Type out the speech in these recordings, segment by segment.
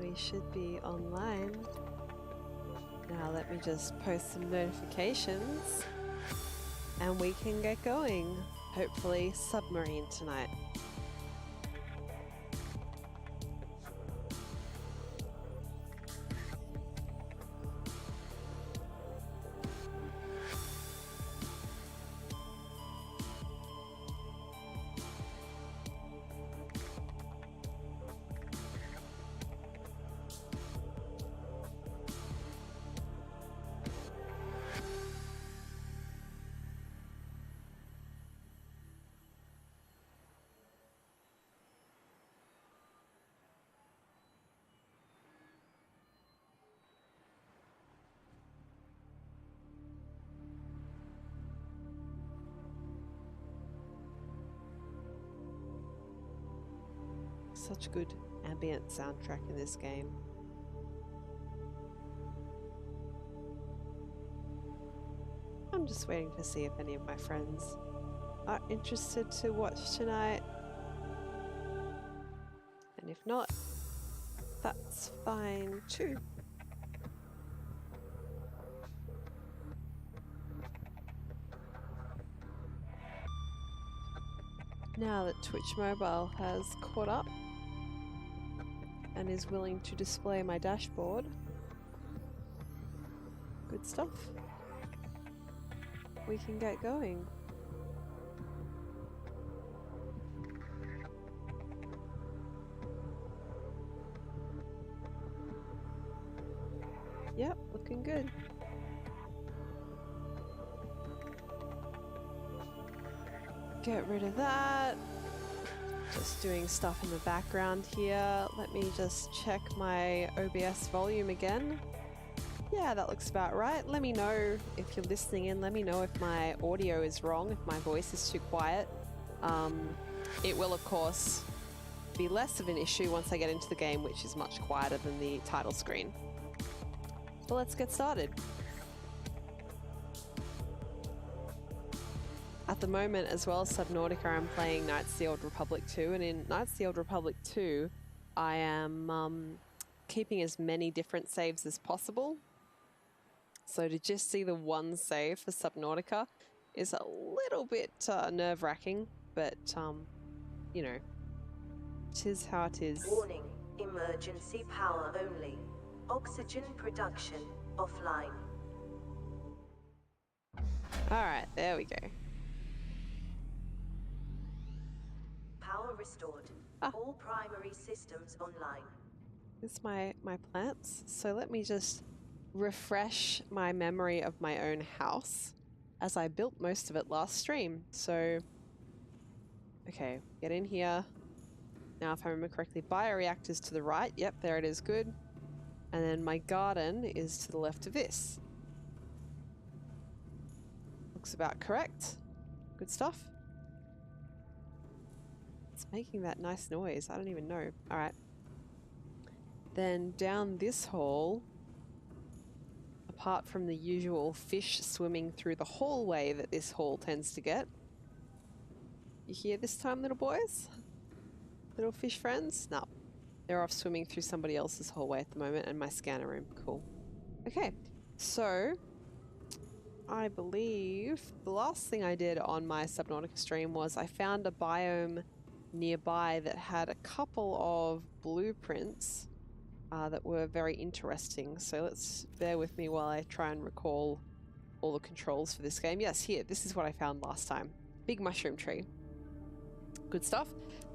We should be online. Now let me just post some notifications and we can get going. Hopefully submarine tonight. Such good ambient soundtrack in this game. I'm just waiting to see if any of my friends are interested to watch tonight. And if not, that's fine too. Now that Twitch Mobile has caught up and is willing to display my dashboard, good stuff. We can get going. Yep, looking good. Get rid of that. Just doing stuff in the background here. Let me just check my OBS volume again. Yeah, that looks about right. Let me know if you're listening in. Let me know if my audio is wrong, if my voice is too quiet. It will, of course, be less of an issue once I get into the game, which is much quieter than the title screen. So let's get started. At the moment, as well as Subnautica, I'm playing Knights of the Old Republic 2, and in Knights of the Old Republic 2, I am keeping as many different saves as possible. So to just see the one save for Subnautica is a little bit nerve-wracking, but, you know, 'tis how it is. Warning, emergency power only. Oxygen production offline. Alright, there we go. Power restored. All primary systems online. It's my plants. So let me just refresh my memory of my own house, as I built most of it last stream. So, okay, get in here. Now, if I remember correctly, bioreactors to the right. Yep, there it is, good. And then my garden is to the left of this. Looks about correct. Good stuff. It's making that nice noise. I don't even know. All right. Then down this hall, apart from the usual fish swimming through the hallway that this hall tends to get. You hear this time, little boys? Little fish friends? No. They're off swimming through somebody else's hallway at the moment and my scanner room. Cool. Okay, so I believe the last thing I did on my Subnautica stream was I found a biome nearby that had a couple of blueprints that were very interesting. So let's bear with me while I try and recall all the controls for this game. Yes, here, this is what I found last time. Big mushroom tree. Good stuff.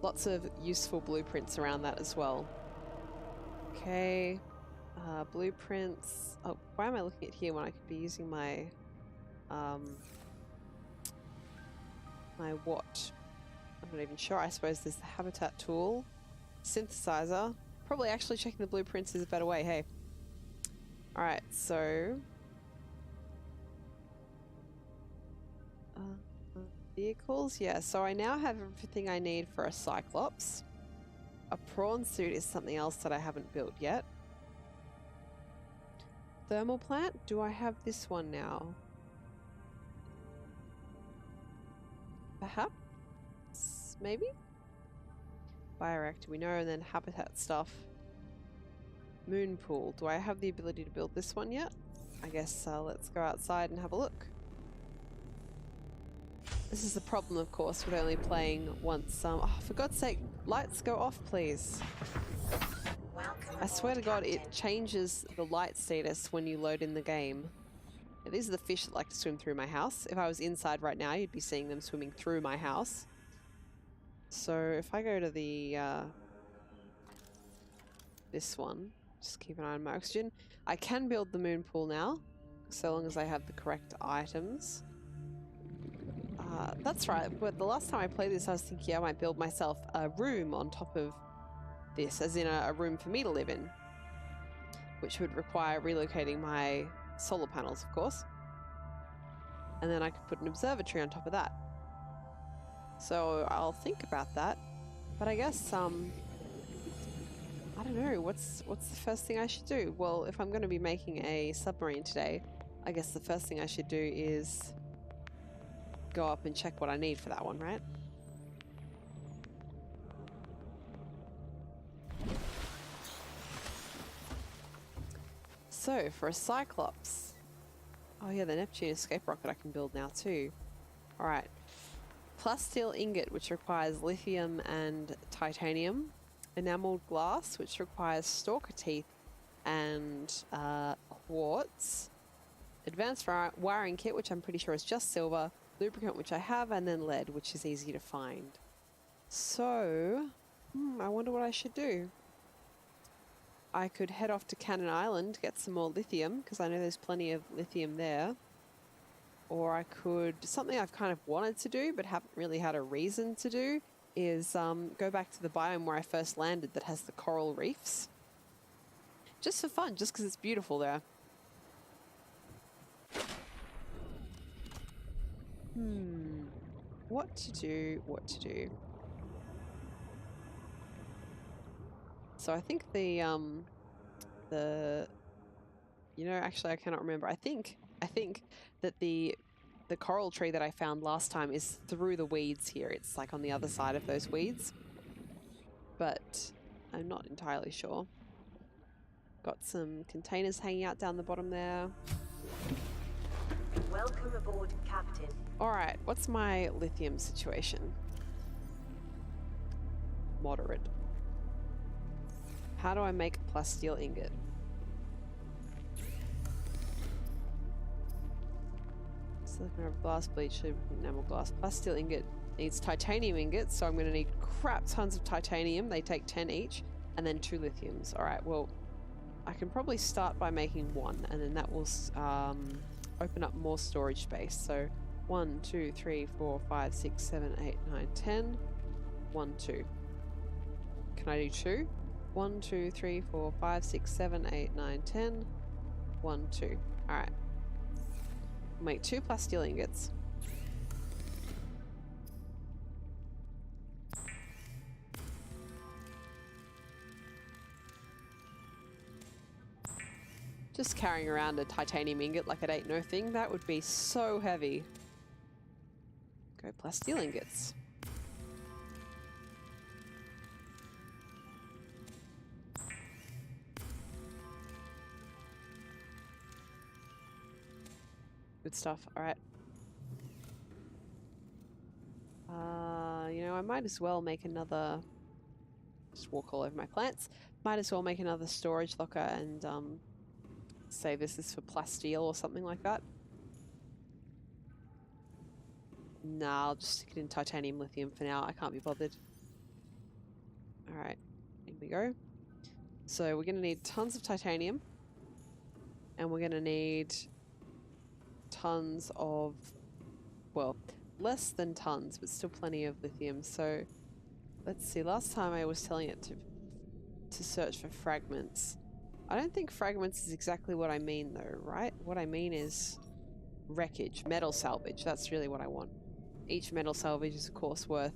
Lots of useful blueprints around that as well. Okay. Blueprints. Oh, why am I looking at here when I could be using my my what? I'm not even sure. I suppose there's the habitat tool, synthesizer. Probably actually checking the blueprints is a better way, hey. Alright, so vehicles, yeah, so I now have everything I need for a Cyclops. A prawn suit is something else that I haven't built yet. Thermal plant, do I have this one now? Perhaps, maybe? Bioreactor we know, and then habitat stuff. Moon pool. Do I have the ability to build this one yet? I guess let's go outside and have a look. This is the problem, of course, with only playing once. Oh, for God's sake, lights go off, please. I swear to God, it changes the light status when you load in the game. Now, these are the fish that like to swim through my house. If I was inside right now, you'd be seeing them swimming through my house. So if I go to the this one, just keep an eye on my oxygen. I can build the moon pool now, so long as I have the correct items. That's right, but the last time I played this, I was thinking I might build myself a room on top of this, as in a room for me to live in, which would require relocating my solar panels, of course. And then I could put an observatory on top of that. So I'll think about that. But I guess, I don't know, what's the first thing I should do? Well, if I'm going to be making a submarine today, I guess the first thing I should do is go up and check what I need for that one, right? So, for a Cyclops. Oh yeah, the Neptune escape rocket I can build now too. Alright. Plasteel ingot, which requires lithium and titanium. Enameled glass, which requires stalker teeth and quartz. Advanced wiring kit, which I'm pretty sure is just silver. Lubricant, which I have, and then lead, which is easy to find. So, I wonder what I should do. I could head off to Cannon Island, get some more lithium, because I know there's plenty of lithium there. Or I could, something I've kind of wanted to do, but haven't really had a reason to do, is go back to the biome where I first landed that has the coral reefs. Just for fun, just because it's beautiful there. What to do. So I think you know, actually I cannot remember. I think that the coral tree that I found last time is through the weeds here. It's like on the other side of those weeds. But I'm not entirely sure. Got some containers hanging out down the bottom there. Welcome aboard, Captain. Alright, what's my lithium situation? Moderate. How do I make a plasteel ingot? Silicon rubber glass, bleach, enamel glass. Plasteel ingot needs titanium ingots, so I'm going to need crap tons of titanium. They take 10 each, and then 2 lithiums. Alright, well, I can probably start by making 1, and then that will open up more storage space. So 1, 2, 3, 4, 5, 6, 7, 8, 9, 10. 1, 2. Can I do 2? 1, 2, 3, 4, 5, 6, 7, 8, 9, 10. 1, 2. Alright. Make 2 plasteel ingots. Just carrying around a titanium ingot like it ain't no thing, that would be so heavy. Go plasteel ingots. Good stuff. Alright. You know, I might as well make another... Just walk all over my plants. Might as well make another storage locker and say this is for plasteel or something like that. Nah, I'll just stick it in titanium lithium for now. I can't be bothered. Alright, here we go. So we're going to need tons of titanium. And we're going to need tons of, well, less than tons, but still plenty of lithium. So let's see, last time I was telling it to search for fragments. I don't think fragments is exactly what I mean though, right? What I mean is wreckage, metal salvage. That's really what I want. Each metal salvage is of course worth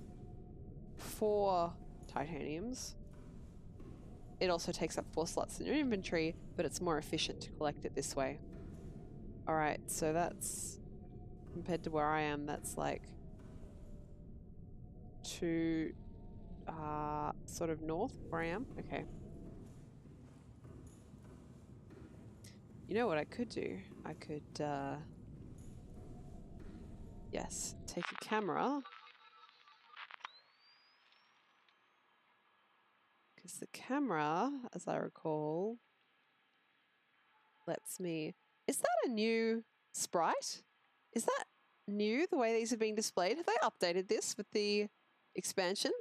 4 titaniums. It also takes up 4 slots in your inventory, but it's more efficient to collect it this way. Alright, so that's, compared to where I am, that's like 2 sort of north where I am. Okay. You know what I could do? I could, yes, take a camera. Because the camera, as I recall, lets me... Is that a new sprite? Is that new, the way these are being displayed? Have they updated this with the expansion?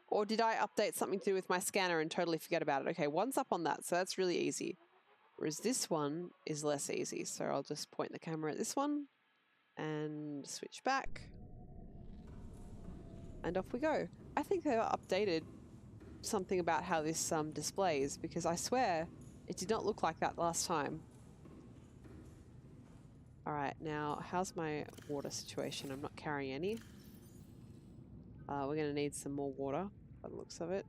Or did I update something to do with my scanner and totally forget about it? Okay, one's up on that, so that's really easy. Whereas this one is less easy. So I'll just point the camera at this one and switch back. And off we go. I think they've updated something about how this displays, because I swear it did not look like that last time. All right, now how's my water situation? I'm not carrying any. We're going to need some more water by the looks of it.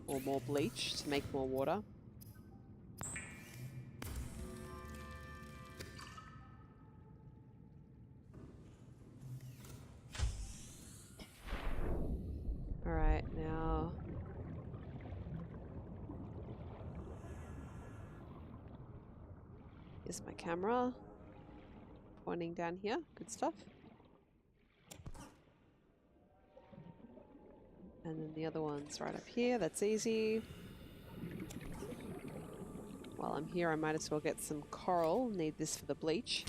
Or more bleach to make more water. All right, now... Here's my camera. Pointing down here. Good stuff. And then the other one's right up here. That's easy. While I'm here, I might as well get some coral. Need this for the bleach.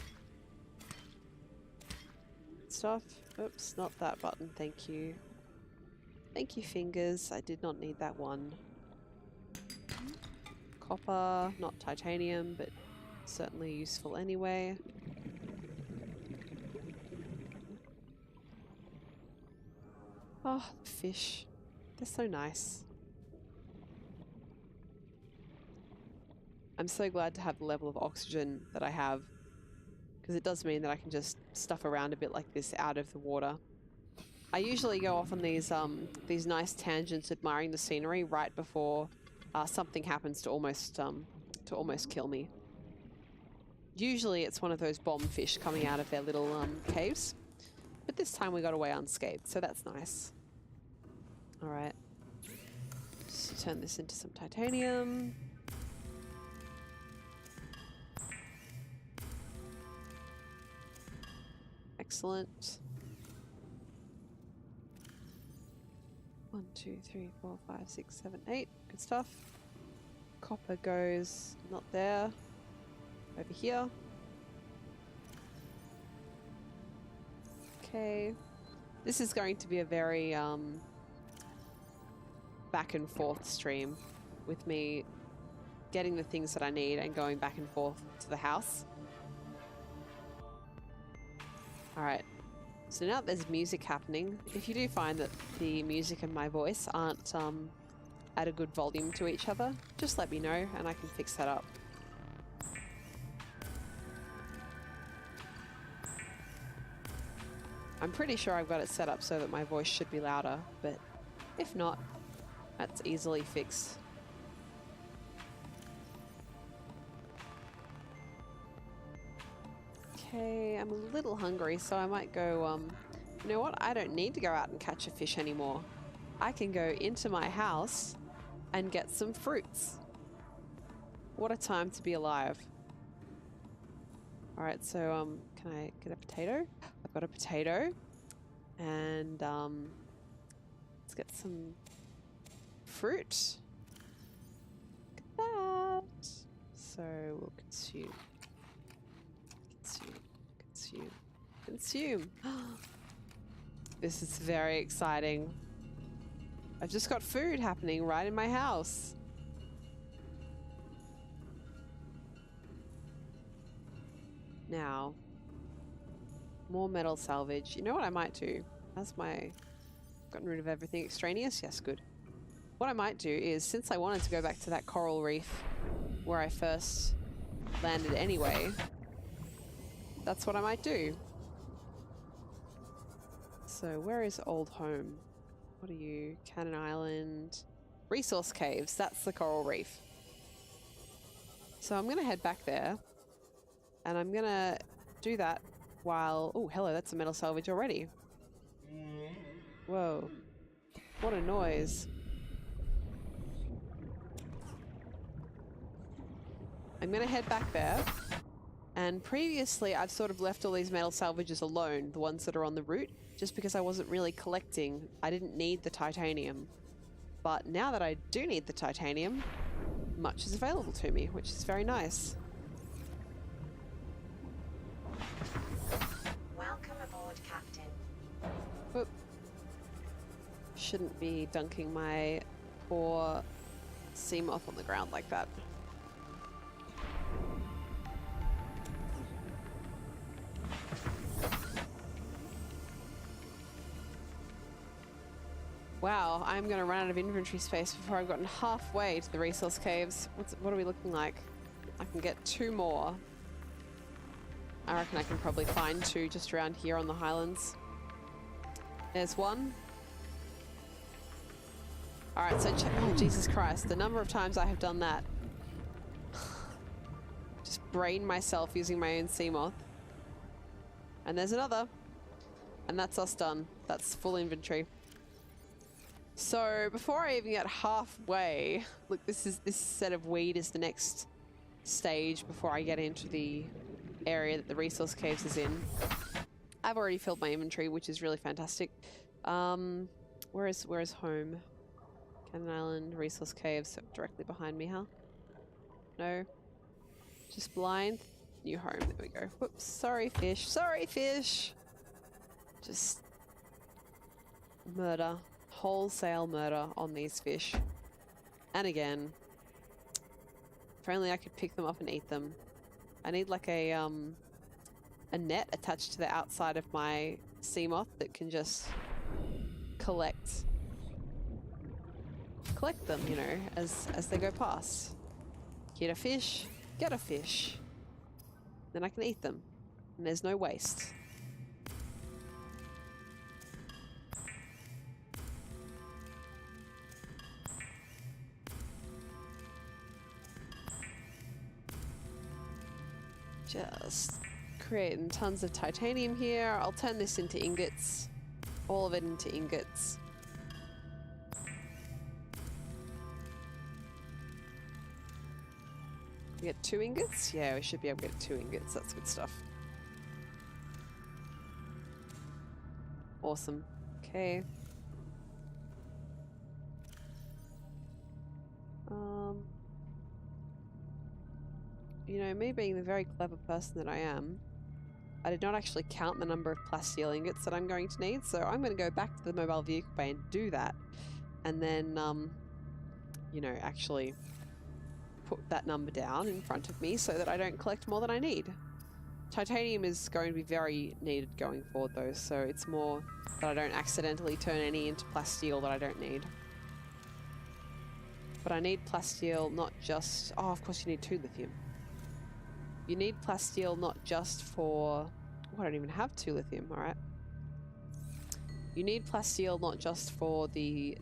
Good stuff. Oops, not that button. Thank you. Thank you, fingers. I did not need that one. Copper, not titanium, but certainly useful anyway. Oh, the fish. They're so nice. I'm so glad to have the level of oxygen that I have, because it does mean that I can just stuff around a bit like this out of the water. I usually go off on these nice tangents admiring the scenery right before something happens to almost kill me. Usually it's one of those bomb fish coming out of their little caves, but this time we got away unscathed, so that's nice. All right, just turn this into some titanium. Excellent. 1, 2, 3, 4, 5, 6, 7, 8. Good stuff. Copper goes not there. Over here. Okay. This is going to be a very back and forth stream with me getting the things that I need and going back and forth to the house. Alright, so now there's music happening. If you do find that the music and my voice aren't at a good volume to each other, just let me know and I can fix that up. I'm pretty sure I've got it set up so that my voice should be louder, but if not, that's easily fixed. Okay, I'm a little hungry, so I might go, you know what? I don't need to go out and catch a fish anymore. I can go into my house and get some fruits. What a time to be alive. All right, so, can I get a potato? I've got a potato. And, let's get some fruit. Look at that. So, we'll consume. Consume. This is very exciting. I've just got food happening right in my house. Now, more metal salvage. You know what I might do? Has my... gotten rid of everything extraneous? Yes, good. What I might do is, since I wanted to go back to that coral reef where I first landed anyway, that's what I might do. So where is Old Home? What are you? Cannon Island. Resource Caves. That's the coral reef. So I'm going to head back there. And I'm going to do that while... Oh, hello, that's a metal salvage already. Whoa. What a noise. I'm going to head back there. And previously, I've sort of left all these metal salvages alone, the ones that are on the route, just because I wasn't really collecting. I didn't need the titanium. But now that I do need the titanium, much is available to me, which is very nice. Welcome aboard, Captain. Whoop. Shouldn't be dunking my poor sea moth on the ground like that. Wow, I'm going to run out of inventory space before I've gotten halfway to the resource caves. What are we looking like? I can get 2 more. I reckon I can probably find 2 just around here on the highlands. There's 1. Alright, so oh, Jesus Christ, the number of times I have done that. Just brain myself using my own sea moth. And there's another. And that's us done. That's full inventory. So before I even get halfway, look, this set of weed is the next stage before I get into the area that the resource caves is in. I've already filled my inventory, which is really fantastic. Where is home? Cannon Island, resource caves, directly behind me, huh? No. Just blind. New home. There we go. Whoops. Sorry, fish. Sorry, fish. Just murder. Wholesale murder on these fish. And again, if only I could pick them up and eat them. I need like a net attached to the outside of my sea moth that can just collect them, you know, as they go past. Get a fish, get a fish. Then I can eat them. And there's no waste. Just creating tons of titanium here. I'll turn this into ingots. All of it into ingots. We get 2 ingots? Yeah, we should be able to get 2 ingots. That's good stuff. Awesome. Okay. You know, me being the very clever person that I am, I did not actually count the number of plasteel ingots that I'm going to need, so I'm going to go back to the mobile vehicle bay and do that. And then, you know, actually put that number down in front of me so that I don't collect more than I need. Titanium is going to be very needed going forward though, so it's more that I don't accidentally turn any into plasteel that I don't need. But I need plasteel not just... Oh, of course you need 2 lithium. You need plasteel not just for... Oh, I don't even have 2 lithium, alright. You need plasteel not just for the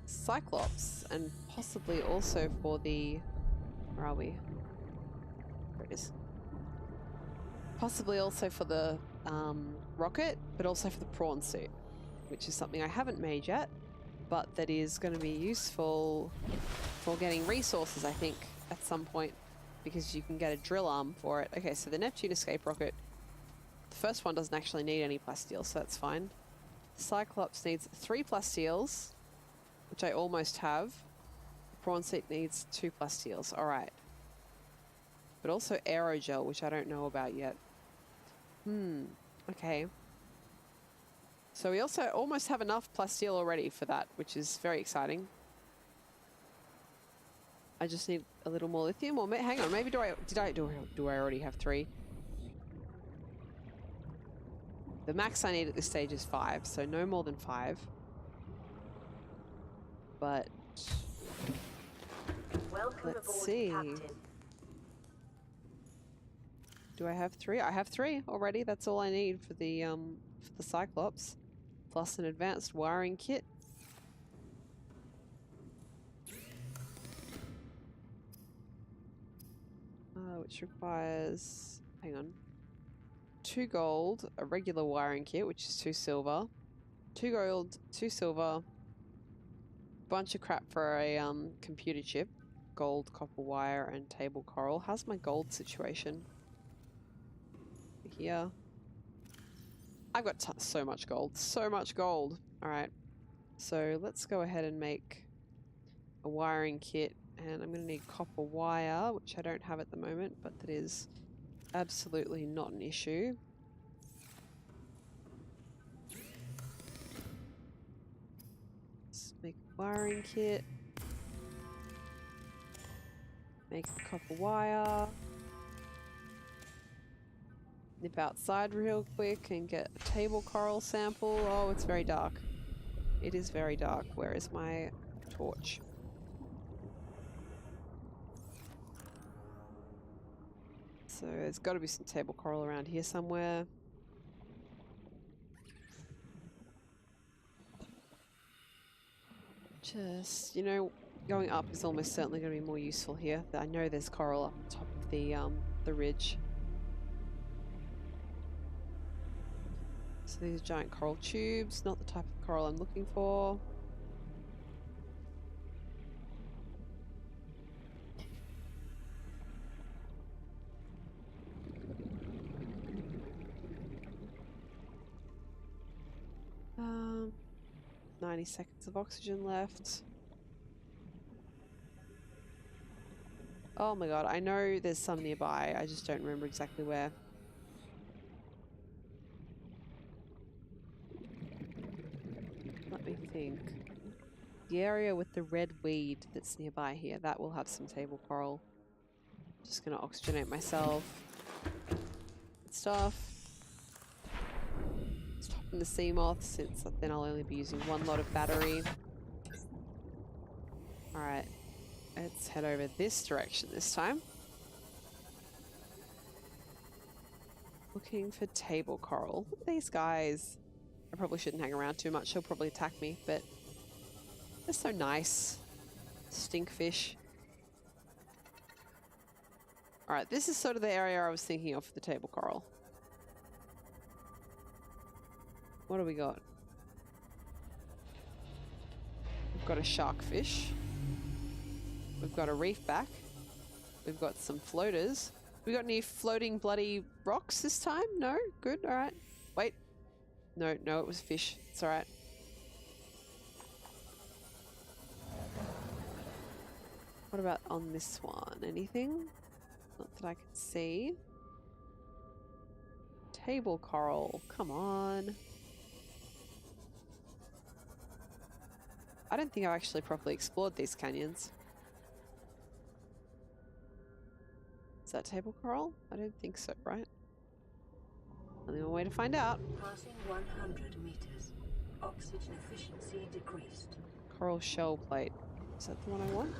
Cyclops, and possibly also for the... Where are we? There it is. Possibly also for the rocket, but also for the prawn suit, which is something I haven't made yet, but that is going to be useful for getting resources, I think, at some point, because you can get a drill arm for it. Okay, so the Neptune escape rocket, the first one doesn't actually need any plasteel, so that's fine. Cyclops needs 3 plasteels, which I almost have. The prawn suit needs 2 plasteels. Alright. But also aerogel, which I don't know about yet. Okay. So we also almost have enough plasteel already for that, which is very exciting. I just need a little more lithium, or hang on, maybe do I already have 3? The max I need at this stage is 5, so no more than 5. But let's see. Captain. Do I have 3? I have 3 already. That's all I need for the Cyclops, plus an advanced wiring kit. Which requires, hang on, 2 gold, a regular wiring kit, which is 2 silver, 2 gold, 2 silver, bunch of crap for a computer chip, gold, copper wire, and table coral. How's my gold situation? Here. I've got so much gold. So much gold. Alright. So let's go ahead and make a wiring kit. And I'm going to need copper wire, which I don't have at the moment, but that is absolutely not an issue. Let's make a wiring kit. Make the copper wire. Nip outside real quick and get a table coral sample. Oh, it's very dark. It is very dark. Where is my torch? So there's got to be some table coral around here somewhere. Just, you know, going up is almost certainly going to be more useful here. I know there's coral up the top of the ridge. So these are giant coral tubes, not the type of coral I'm looking for. Um, 90 seconds of oxygen left. Oh my god, I know there's some nearby, I just don't remember exactly where. Let me think. The area with the red weed that's nearby here, that will have some table coral. Just gonna oxygenate myself. Good stuff. Stop in the sea moth, since then I'll only be using one lot of battery. Alright, let's head over this direction this time. Looking for table coral. Look at these guys. I probably shouldn't hang around too much, he'll probably attack me, but they're so nice. Stinkfish. Alright, this is sort of the area I was thinking of for the table coral. What do we got? We've got a sharkfish. We've got a reef back. We've got some floaters. We got any floating bloody rocks this time? No? Good, alright. Wait. No, it was fish. It's alright. What about on this one? Anything? Not that I can see. Table coral. Come on. I don't think I've actually properly explored these canyons. Is that table coral? I don't think so, right? Only one way to find out. Passing 100 meters. Oxygen efficiency decreased. Coral shell plate. Is that the one I want?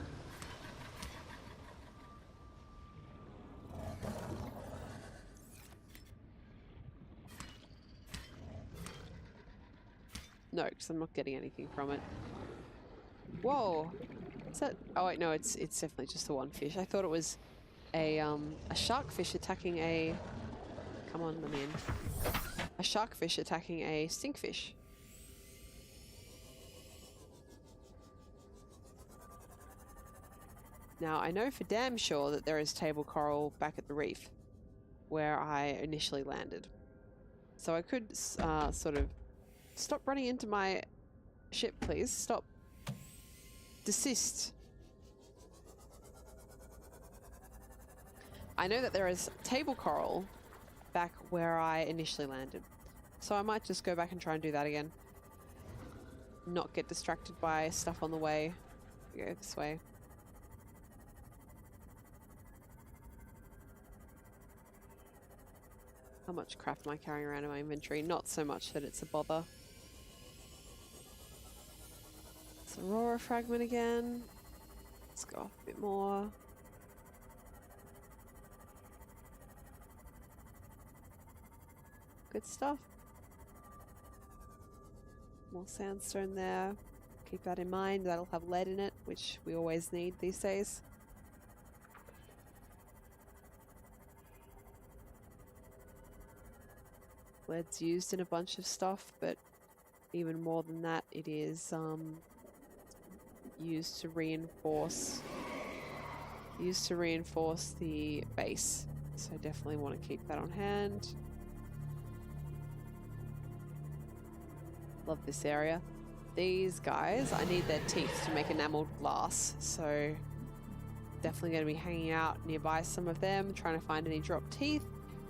No, because I'm not getting anything from it. Whoa! Is that? Oh wait, no, it's definitely just the one fish. I thought it was a sharkfish attacking a. Come on, let me in. A sharkfish attacking a stinkfish. Now I know for damn sure that there is table coral back at the reef, where I initially landed. So I could sort of stop running into my ship, please. Stop. Desist. I know that there is table coral back where I initially landed. So I might just go back and try and do that again. Not get distracted by stuff on the way. Go this way. How much crap am I carrying around in my inventory? Not so much that it's a bother. It's Aurora fragment again. Let's go off a bit more. Good stuff. More sandstone there. Keep that in mind. That'll have lead in it, which we always need these days. Lead's used in a bunch of stuff, but even more than that, it is used to reinforce Used to reinforce the base. So I definitely want to keep that on hand. Love this area. These guys, I need their teeth to make enameled glass. So definitely going to be hanging out nearby some of them, trying to find any dropped teeth.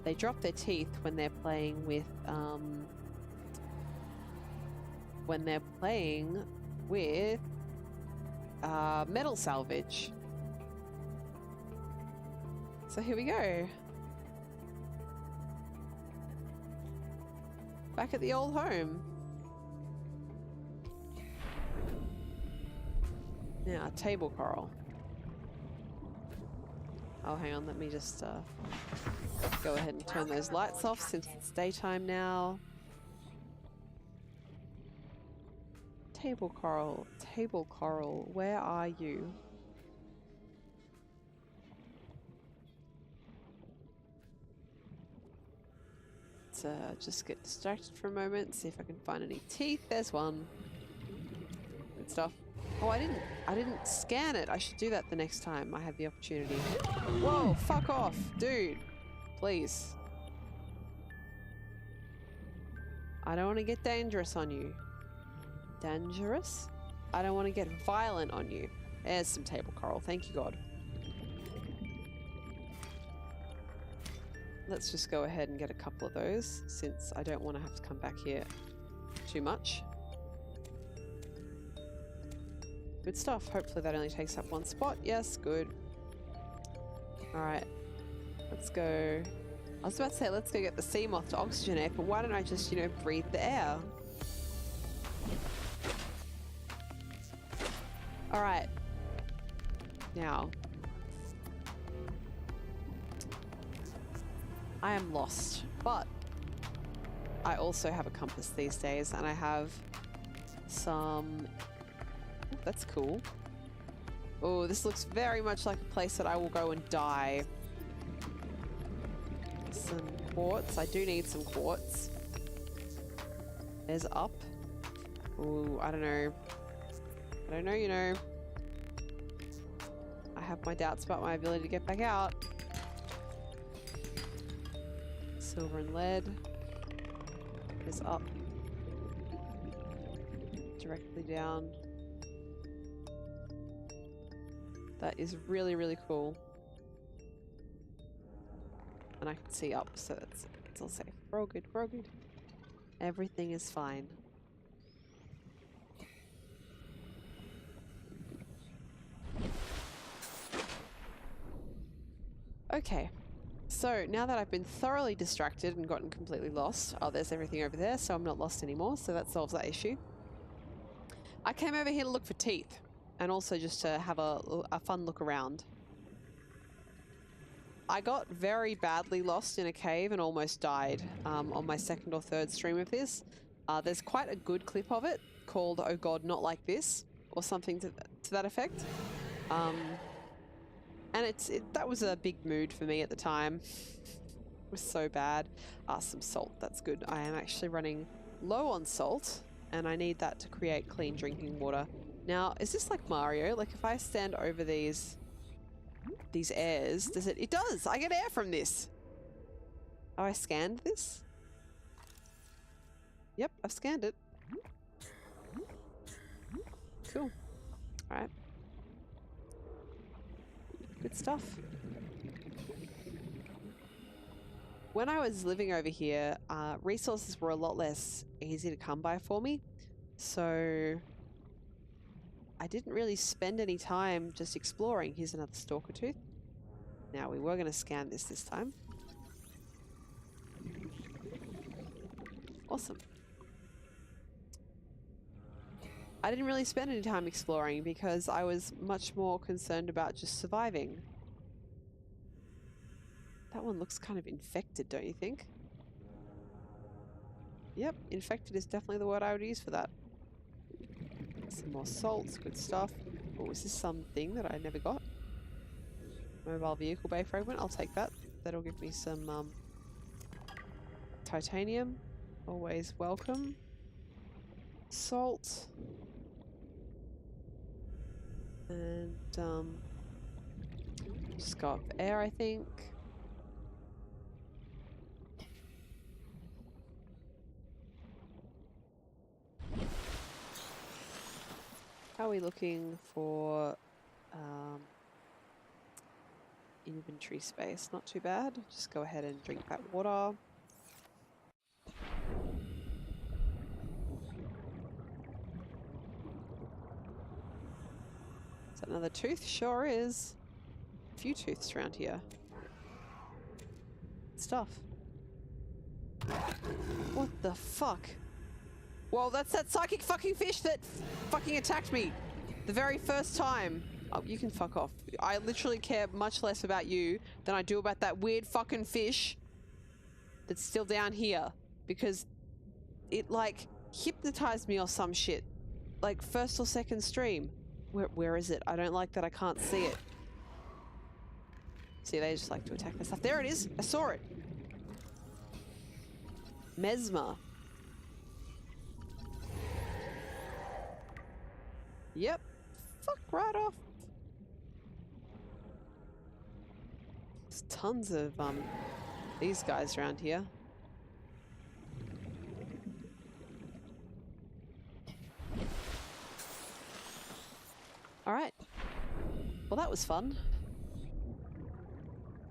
They drop their teeth when they're playing with metal salvage. So here we go. Back at the old home. Now, table coral. Oh, hang on, let me just go ahead and turn those lights off since it's daytime now. Table coral, where are you? Let's just get distracted for a moment, see if I can find any teeth. There's one. Good stuff. Oh, I didn't scan it. I should do that the next time I have the opportunity. Whoa, fuck off, dude. Please. I don't want to get dangerous on you. Dangerous? I don't want to get violent on you. There's some table coral. Thank you, God. Let's just go ahead and get a couple of those, since I don't want to have to come back here too much. Good stuff. Hopefully that only takes up one spot. Yes, good. Alright. Let's go. I was about to say, let's go get the sea moth to oxygenate, but why don't I just, you know, breathe the air? Alright. Now. I am lost, but I also have a compass these days, and I have some... Ooh, that's cool. Oh, this looks very much like a place that I will go and die. Some quartz. I do need some quartz. There's up. Ooh, I don't know. I don't know, you know. I have my doubts about my ability to get back out. Silver and lead is up. Directly down. That is really, really cool. And I can see up, so it's all safe. We're all good, we're all good. Everything is fine. Okay. So, now that I've been thoroughly distracted and gotten completely lost... Oh, there's everything over there, so I'm not lost anymore, so that solves that issue. I came over here to look for teeth, and also just to have a fun look around. I got very badly lost in a cave and almost died on my second or third stream of this. There's quite a good clip of it, called Oh God, Not Like This, or something to that effect. And that was a big mood for me at the time. It was so bad. Some salt, that's good. I am actually running low on salt, and I need that to create clean drinking water. Now, is this like Mario? Like if I stand over these airs, does it does! I get air from this! Oh, I scanned this? Yep, I've scanned it. Cool. Alright. Good stuff. When I was living over here, resources were a lot less easy to come by for me. So I didn't really spend any time just exploring. Here's another stalker tooth. Now, we were going to scan this time. Awesome. I didn't really spend any time exploring because I was much more concerned about just surviving. That one looks kind of infected, don't you think? Yep, infected is definitely the word I would use for that. Some more salts, good stuff. Oh, is this something that I never got? Mobile vehicle bay fragment, I'll take that. That'll give me some titanium. Always welcome. Salt. And Just go up for air, I think. How are we looking for inventory space? Not too bad. Just go ahead and drink that water. Is that another tooth? Sure is. A few tooths around here. Stuff. What the fuck? Well, that's that psychic fucking fish that fucking attacked me the very first time. Oh, you can fuck off. I literally care much less about you than I do about that weird fucking fish that's still down here, because it like hypnotized me or some shit. Like first or second stream. Where is it? I don't like that I can't see it. See, they just like to attack my stuff. There it is. I saw it. Mesmer. Yep. Fuck right off. There's tons of these guys around here. Alright. Well, that was fun.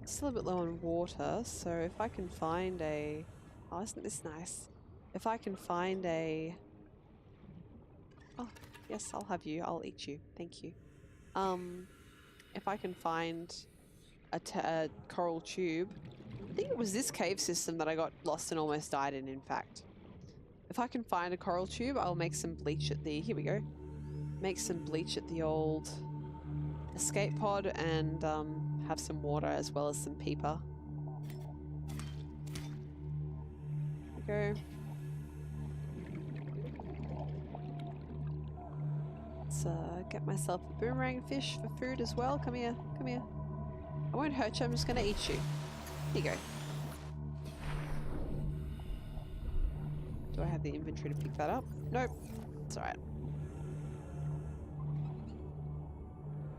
Still a bit low on water, so if I can find a... Oh, isn't this nice? If I can find a... Oh, yes, I'll have you. I'll eat you. Thank you. If I can find a coral tube... I think it was this cave system that I got lost and almost died in fact. If I can find a coral tube, I'll make some bleach at the... Here we go. Make some bleach at the old escape pod and have some water as well as some peeper. There we go. Let's get myself a boomerang fish for food as well. Come here, come here. I won't hurt you, I'm just gonna eat you. Here you go. Do I have the inventory to pick that up? Nope. It's alright.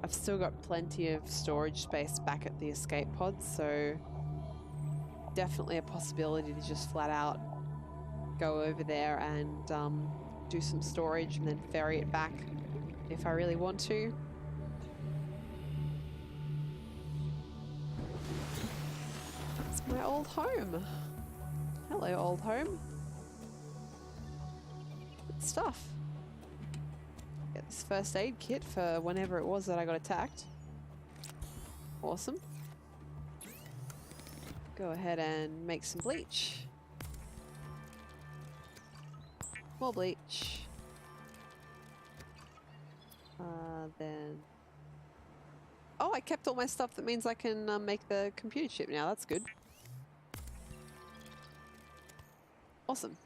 I've still got plenty of storage space back at the escape pod, so definitely a possibility to just flat out go over there and do some storage and then ferry it back if I really want to. It's my old home. Hello, old home. Good stuff. Get this first aid kit for whenever it was that I got attacked. Awesome. Go ahead and make some bleach. More bleach. Then... Oh, I kept all my stuff. That means I can make the computer chip now. That's good. Awesome.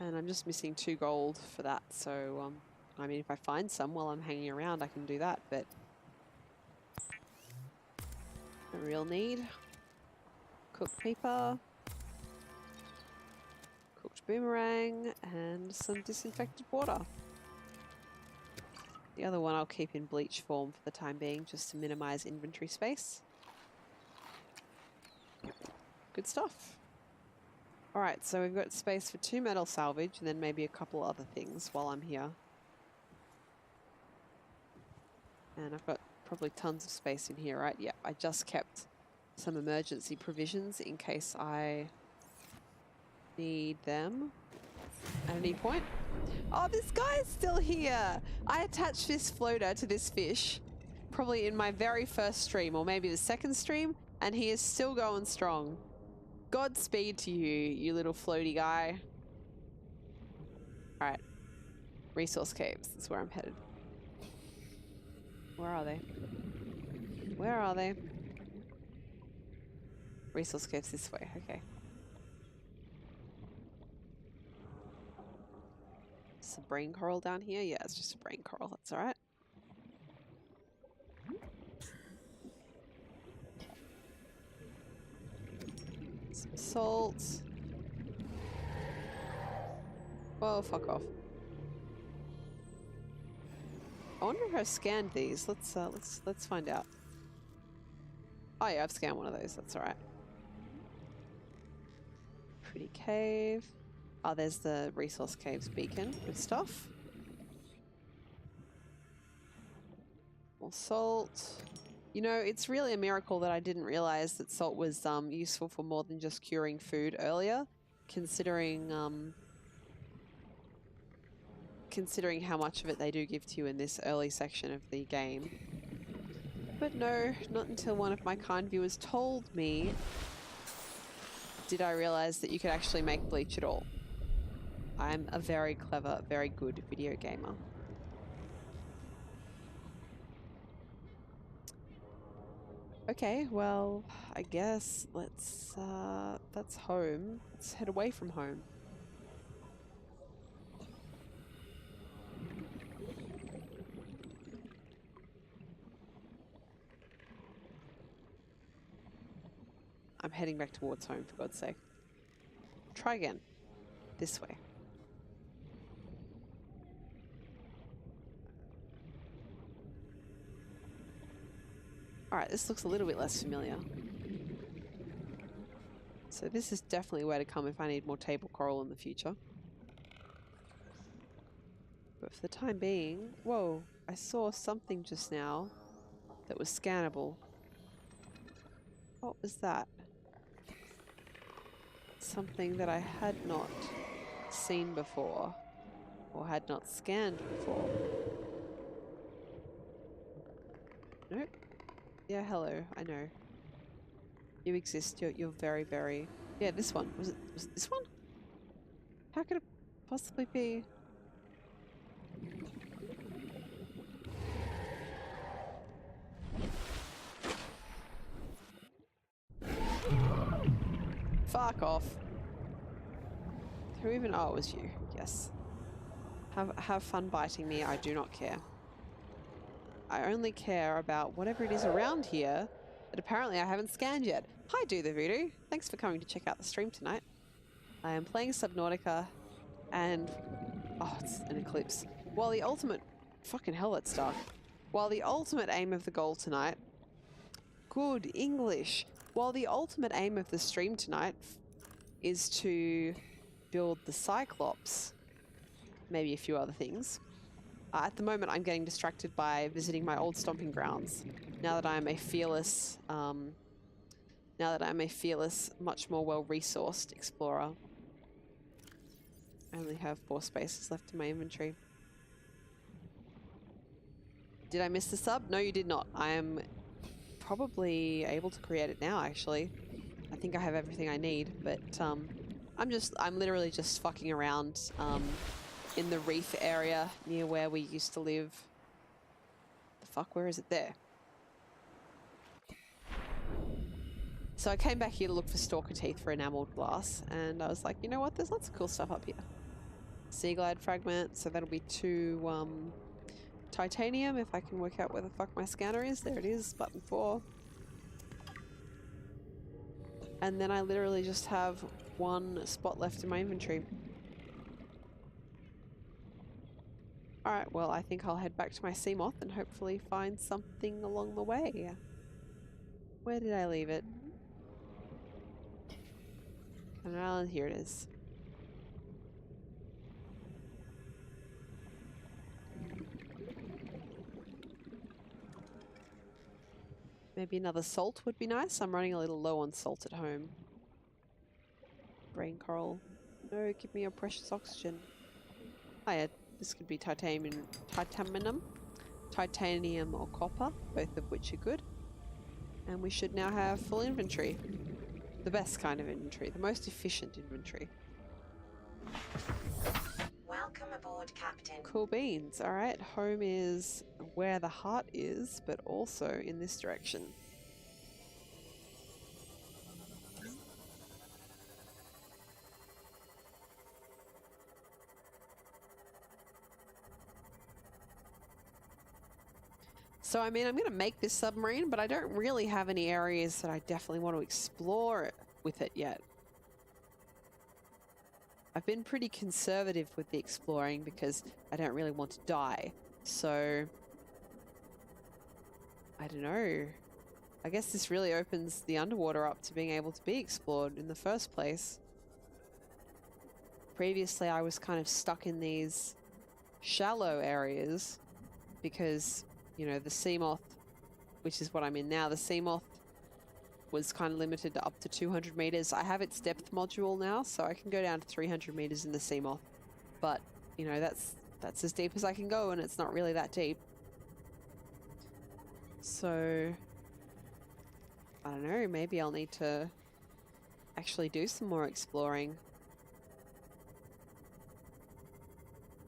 And I'm just missing 2 gold for that, so I mean, if I find some while I'm hanging around, I can do that, but a real need. Cooked paper, cooked boomerang, and some disinfected water. The other one I'll keep in bleach form for the time being, just to minimize inventory space. Good stuff. Alright, so we've got space for 2 metal salvage and then maybe a couple other things while I'm here. And I've got probably tons of space in here, right? Yeah, I just kept some emergency provisions in case I need them at any point. Oh, this guy's still here! I attached this floater to this fish probably in my very first stream, or maybe the second stream, and he is still going strong. Godspeed to you, you little floaty guy. Alright. Resource caves is where I'm headed. Where are they? Where are they? Resource caves this way, okay. Is a brain coral down here? Yeah, it's just a brain coral, that's alright. Some salt. Whoa, fuck off. I wonder if I scanned these. Let's find out. Oh yeah, I've scanned one of those. That's all right. Pretty cave. Oh, there's the resource caves beacon. Good stuff. More salt. You know, it's really a miracle that I didn't realize that salt was useful for more than just curing food earlier, considering considering how much of it they do give to you in this early section of the game. But no, not until one of my kind viewers told me did I realize that you could actually make bleach at all. I'm a very clever, very good video gamer. Okay, well, I guess that's home. Let's head away from home. I'm heading back towards home, for God's sake. Try again. This way. Alright, this looks a little bit less familiar. So this is definitely where to come if I need more table coral in the future. But for the time being... Whoa, I saw something just now that was scannable. What was that? Something that I had not seen before. Or had not scanned before. Nope. Yeah, hello, I know. You exist, you're very, very... Yeah, this one. Was it this one? How could it possibly be? Fuck off. Who even... Oh, it was you. Yes. Have fun biting me, I do not care. I only care about whatever it is around here that apparently I haven't scanned yet. Hi, Do the Voodoo. Thanks for coming to check out the stream tonight. I am playing Subnautica and... Oh, it's an eclipse. While the ultimate... Fucking hell, that's dark. While the ultimate aim of the goal tonight... Good English. While the ultimate aim of the stream tonight is to build the Cyclops, maybe a few other things. At the moment, I'm getting distracted by visiting my old stomping grounds. Now that I am a fearless, much more well-resourced explorer. I only have 4 spaces left in my inventory. Did I miss the sub? No, you did not. I am probably able to create it now, actually. I think I have everything I need, but I'm literally just fucking around in the reef area near where we used to live. The fuck, where is it? There. So I came back here to look for stalker teeth for enameled glass, and I was like, you know what, there's lots of cool stuff up here. Sea glide fragment, so that'll be 2 titanium if I can work out where the fuck my scanner is. There it is, button 4. And then I literally just have 1 spot left in my inventory. Alright, well, I think I'll head back to my sea moth and hopefully find something along the way. Where did I leave it? An island, here it is. Maybe another salt would be nice. I'm running a little low on salt at home. Brain coral. No, give me your precious oxygen. Oh yeah, this could be titanium or copper, both of which are good. And we should now have full inventory. The best kind of inventory, the most efficient inventory. Welcome aboard, Captain. Cool beans. Alright, home is where the heart is, but also in this direction. So, I mean, I'm going to make this submarine, but I don't really have any areas that I definitely want to explore with it yet. I've been pretty conservative with the exploring because I don't really want to die. So, I don't know. I guess this really opens the underwater up to being able to be explored in the first place. Previously, I was kind of stuck in these shallow areas because, you know, the Seamoth, which is what I'm in now, the Seamoth was kind of limited to up to 200 meters. I have its depth module now, so I can go down to 300 meters in the Seamoth. But, you know, that's as deep as I can go, and it's not really that deep. So, I don't know, maybe I'll need to actually do some more exploring.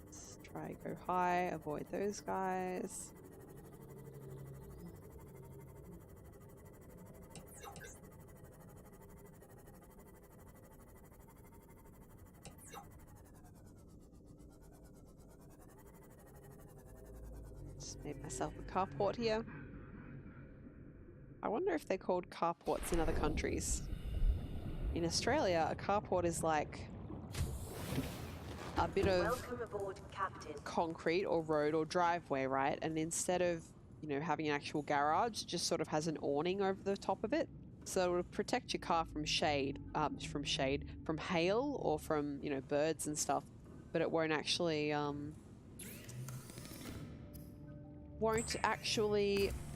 Let's try go high, avoid those guys. Just made myself a carport here. I wonder if they're called carports in other countries. In Australia, a carport is like a bit of Welcome aboard, Captain. concrete or road or driveway, right? And instead of, you know, having an actual garage, it just sort of has an awning over the top of it. So it will protect your car from from hail or from, you know, birds and stuff. But it won't actually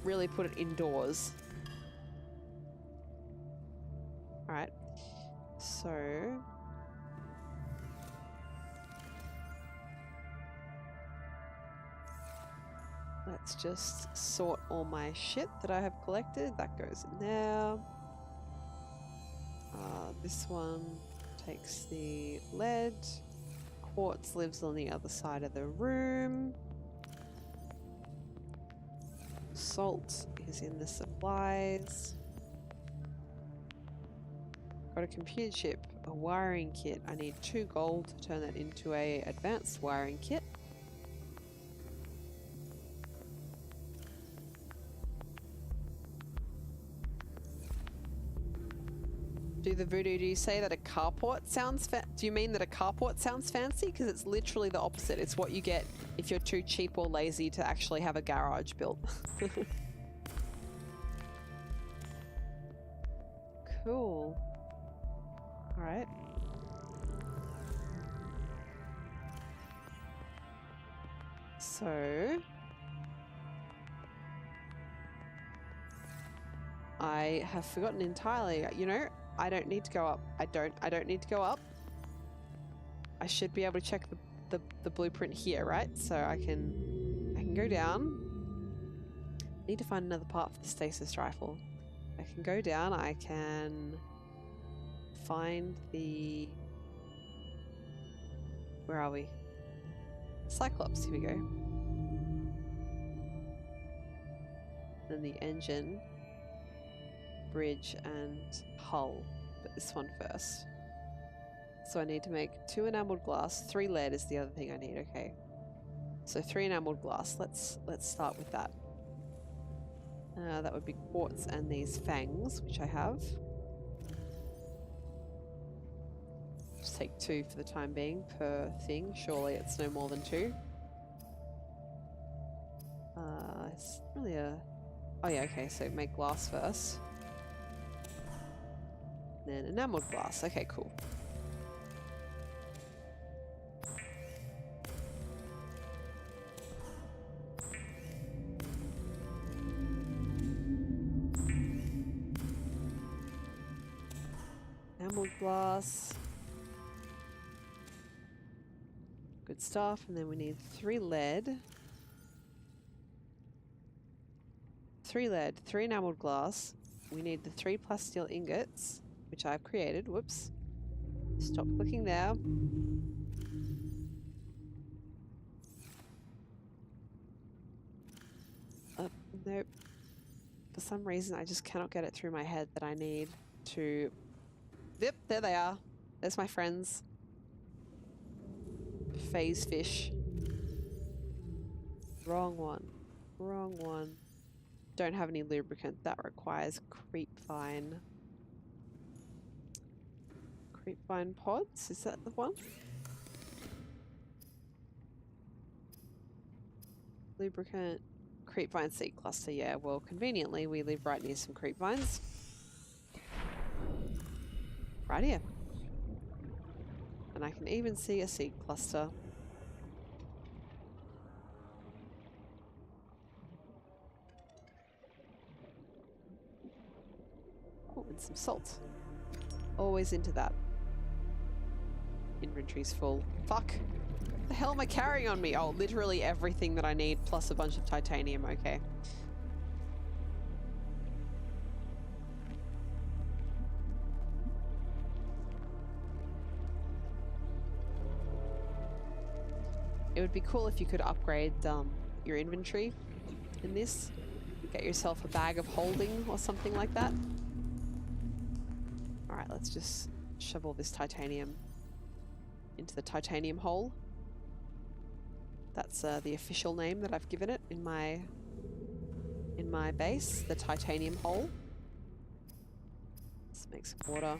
really put it indoors. Alright, so let's just sort all my shit that I have collected. That goes in there. This one takes the lead. Quartz lives on the other side of the room. Salt is in the supplies. Got a computer chip, a wiring kit. I need 2 gold to turn that into a advanced wiring kit. Do you say that a carport sounds do you mean that a carport sounds fancy? Because it's literally the opposite. It's what you get if you're too cheap or lazy to actually have a garage built. Cool. Alright. So I have forgotten entirely. You know, I don't need to go up. I don't need to go up. I should be able to check the blueprint here, right? So I can go down. Need to find another part for the stasis rifle. I can go down, I can find the... Where are we? Cyclops, here we go. Then the engine, bridge and hull, but this one first. So I need to make 2 enameled glass, 3 lead is the other thing I need, okay. So 3 enameled glass, let's start with that. That would be quartz and these fangs, which I have. Just take 2 for the time being per thing. Surely it's no more than 2. It's really a... Oh yeah, okay, so make glass first. Then enameled glass. Okay, cool. Enameled glass. Good stuff. And then we need 3 lead. 3 lead, 3 enameled glass. We need the 3 plasteel ingots, which I've created. Whoops. Stop clicking there. Nope. For some reason, I just cannot get it through my head that I need to... Yep, there they are. There's my friends. Phase fish. Wrong one. Wrong one. Don't have any lubricant. That requires creepvine. Creepvine pods? Is that the one? Lubricant. creepvine seed cluster. Yeah, well, conveniently, we live right near some creepvines. Right here. And I can even see a seed cluster. Oh, and some salt. Always into that. Inventory's full. Fuck! The hell am I carrying on me? Oh, literally everything that I need plus a bunch of titanium. Okay. It would be cool if you could upgrade your inventory in this. Get yourself a bag of holding or something like that. Alright, let's just shove all this titanium into the titanium hole. That's the official name that I've given it in my base, the titanium hole. Let's make some water.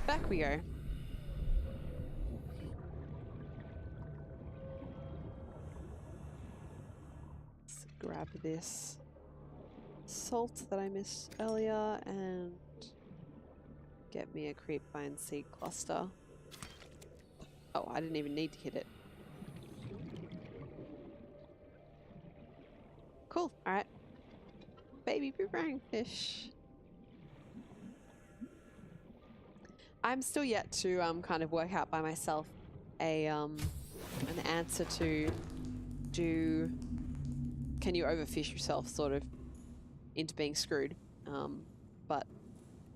Back we go. Let's grab this salt that I missed earlier and get me a creepvine seed cluster. Oh, I didn't even need to hit it. Cool. Alright. Baby boomerang fish. I'm still yet to kind of work out by myself an answer to can you overfish yourself sort of into being screwed, but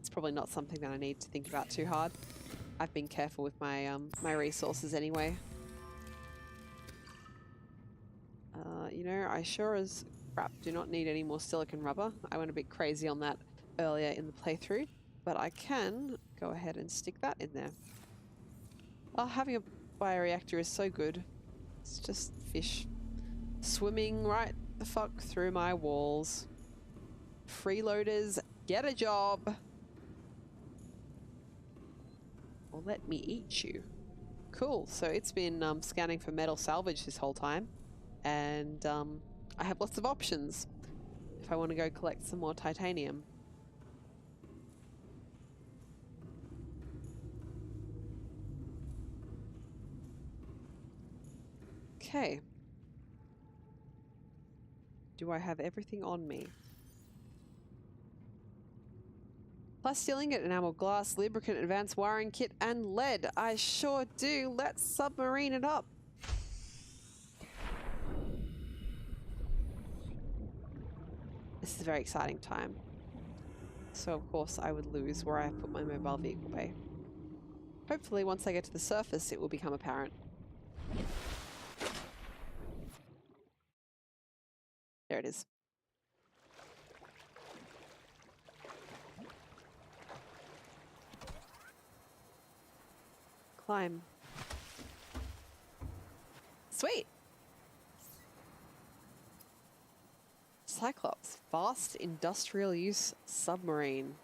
it's probably not something that I need to think about too hard. I've been careful with my my resources anyway. You know, I sure as crap do not need any more silicon rubber. I went a bit crazy on that earlier in the playthrough, but I can go ahead and stick that in there. Oh, having a bioreactor is so good. It's just fish swimming right the fuck through my walls. Freeloaders, get a job. Or let me eat you. Cool, so it's been scanning for metal salvage this whole time. And I have lots of options if I want to go collect some more titanium. Okay. Do I have everything on me? Plasteel ingot, enamel glass, lubricant, advanced wiring kit, and lead. I sure do. Let's submarine it up. This is a very exciting time. So of course I would lose where I put my mobile vehicle bay. Hopefully once I get to the surface it will become apparent. There it is. Climb. Sweet! Cyclops, fast industrial use submarine.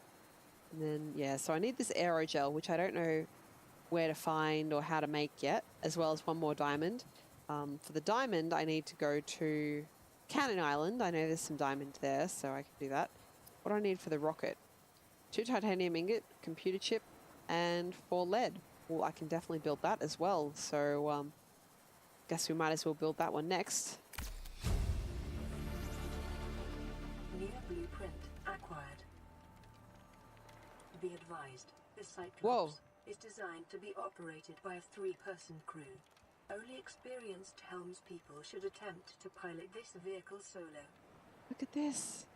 And then, yeah, so I need this aerogel, which I don't know where to find or how to make yet, as well as one more diamond. For the diamond, I need to go to Cannon Island. I know there's some diamond there, so I can do that. What do I need for the rocket? 2 titanium ingot, computer chip, and 4 lead. Well, I can definitely build that as well, so guess we might as well build that one next. New blueprint acquired. Be advised, the Cyclops Whoa. is designed to be operated by a 3-person crew. Only experienced helmspeople should attempt to pilot this vehicle solo. Look at this.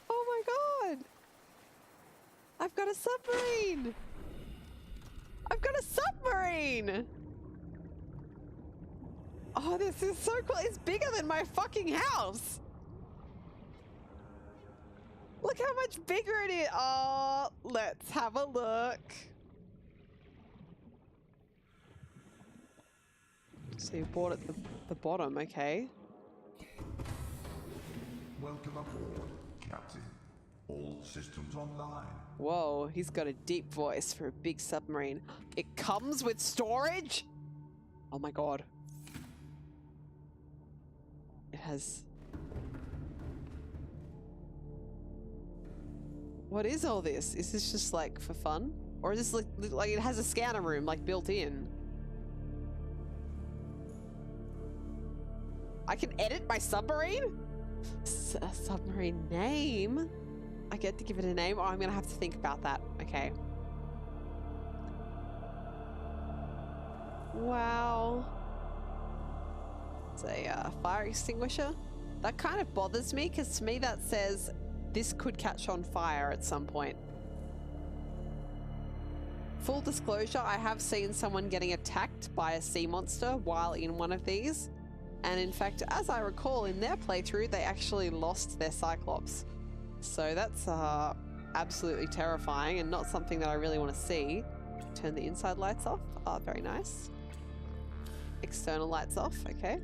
Oh my god! I've got a submarine! I've got a submarine! Oh, this is so cool. It's bigger than my fucking house. Look how much bigger it is. Oh, let's have a look. So you bought at the bottom, okay. Welcome aboard, Captain. All systems online. Whoa, he's got a deep voice for a big submarine. It comes with storage? Oh my god. It has... What is all this? Is this just like for fun? Or is this like it has a scanner room like built in? I can edit my submarine? A submarine name? I get to give it a name? Oh, I'm gonna have to think about that. Okay. Wow. It's a fire extinguisher. That kind of bothers me because to me that says this could catch on fire at some point. Full disclosure, I have seen someone getting attacked by a sea monster while in one of these. And in fact, as I recall in their playthrough, they actually lost their Cyclops. So that's absolutely terrifying and not something that I really want to see. Turn the inside lights off. Oh, very nice. External lights off. Okay.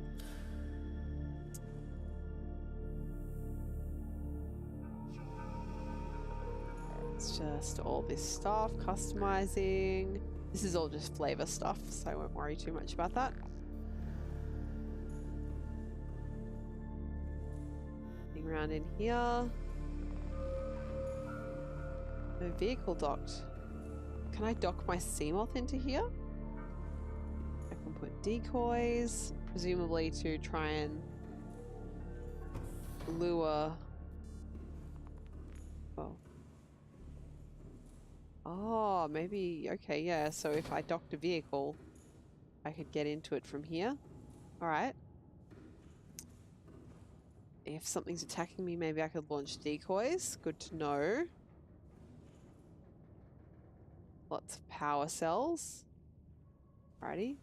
It's just all this stuff. Customizing. This is all just flavor stuff, so I won't worry too much about that. Around in here. No vehicle docked. Can I dock my Seamoth into here? I can put decoys, presumably to try and lure. Oh. Oh, maybe. Okay, yeah. So if I docked a vehicle, I could get into it from here. All right. If something's attacking me, maybe I could launch decoys. Good to know. Lots of power cells. Alrighty.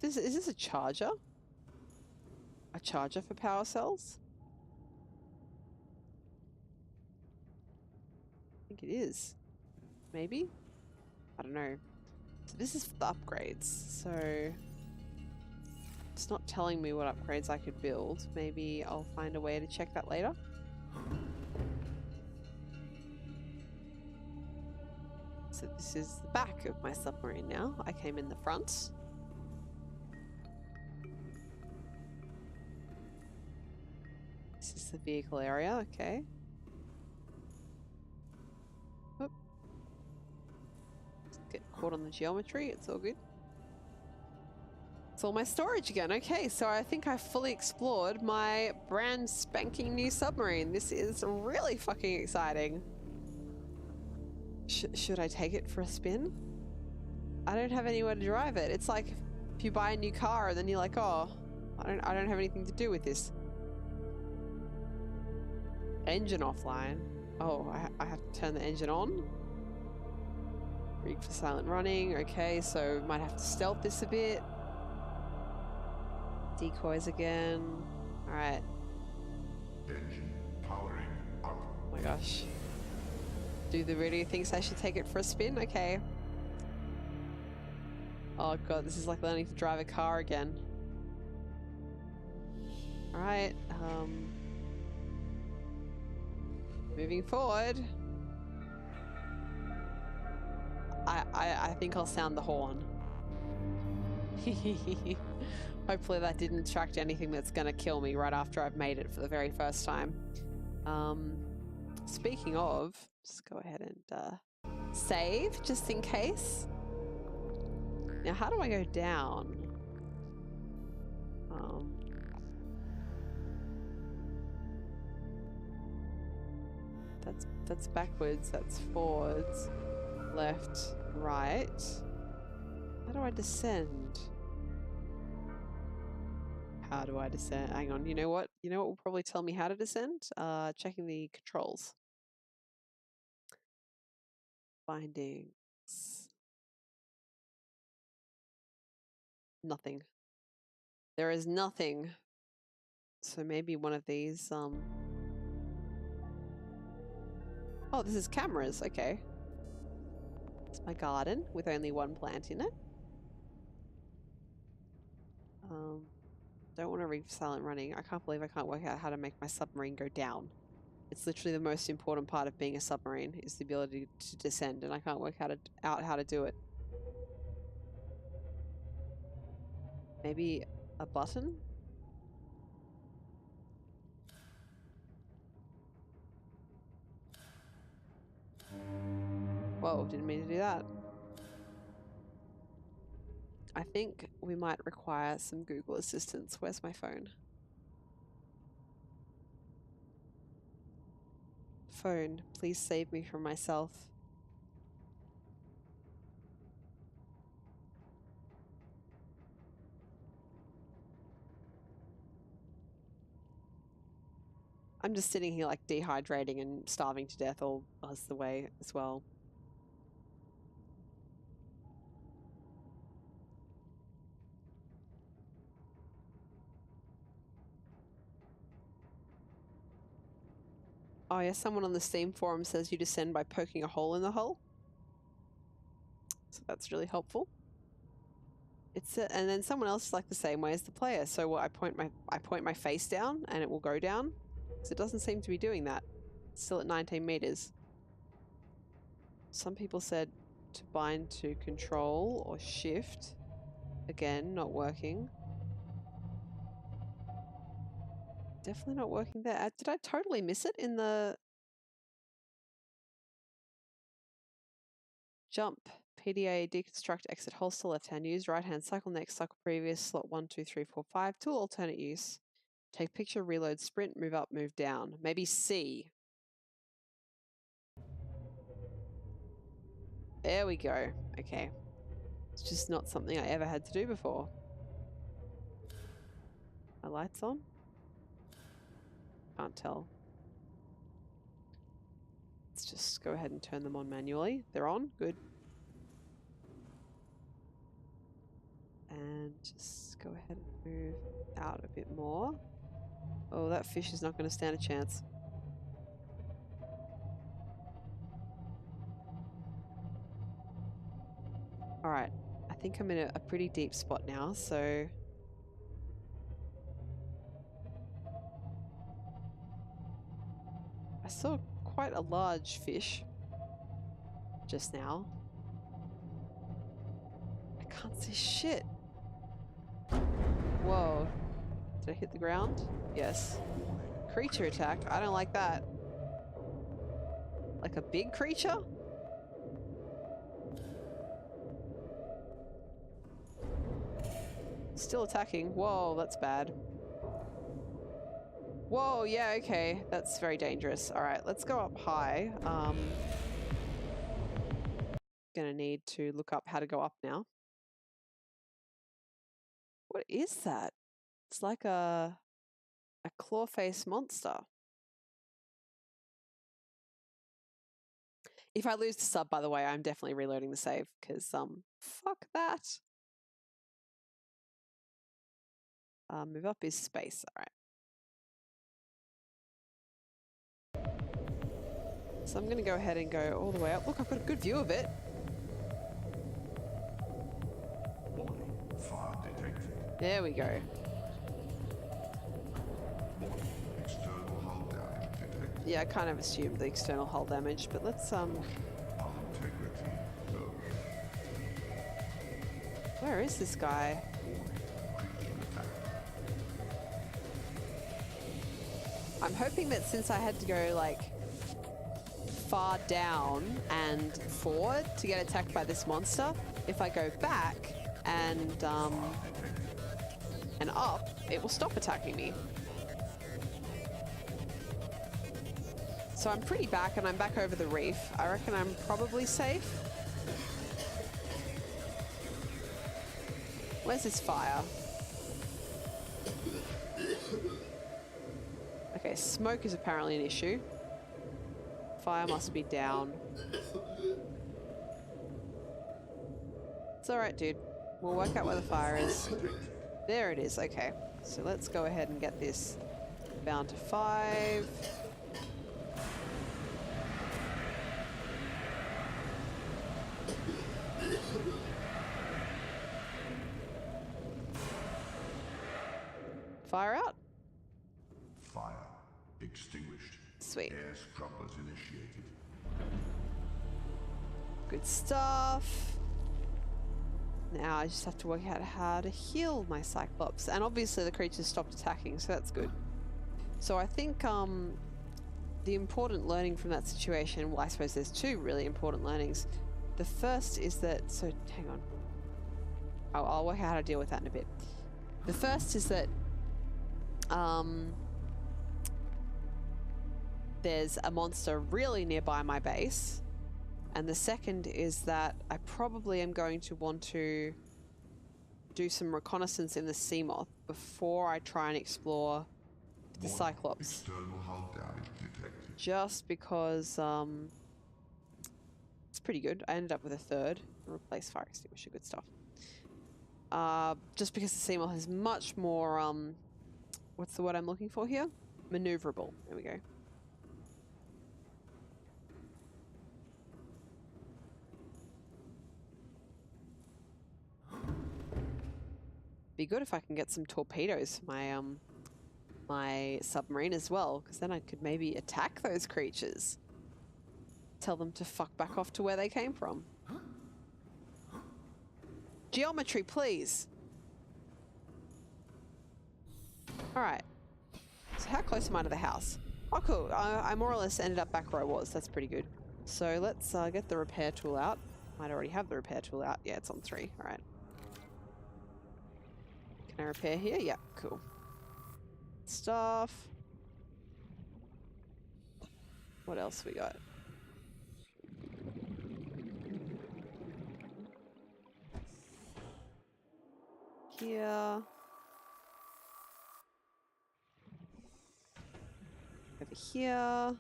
Is this a charger? A charger for power cells? I think it is. Maybe? I don't know. So this is for the upgrades. So it's not telling me what upgrades I could build. Maybe I'll find a way to check that later. So this is the back of my submarine now. I came in the front. This is the vehicle area, okay. Whoop. Get caught on the geometry, it's all good. It's all my storage again. Okay, so I think I fully explored my brand spanking new submarine. This is really fucking exciting. Should I take it for a spin? I don't have anywhere to drive it. It's like if you buy a new car and then you're like, oh, I don't have anything to do with this. Engine offline. Oh, I have to turn the engine on. Rig for silent running. Okay, so might have to stealth this a bit. Decoys again. Alright. Engine powering up. Oh my gosh. Do the radio thinks I should take it for a spin? Okay. Oh god, this is like learning to drive a car again. Alright, moving forward. I think I'll sound the horn. Hopefully that didn't attract anything that's gonna kill me right after I've made it for the very first time. Speaking of, just go ahead and save just in case. Now, how do I go down? That's backwards, that's forwards, left, right. How do I descend? How do I descend? Hang on, you know what? You know what will probably tell me how to descend? Checking the controls. Bindings. Nothing. There is nothing. So maybe one of these, Oh, this is cameras, okay. It's my garden with only one plant in it. don't want to read silent running. I can't believe I can't work out how to make my submarine go down. It's literally the most important part of being a submarine is the ability to descend, and I can't work out how to do it. Maybe a button? Whoa, didn't mean to do that. I think we might require some Google assistance. Where's my phone? Phone, please save me from myself. I'm just sitting here like dehydrating and starving to death all as the way as well. Oh yeah, someone on the Steam forum says you descend by poking a hole in the hull. So that's really helpful. And then someone else is like the same way as the player. So what, I point my face down and it will go down. So it doesn't seem to be doing that. It's still at 19 meters. Some people said to bind to control or shift. Again, not working. Definitely not working there. Did I totally miss it in the jump? PDA, deconstruct, exit holster, left-hand use, right-hand cycle next, cycle previous, slot 1, 2, 3, 4, 5, tool alternate use. Take picture, reload, sprint, move up, move down. Maybe C. There we go. Okay. It's just not something I ever had to do before. My lights on? Can't tell. Let's just go ahead and turn them on manually. They're on. Good. And just go ahead and move out a bit more. Oh, that fish is not going to stand a chance. All right. I think I'm in a pretty deep spot now, so... I saw quite a large fish just now. I can't see shit. Whoa. Did I hit the ground? Yes. Creature attack? I don't like that. Like a big creature? Still attacking. Whoa, that's bad. Whoa, yeah, okay. That's very dangerous. Alright, let's go up high. Gonna need to look up how to go up now. What is that? It's like a claw-faced monster. If I lose the sub, by the way, I'm definitely reloading the save, because, fuck that. Move up is space, alright. So I'm gonna go ahead and go all the way up. Look, I've got a good view of it. Fire detected. There we go. External hull damage detected. Yeah, I kind of assumed the external hull damage, but let's, Hull integrity low. where is this guy? Creature attack. I'm hoping that since I had to go, like, far down and forward to get attacked by this monster, if I go back and up, it will stop attacking me. So I'm pretty back, and I'm back over the reef. I reckon I'm probably safe. Where's this fire? Okay, smoke is apparently an issue. Fire must be down. It's alright, dude. We'll work out where the fire is. There it is, okay. So let's go ahead and get this down to 5. Fire out. Fire extinguished. Sweet. Air scrubbers initiated. Good stuff. Now I just have to work out how to heal my Cyclops. And obviously the creatures stopped attacking, so that's good. So I think the important learning from that situation, well, I suppose there's two really important learnings. The first is that, so hang on. I'll work out how to deal with that in a bit. The first is that there's a monster really nearby my base. And the second is that I probably am going to want to do some reconnaissance in the Seamoth before I try and explore the Cyclops. External hull damage detected. Just because it's pretty good. I ended up with a third. Replace fire extinguisher, good stuff. Just because the Seamoth is much more, what's the word I'm looking for here? Maneuverable. There we go. Be good if I can get some torpedoes for my my submarine as well, because then I could maybe attack those creatures. Tell them to fuck back off to where they came from. Geometry, please. All right. So how close am I to the house? Oh, cool. I more or less ended up back where I was. That's pretty good. So let's get the repair tool out. Might already have the repair tool out. Yeah, it's on 3. All right. Can I repair here? Yeah, cool. Stuff. What else we got? Here. Over here.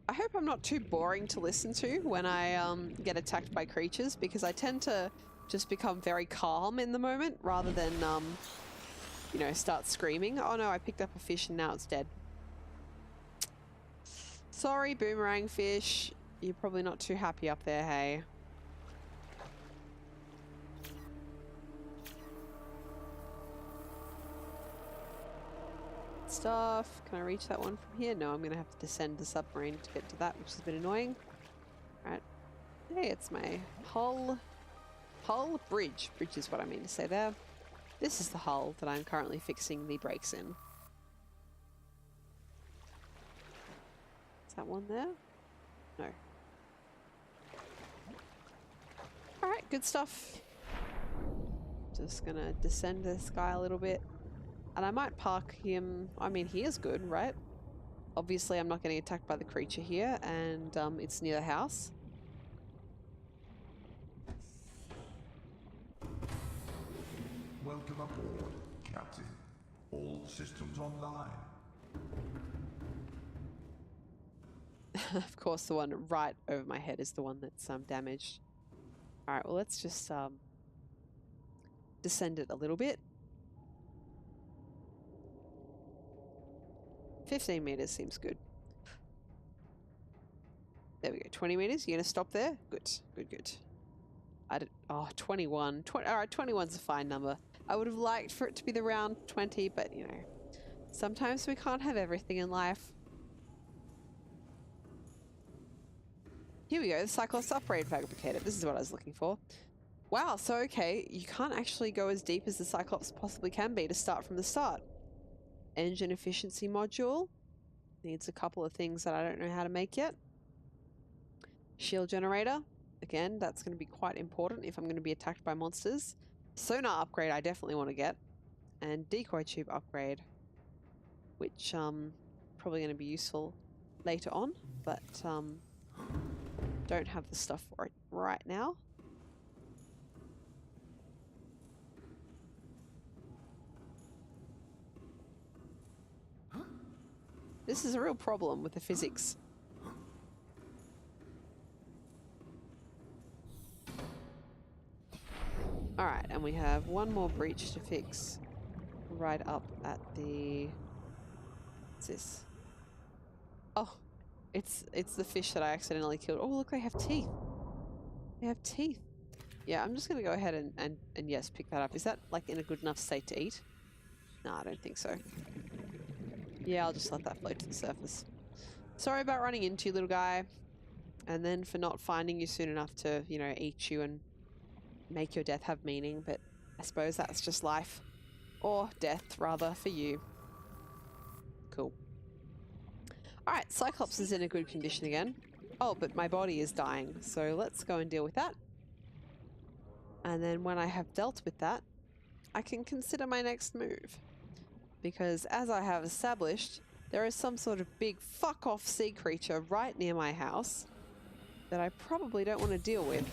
I hope I'm not too boring to listen to when I get attacked by creatures, because I tend to just become very calm in the moment rather than, you know, start screaming. Oh no, I picked up a fish and now it's dead. Sorry, boomerang fish. You're probably not too happy up there, hey? Stuff. Can I reach that one from here? No, I'm gonna have to descend the submarine to get to that, which is a bit annoying. Right. Hey, it's my hull bridge. Bridge is what I mean to say there. This is the hull that I'm currently fixing the brakes in. Is that one there? No. Alright, good stuff. Just gonna descend this guy a little bit. And I might park him. I mean, he is good, right? Obviously, I'm not getting attacked by the creature here, and it's near the house. Welcome aboard, Captain. All systems online. Of course, the one right over my head is the one that's damaged. Alright, well, let's just descend it a little bit. 15 meters seems good. There we go. 20 meters. You gonna stop there? Good. Good, good. Oh, 21. Alright, 21's a fine number. I would have liked for it to be the round 20, but, you know, sometimes we can't have everything in life. Here we go. The Cyclops upgrade fabricator. This is what I was looking for. Wow, so okay, you can't actually go as deep as the Cyclops possibly can be to start from the start. Engine efficiency module. Needs a couple of things that I don't know how to make yet. Shield generator. Again, that's going to be quite important if I'm going to be attacked by monsters. Sonar upgrade I definitely want to get. And decoy tube upgrade. Which, probably going to be useful later on. But, don't have the stuff for it right now. This is a real problem with the physics. Alright, and we have one more breach to fix right up at the... What's this? Oh, it's the fish that I accidentally killed. Oh, look, they have teeth. They have teeth. Yeah, I'm just going to go ahead and yes, pick that up. Is that like in a good enough state to eat? No, I don't think so. Yeah, I'll just let that float to the surface. Sorry about running into you, little guy. And then for not finding you soon enough to, you know, eat you and make your death have meaning. But I suppose that's just life. Or death, rather, for you. Cool. Alright, Cyclops is in a good condition again. Oh, but my body is dying. So let's go and deal with that. And then when I have dealt with that, I can consider my next move. Because as I have established, there is some sort of big fuck-off sea creature right near my house that I probably don't want to deal with.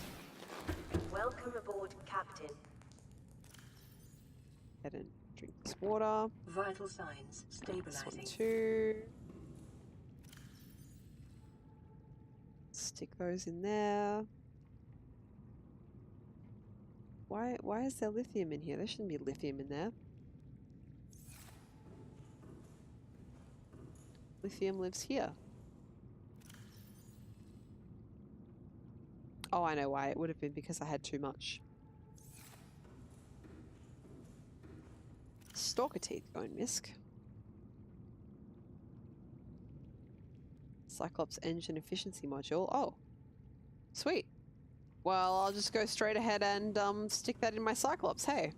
Welcome aboard, Captain. Head and drink this water. Vital signs This one stabilizing. too. Stick those in there. Why is there lithium in here? There shouldn't be lithium in there. Lithium lives here. Oh, I know why. It would have been because I had too much. Stalker teeth going misc. Cyclops engine efficiency module. Oh, sweet. Well, I'll just go straight ahead and stick that in my Cyclops, hey.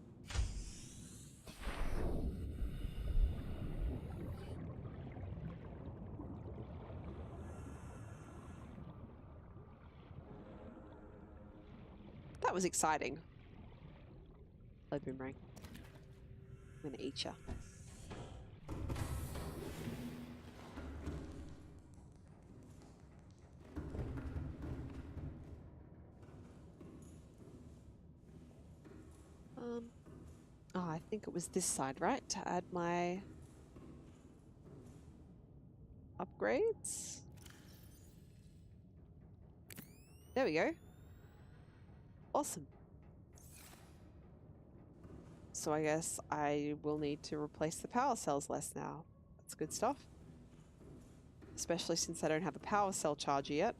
That was exciting. Hello, Boomerang. I'm gonna eat ya. Oh, I think it was this side, right? To add my upgrades. There we go. Awesome. So I guess I will need to replace the power cells less now. That's good stuff. Especially since I don't have a power cell charger yet.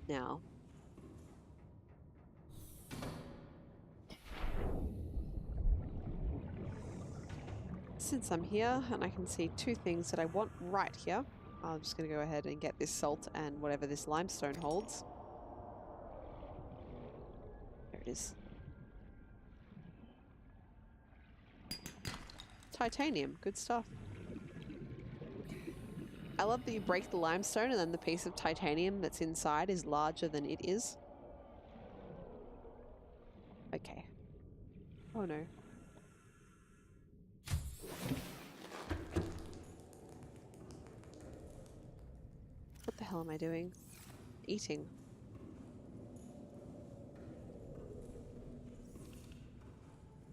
Now, since I'm here and I can see two things that I want right here, I'm just going to go ahead and get this salt and whatever this limestone holds. There it is. Titanium, good stuff. I love that you break the limestone and then the piece of titanium that's inside is larger than it is. Okay. Oh no. What the hell am I doing? Eating.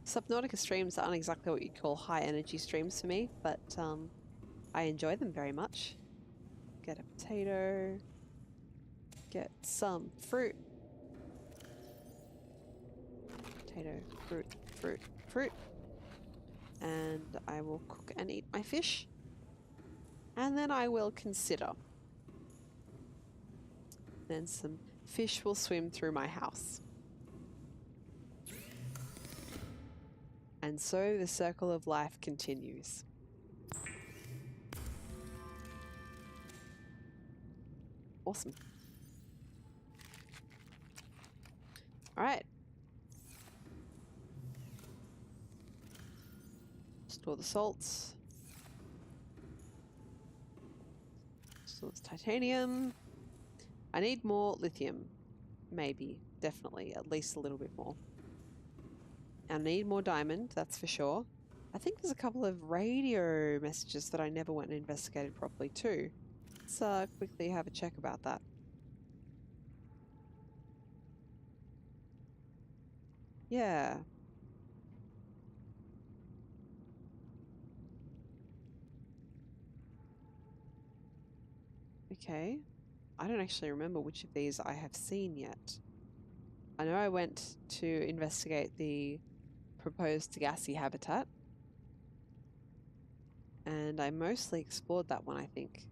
Subnautica streams aren't exactly what you'd call high energy streams for me, but I enjoy them very much. Get a potato. Get some fruit. Potato, fruit, fruit, fruit. And I will cook and eat my fish. And then I will consider. Then some fish will swim through my house. And so the circle of life continues. Awesome. All right. Store the salts. Store this titanium. I need more lithium. Maybe. Definitely. At least a little bit more. I need more diamond, that's for sure. I think there's a couple of radio messages that I never went and investigated properly too. Let's quickly have a check about that. Yeah. Okay. I don't actually remember which of these I have seen yet. I know I went to investigate the proposed gassy habitat. And I mostly explored that one, I think.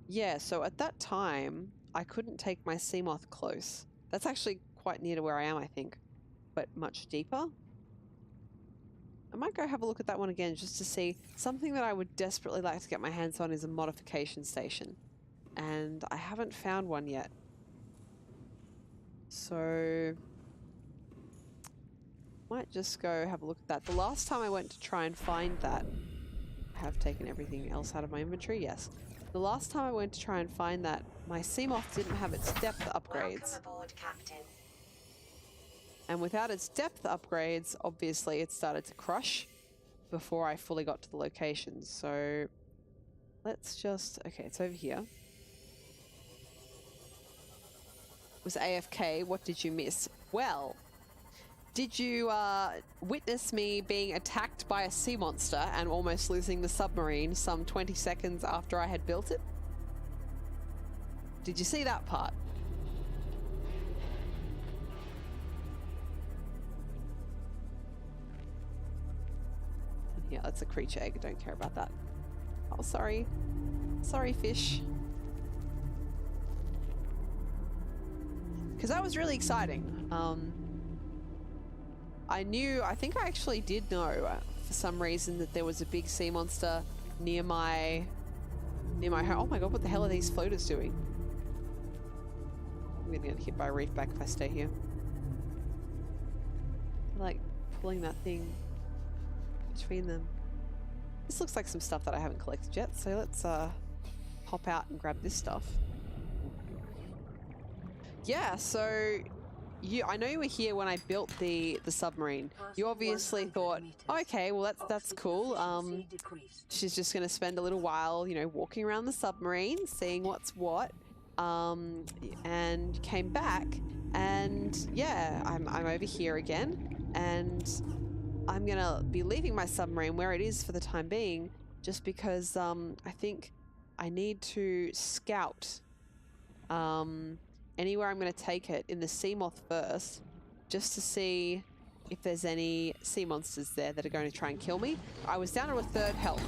Yeah, so at that time, I couldn't take my Seamoth close. That's actually quite near to where I am, I think, but much deeper. I might go have a look at that one again just to see. Something that I would desperately like to get my hands on is a modification station. And I haven't found one yet. So might just go have a look at that. The last time I went to try and find that, I have taken everything else out of my inventory, yes. The last time I went to try and find that, my Seamoth didn't have its depth upgrades. Welcome aboard, Captain. And without its depth upgrades, obviously it started to crush before I fully got to the location. So let's just, okay, it's over here. It was AFK, what did you miss? Well, did you witness me being attacked by a sea monster and almost losing the submarine some 20 seconds after I had built it? Did you see that part? Yeah, that's a creature egg. I don't care about that. Oh, sorry. Sorry, fish. Because that was really exciting. I think I actually did know for some reason that there was a big sea monster near my home. Oh my god, what the hell are these floaters doing? I'm gonna get hit by a reef back if I stay here. Like pulling that thing between them. This looks like some stuff that I haven't collected yet, so let's hop out and grab this stuff. Yeah, so I know you were here when I built the submarine. You obviously thought, oh, okay, well that's cool. She's just going to spend a little while, you know, walking around the submarine, seeing what's what, and came back, and yeah, I'm over here again, and I'm gonna be leaving my submarine where it is for the time being, just because I think I need to scout anywhere I'm going to take it in the Seamoth first, just to see if there's any sea monsters there that are going to try and kill me. I was down to a third health.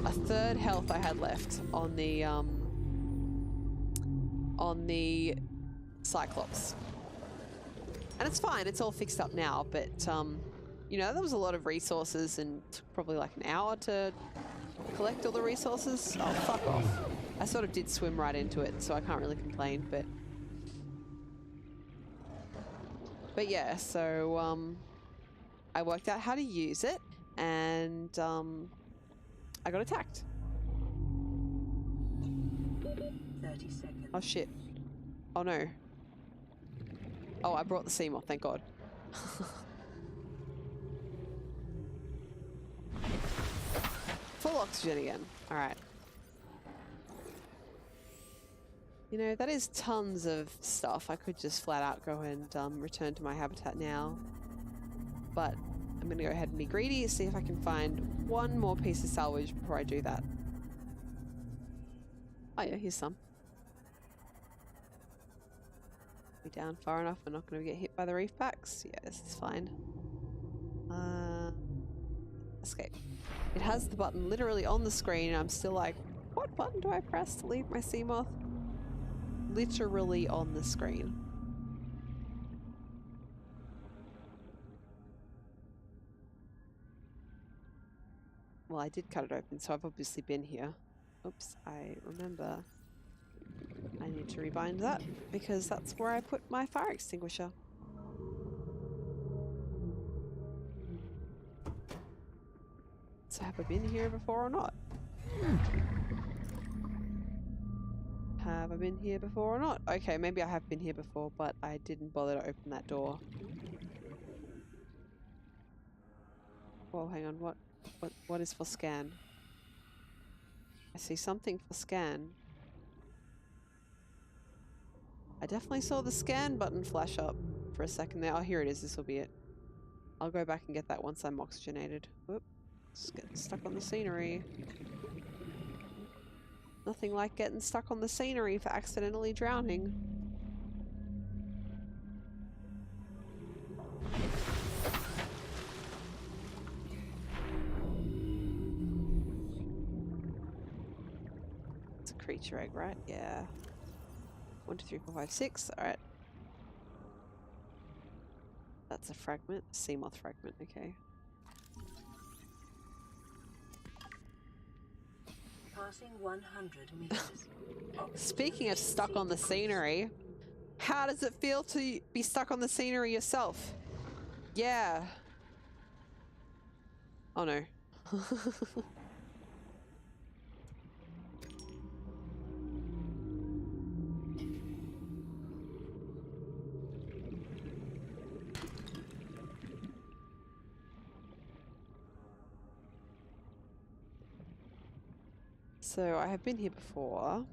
A third health I had left on the Cyclops. And it's fine, it's all fixed up now, but you know, there was a lot of resources and took probably like an hour to collect all the resources. Oh, fuck off. I sort of did swim right into it, so I can't really complain, but yeah, so I worked out how to use it, and I got attacked. 30 seconds. Oh shit. Oh no. Oh, I brought the Seamoth, thank god. Full oxygen again. Alright. You know, that is tons of stuff. I could just flat out go and return to my habitat now. But I'm going to go ahead and be greedy, see if I can find one more piece of salvage before I do that. Oh yeah, here's some. Be down far enough, we're not going to get hit by the reef backs. Yeah, this is fine. Escape. It has the button literally on the screen, and I'm still like, what button do I press to leave my Seamoth? Literally on the screen. Well, I did cut it open, so I've obviously been here. Oops, I remember. I need to rebind that, because that's where I put my fire extinguisher. So have I been here before or not? Have I been here before or not? Okay, maybe I have been here before, but I didn't bother to open that door. Whoa, hang on, what is for scan? I see something for scan. I definitely saw the scan button flash up for a second there. Oh, here it is, this will be it. I'll go back and get that once I'm oxygenated. Whoop, just getting stuck on the scenery. Nothing like getting stuck on the scenery for accidentally drowning. It's a creature egg, right? Yeah. 1, 2, 3, 4, 5, 6. All right. That's a fragment. Sea moth fragment. Okay. Passing 100 meters. Speaking of stuck on the scenery, how does it feel to be stuck on the scenery yourself? Yeah. Oh no. So I have been here before.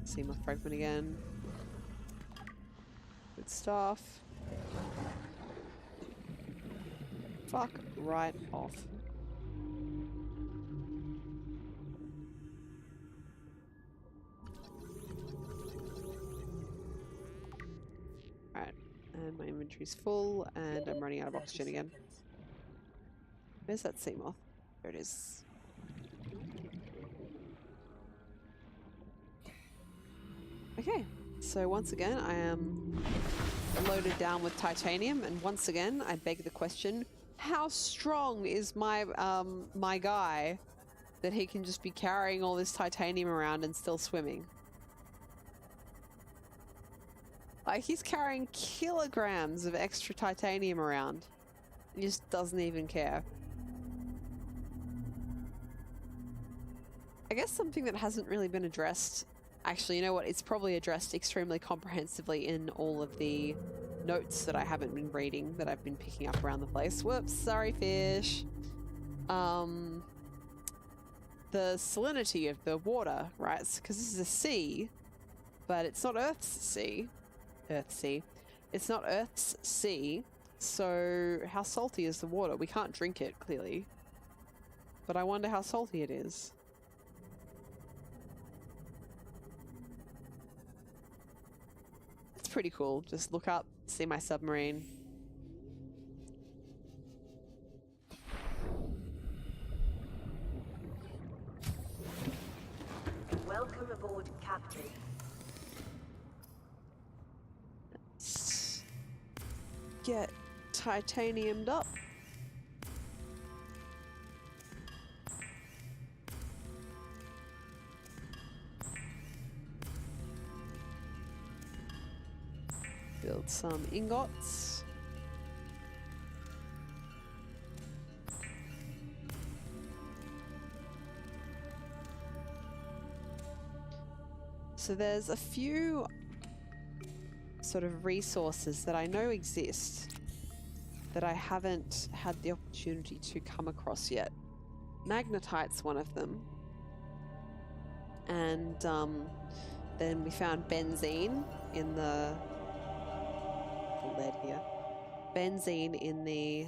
See my fragment again. Good stuff. Fuck right off. Alright, and my inventory's full, and I'm running out of oxygen again. Where's that sea moth? There it is. Okay, so once again I am loaded down with titanium, and once again I beg the question, how strong is my my guy that he can just be carrying all this titanium around and still swimming? Like, he's carrying kilograms of extra titanium around. He just doesn't even care. I guess something that hasn't really been addressed, actually, you know what, it's probably addressed extremely comprehensively in all of the notes that I haven't been reading, that I've been picking up around the place. Whoops, sorry fish. The salinity of the water, right? Because this is a sea, but it's not Earth's sea. It's not Earth's sea, so how salty is the water? We can't drink it, clearly. But I wonder how salty it is. It's pretty cool. Just look up, see my submarine. Welcome aboard, Captain. Let's get titaniumed up. Build some ingots. So there's a few sort of resources that I know exist that I haven't had the opportunity to come across yet. Magnetite's one of them. And then we found benzene in the lead here. Benzene in the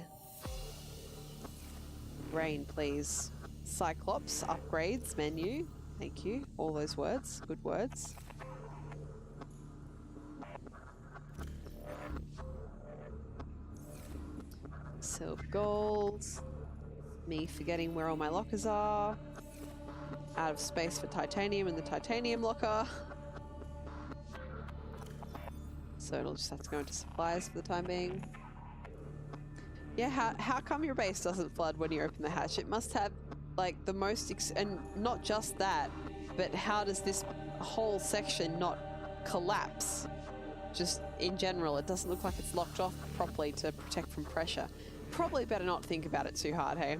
rain, please. Cyclops upgrades menu. Thank you. All those words. Good words. Silver gold. Me forgetting where all my lockers are. Out of space for titanium in the titanium locker. So it'll just have to go into supplies for the time being. Yeah, how come your base doesn't flood when you open the hatch? It must have, like, the most... and not just that, but how does this whole section not collapse? Just in general, it doesn't look like it's locked off properly to protect from pressure. Probably better not think about it too hard, hey?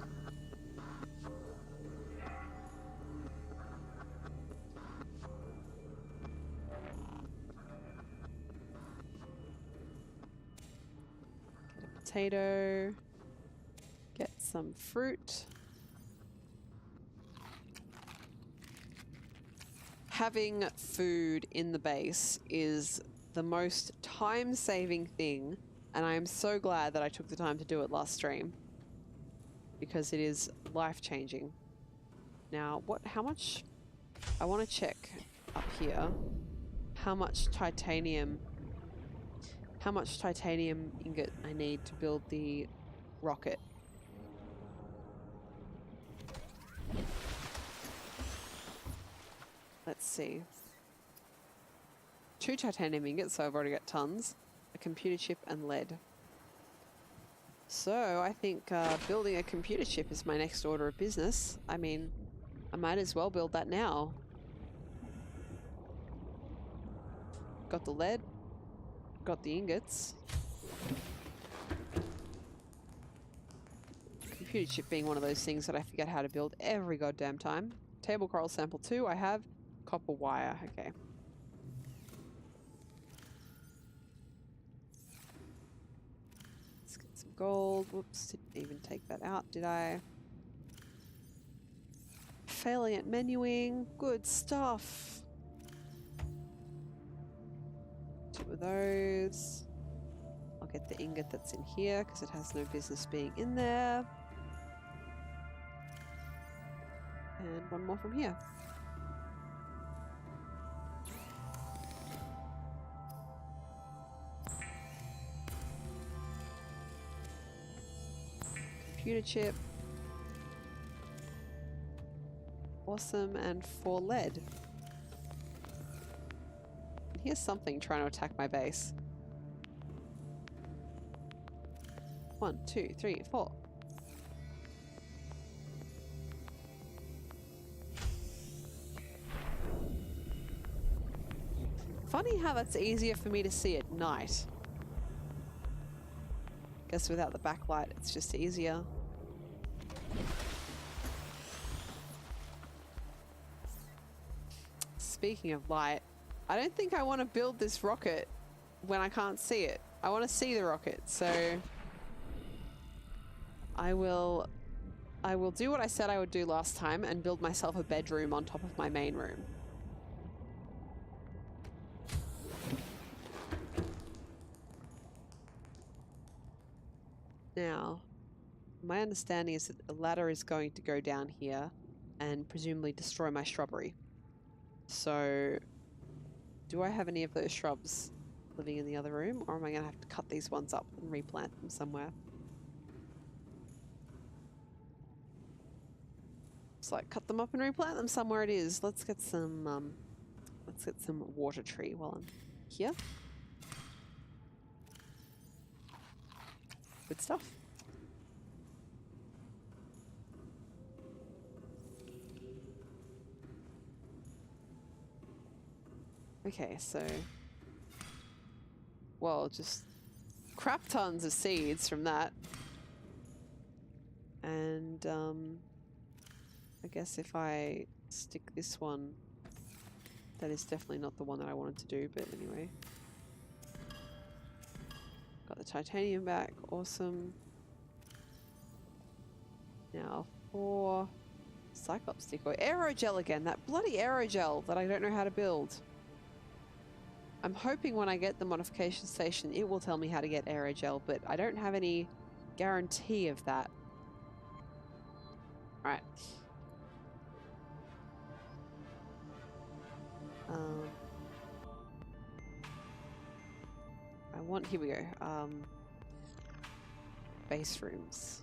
Potato, get some fruit. Having food in the base is the most time-saving thing, and I am so glad that I took the time to do it last stream, because it is life-changing. Now, how much... I want to check up here how much titanium ingot I need to build the rocket. see. 2 titanium ingots, so I've already got tons. A computer chip and lead. So I think building a computer chip is my next order of business. I mean, I might as well build that now. Got the lead. Got the ingots. Computer chip being one of those things that I forget how to build every goddamn time. Table coral sample 2 I have. Copper wire. Okay. Let's get some gold. Whoops, didn't even take that out, did I? Failing at menuing. Good stuff. 2 of those. I'll get the ingot that's in here because it has no business being in there. And 1 more from here. Computer chip. Awesome, and 4 lead. Here's something trying to attack my base. 1, 2, 3, 4. Funny how that's easier for me to see at night. Guess without the backlight, it's just easier. Speaking of light, I don't think I want to build this rocket when I can't see it. I want to see the rocket, so I will do what I said I would do last time and build myself a bedroom on top of my main room. Now, my understanding is that a ladder is going to go down here and presumably destroy my shrubbery. So, do I have any of those shrubs living in the other room, or am I going to have to cut these ones up and replant them somewhere? It's like cut them up and replant them somewhere it is. Let's get some water tree while I'm here. Good stuff. Okay, so well, just crap tons of seeds from that. And I guess if I stick this one, that is definitely not the one that I wanted to do, but anyway. Got the titanium back, awesome. Now for Cyclops decoy. Aerogel again, that bloody aerogel that I don't know how to build. I'm hoping when I get the modification station it will tell me how to get aerogel, but I don't have any guarantee of that. Alright. Here we go. Base rooms.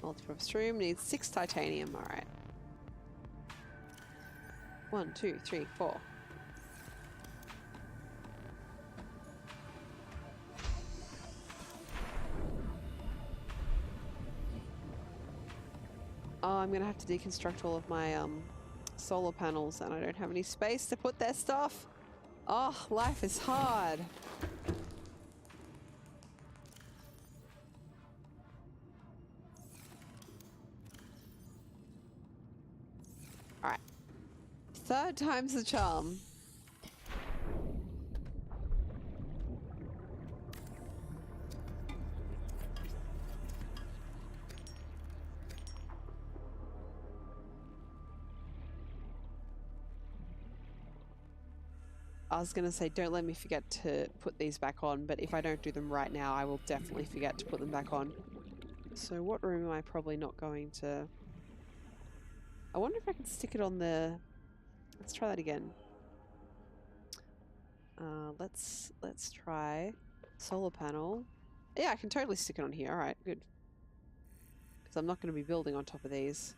Multi-purpose room needs 6 titanium. Alright. 1, 2, 3, 4. Oh, I'm gonna have to deconstruct all of my solar panels, and I don't have any space to put their stuff. Oh, life is hard. Alright. 3rd time's the charm. I was going to say, don't let me forget to put these back on, but if I don't do them right now, I will definitely forget to put them back on. So what room am I probably not going to... I wonder if I can stick it on the... Let's try that again. Let's try solar panel. Yeah, I can totally stick it on here. Alright, good. Because I'm not going to be building on top of these.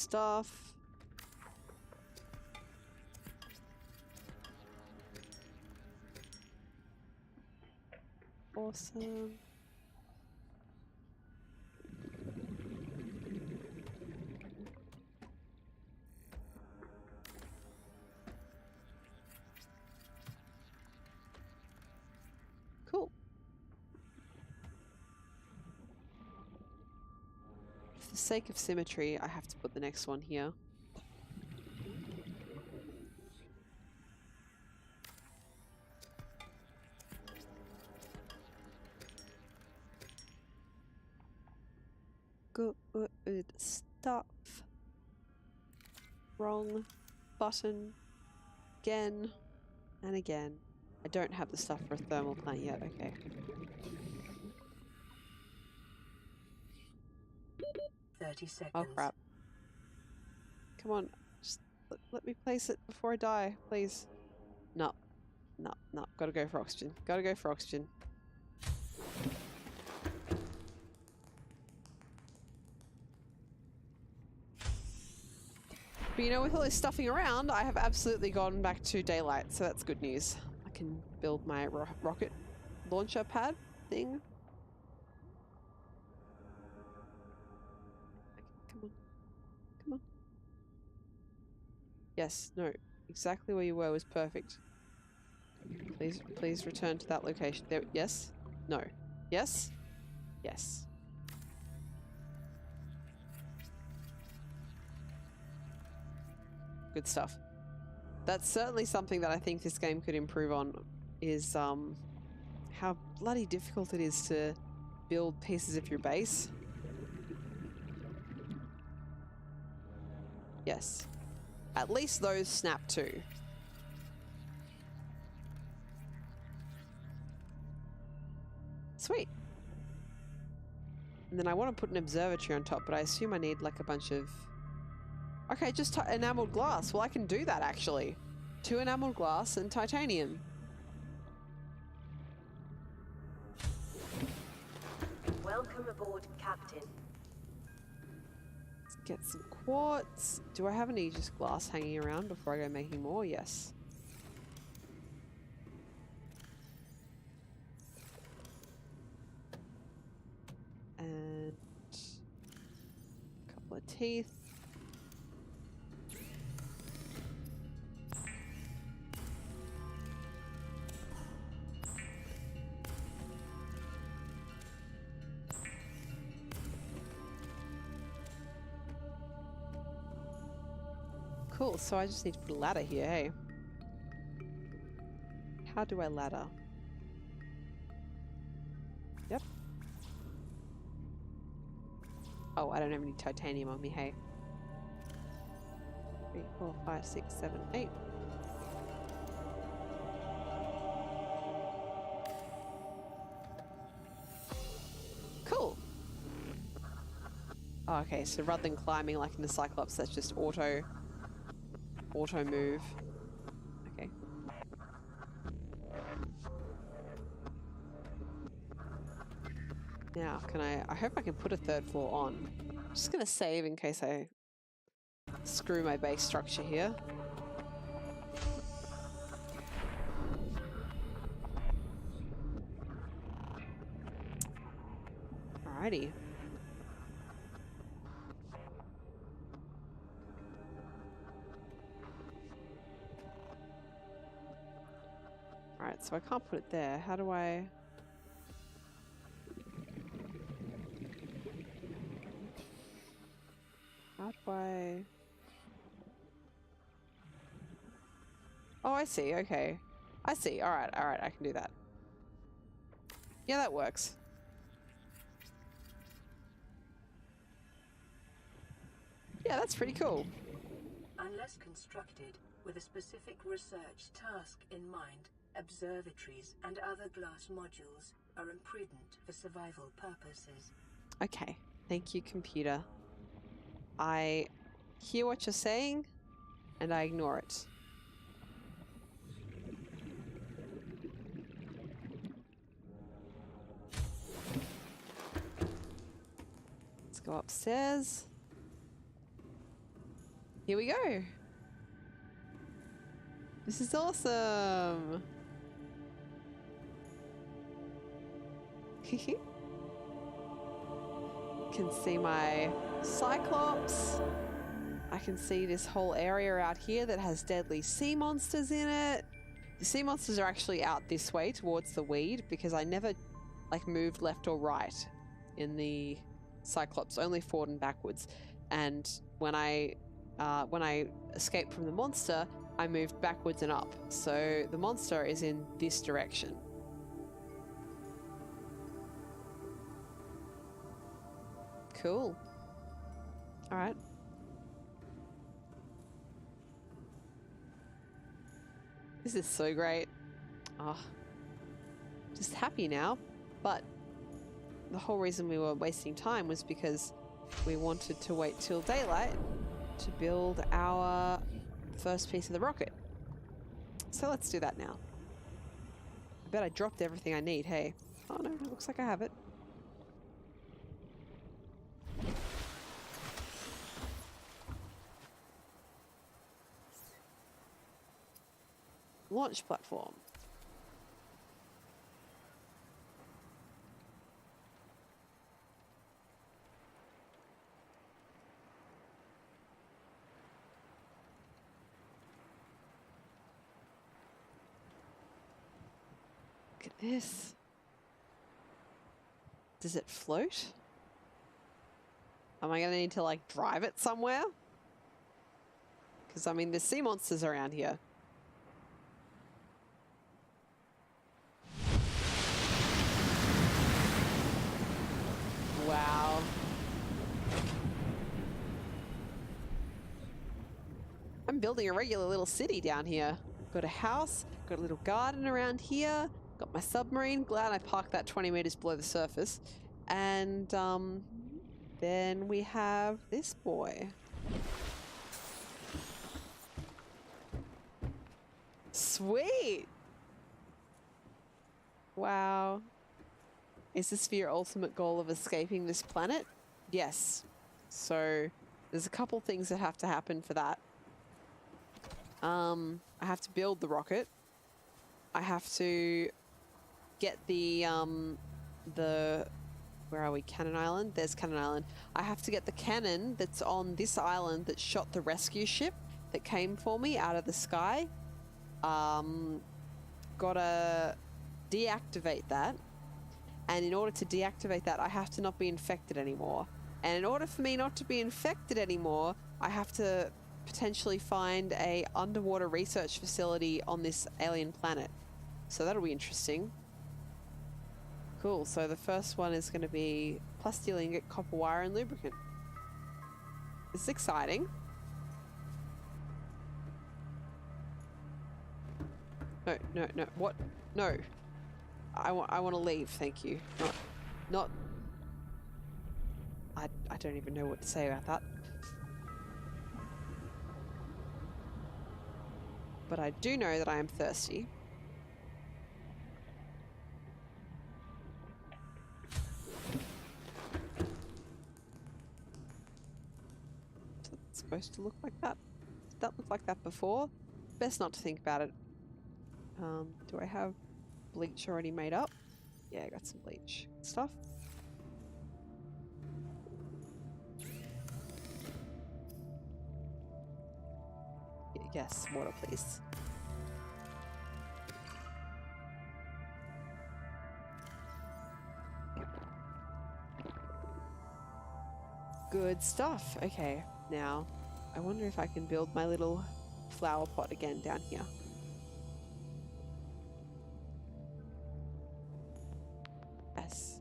stuff. Awesome. Cool. For the sake of symmetry, I have to put the next one here. Good stuff. Wrong button. Again and again. I don't have the stuff for a thermal plant yet. Okay. 30 seconds. Oh crap. Come on. Just let me place it before I die, please. No. No. No. Gotta go for oxygen. Gotta go for oxygen. But you know, with all this stuffing around, I have absolutely gone back to daylight, so that's good news. I can build my rocket launcher pad thing. Okay, come on. Come on. Yes, no. Exactly where you were was perfect. Please return to that location. There, yes? No. Yes? Yes. Good stuff. That's certainly something that I think this game could improve on, is how bloody difficult it is to build pieces of your base. Yes. At least those snap too. Sweet. And then I want to put an observatory on top, but I assume I need like a bunch of... Okay, just enameled glass. Well, I can do that actually. 2 enameled glass and titanium. Welcome aboard, Captain. Let's get some quartz. Do I have any just glass hanging around before I go making more? Yes. And a couple of teeth. Cool, so I just need to put a ladder here, hey? How do I ladder? Yep. Oh, I don't have any titanium on me, hey? 3, 4, 5, 6, 7, 8. Cool. Oh, okay, so rather than climbing like in the Cyclops, that's just auto move. Okay. Now, I hope I can put a 3rd floor on. I'm just gonna save in case I screw my base structure here. Alrighty. Alright, so I can't put it there. How do I... How do I... Oh, I see. Okay. I see. Alright, alright. I can do that. Yeah, that works. Yeah, that's pretty cool. Unless constructed with a specific research task in mind, observatories and other glass modules are imprudent for survival purposes. Okay. Thank you, computer. I hear what you're saying, and I ignore it. Let's go upstairs. Here we go. This is awesome. Can see my Cyclops. I can see this whole area out here that has deadly sea monsters in it. The sea monsters are actually out this way towards the weed because I never like moved left or right in the Cyclops, only forward and backwards. And when I escaped from the monster, I moved backwards and up. So the monster is in this direction. Cool. All right. This is so great. Oh, just happy now. But the whole reason we were wasting time was because we wanted to wait till daylight to build our first piece of the rocket. So let's do that now. I bet I dropped everything I need, hey. Oh no, it looks like I have it. Launch platform. Look at this. Does it float? Am I gonna need to like drive it somewhere? Because I mean, there's sea monsters around here. Wow. I'm building a regular little city down here. Got a house, got a little garden around here, got my submarine. Glad I parked that 20 meters below the surface. And then we have this boy. Sweet! Wow. Is this for your ultimate goal of escaping this planet? Yes. So there's a couple things that have to happen for that. I have to build the rocket. I have to get the where are we? Cannon Island? There's Cannon Island. I have to get the cannon that's on this island that shot the rescue ship that came for me out of the sky. Gotta deactivate that. And in order to deactivate that, I have to not be infected anymore. And in order for me not to be infected anymore, I have to potentially find a underwater research facility on this alien planet. So that'll be interesting. Cool. So the first one is going to be plastic ingot, copper wire, and lubricant. This is exciting. No, no, no. What? No. I want to leave, thank you. Not... I don't even know what to say about that. But I do know that I am thirsty. Is it supposed to look like that? Did that look like that before? Best not to think about it. Do I have bleach already made up? Yeah, I got some bleach stuff. Yes, water please. Good stuff. Okay, now I wonder if I can build my little flower pot again down here. Yes.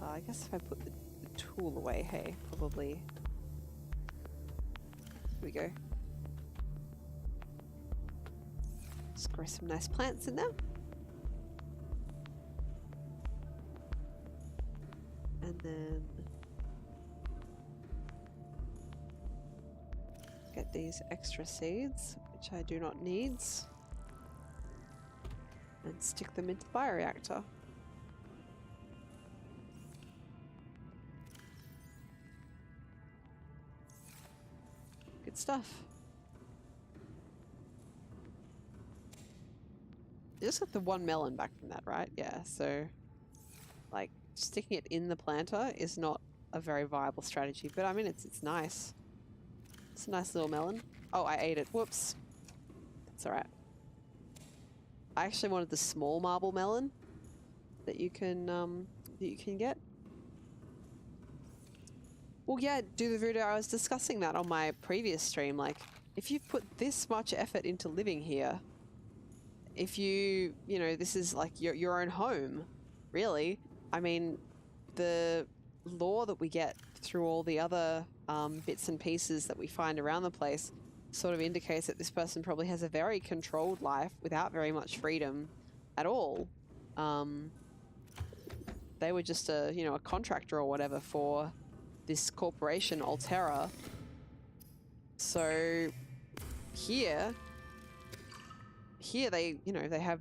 I guess if I put the tool away, hey, probably. Here we go. Just grow some nice plants in there. And then Get these extra seeds, which I do not need. And stick them into the bioreactor. Good stuff. You just got the 1 melon back from that, right? Yeah, so like sticking it in the planter is not a very viable strategy, but I mean it's nice. It's a nice little melon. Oh, I ate it. Whoops. That's alright. I actually wanted the small marble melon that you can get. Well, yeah, do the voodoo. I was discussing that on my previous stream. Like, if you've put this much effort into living here, if you know, this is like your own home, really. I mean, the lore that we get through all the other bits and pieces that we find around the place sort of indicates that this person probably has a very controlled life without very much freedom at all. They were just a, you know, a contractor or whatever for this corporation, Altera. So here they, you know, they have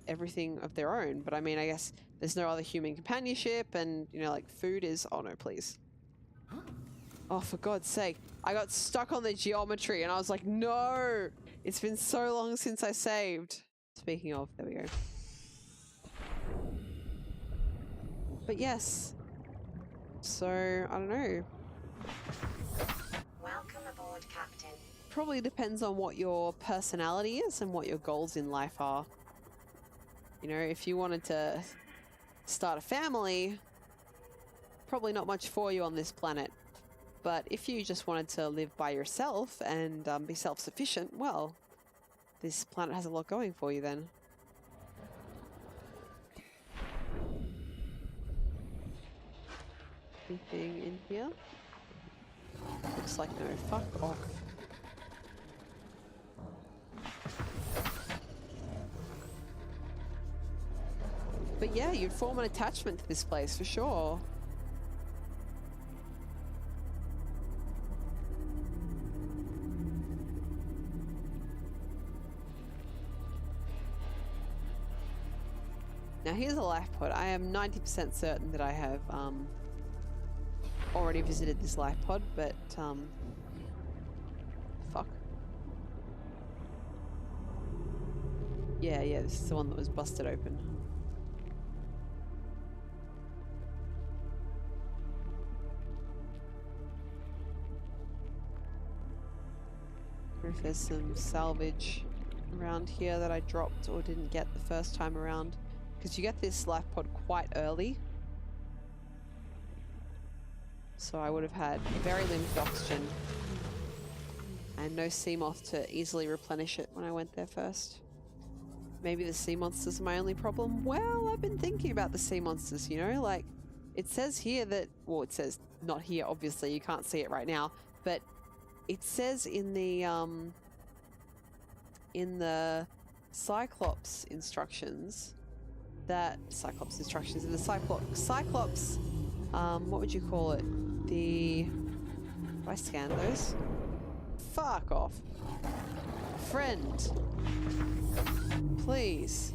everything of their own, but I mean, I guess there's no other human companionship, and, you know, like food is, oh no, please. Oh, for God's sake. I got stuck on the geometry and I was like, no, it's been so long since I saved. Speaking of, there we go. But yes, so I don't know. Welcome aboard, Captain. Probably depends on what your personality is and what your goals in life are. You know, if you wanted to start a family, probably not much for you on this planet. But if you just wanted to live by yourself and be self-sufficient, well, this planet has a lot going for you then. Anything in here? Looks like no. Fuck off. But yeah, you'd form an attachment to this place for sure. Now here's a life pod. I am 90% certain that I have already visited this life pod, but fuck. Yeah, this is the one that was busted open. I wonder if there's some salvage around here that I dropped or didn't get the first time around. Because you get this life pod quite early. So I would have had very limited oxygen and no sea moth to easily replenish it when I went there first. Maybe the sea monsters are my only problem. Well, I've been thinking about the sea monsters, you know, like it says here that, well, it says not here, obviously you can't see it right now, but it says in the Cyclops instructions that in the Cyclops, what would you call it? Do I scan those? Fuck off. Friend. Please.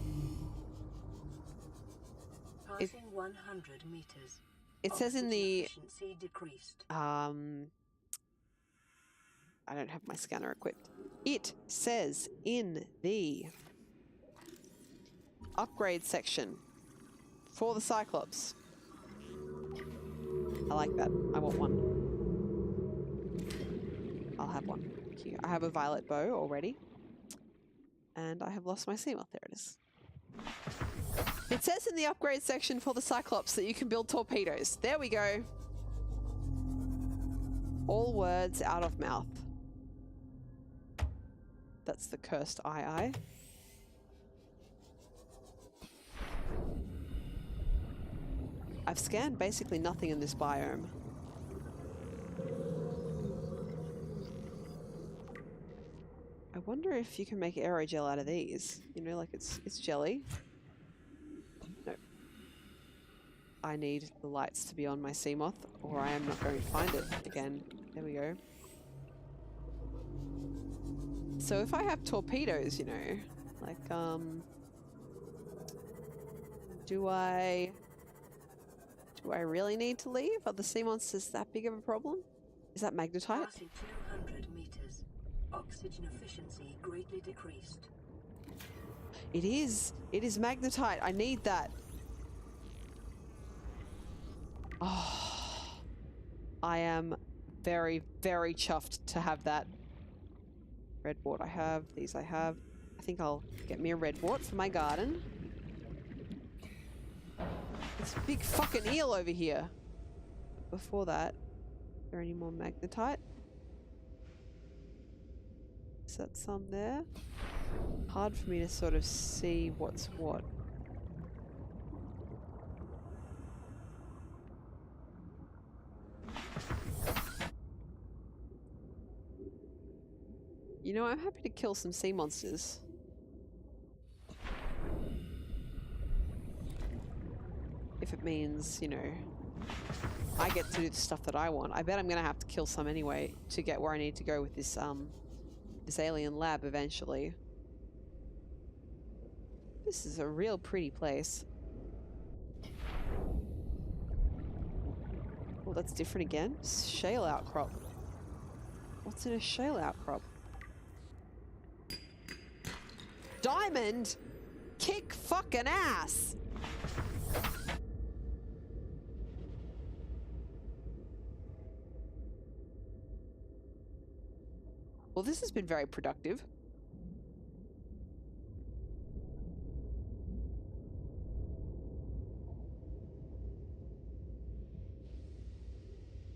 Passing 100 meters. It says in the efficiency decreased. I don't have my scanner equipped. It says in the upgrade section for the Cyclops. I like that. I want one. I'll have one. Here. I have a violet bow already. And I have lost my sea moth. There it is. It says in the upgrade section for the Cyclops that you can build torpedoes. There we go. All words out of mouth. That's the cursed eye. I've scanned basically nothing in this biome. I wonder if you can make aerogel out of these. You know, like it's jelly. No. I need the lights to be on my sea moth, or I am not going to find it again. There we go. So if I have torpedoes, you know, like, do I really need to leave? Are the sea monsters that big of a problem? Is that magnetite? Passing 200 meters. Oxygen efficiency greatly decreased. It is. It is magnetite. I need that. Oh, I am very, very chuffed to have that. Red wart I have. These I have. I think I'll get me a red wart for my garden. It's a big fucking eel over here. Before that, is there any more magnetite? Is that some there? Hard for me to sort of see what's what. You know, I'm happy to kill some sea monsters. If it means, you know, I get to do the stuff that I want. I bet I'm gonna have to kill some anyway to get where I need to go with this this alien lab eventually. This is a real pretty place. Oh, that's different again. Shale outcrop. What's in a shale outcrop? Diamond! Kick fucking ass! Well, this has been very productive.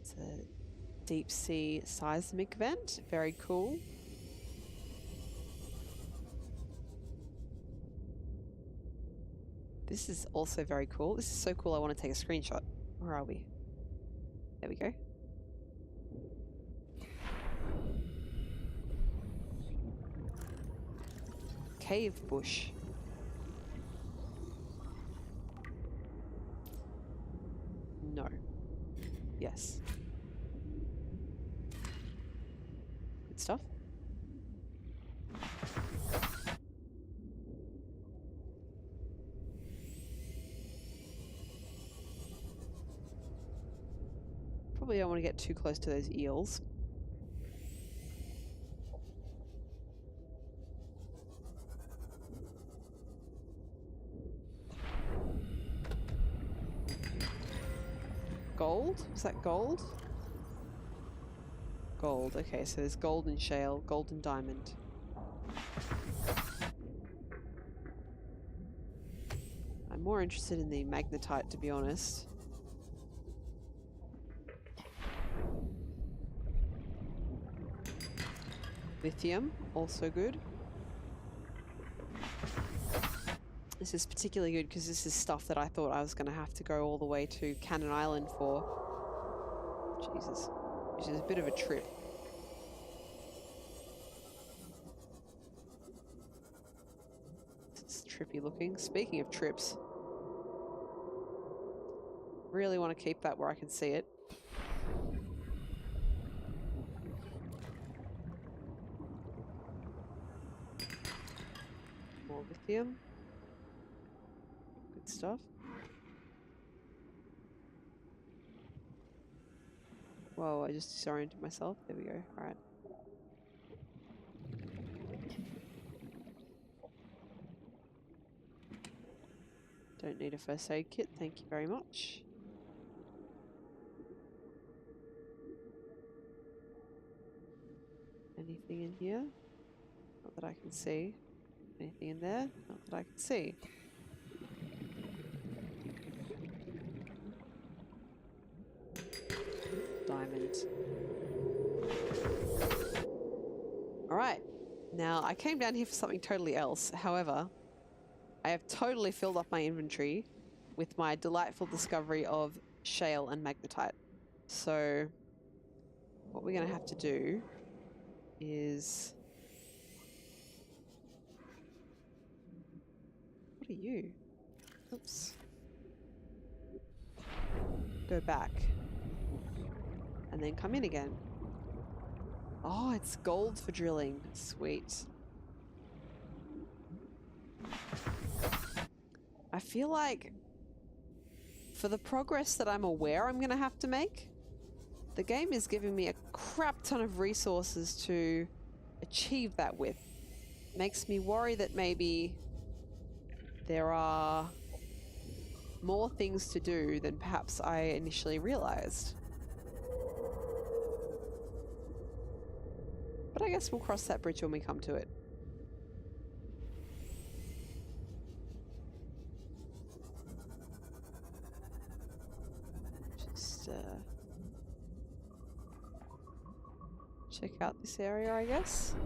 It's a deep sea seismic vent. Very cool. This is also very cool. This is so cool I want to take a screenshot. Where are we? There we go. Cave bush. No. Yes. Good stuff. Probably don't want to get too close to those eels. Gold? Is that gold? Gold. Okay, so there's gold and shale, gold and diamond. I'm more interested in the magnetite, to be honest. Lithium, also good. This is particularly good because this is stuff that I thought I was going to have to go all the way to Cannon Island for. Jesus. Which is a bit of a trip. It's trippy looking. Speaking of trips, really want to keep that where I can see it. More lithium. Good stuff. Whoa, I just disoriented myself. There we go. Alright. Don't need a first aid kit, thank you very much. Anything in here? Not that I can see. Anything in there? Not that I can see. Diamond. Alright. Now, I came down here for something totally else. However, I have totally filled up my inventory with my delightful discovery of shale and magnetite. So, what we're going to have to do is... What are you? Oops. Go back. And then come in again. Oh, it's gold for drilling. Sweet. I feel like for the progress that I'm aware I'm going to have to make, the game is giving me a crap ton of resources to achieve that with. Makes me worry that maybe there are more things to do than perhaps I initially realized. But I guess we'll cross that bridge when we come to it. Just check out this area, I guess.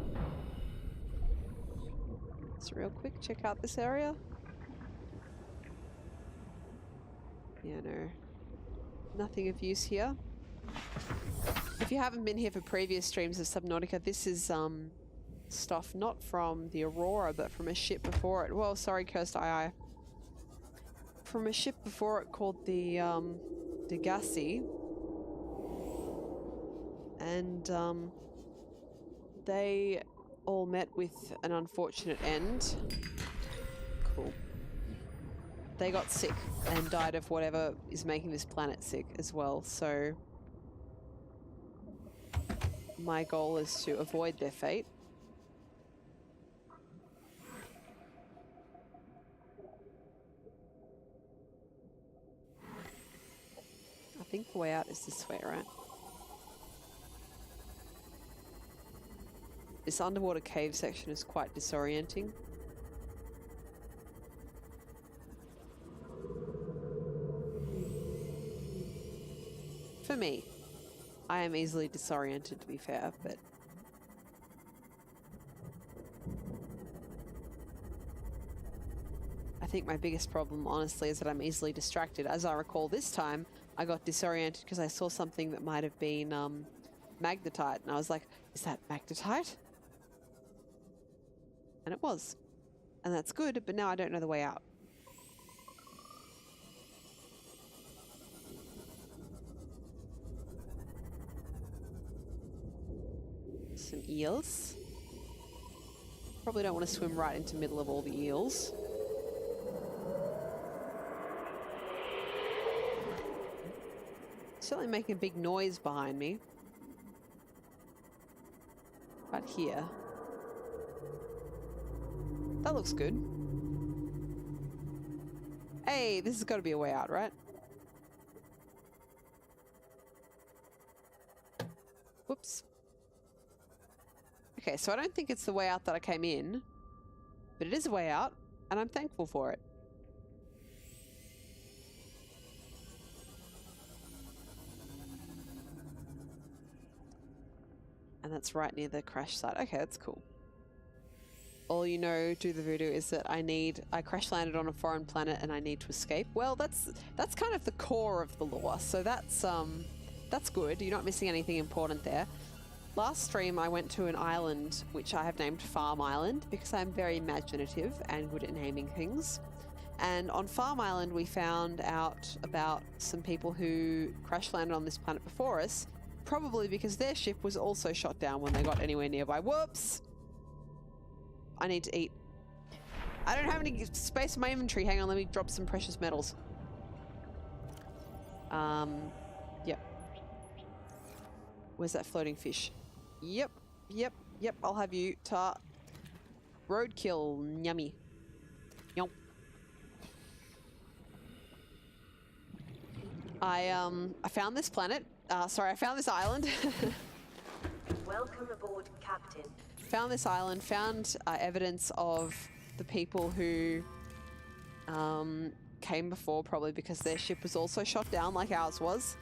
Just real quick, check out this area. Yeah, no. Nothing of use here. If you haven't been here for previous streams of Subnautica, this is stuff not from the Aurora, but from a ship before it. Well, sorry, Cursed II. From a ship before it called the Degassi. And they all met with an unfortunate end. Cool. They got sick and died of whatever is making this planet sick as well, so my goal is to avoid their fate. I think the way out is this way, right? This underwater cave section is quite disorienting. For me. I am easily disoriented, to be fair, but I think my biggest problem, honestly, is that I'm easily distracted. As I recall, this time I got disoriented because I saw something that might have been magnetite, and I was like, is that magnetite? And it was. And that's good, but now I don't know the way out. Some eels. Probably don't want to swim right into the middle of all the eels. Certainly making a big noise behind me. Right here. That looks good. Hey, this has got to be a way out, right? Whoops. Okay, so I don't think it's the way out that I came in, but it is a way out, and I'm thankful for it. And that's right near the crash site. Okay, that's cool. All you know, do the voodoo, is that I crash landed on a foreign planet and I need to escape. Well, that's kind of the core of the lore, so that's good. You're not missing anything important there. Last stream, I went to an island which I have named Farm Island because I'm very imaginative and good at naming things. And on Farm Island, we found out about some people who crash landed on this planet before us, probably because their ship was also shot down when they got anywhere nearby. Whoops! I need to eat. I don't have any space in my inventory. Hang on, let me drop some precious metals. Yep. Where's that floating fish? Yep. I'll have you. Roadkill. Yummy. Yum. I found this planet. Sorry, I found this island. Welcome aboard, Captain. Found this island. Found evidence of the people who came before, probably because their ship was also shot down like ours was.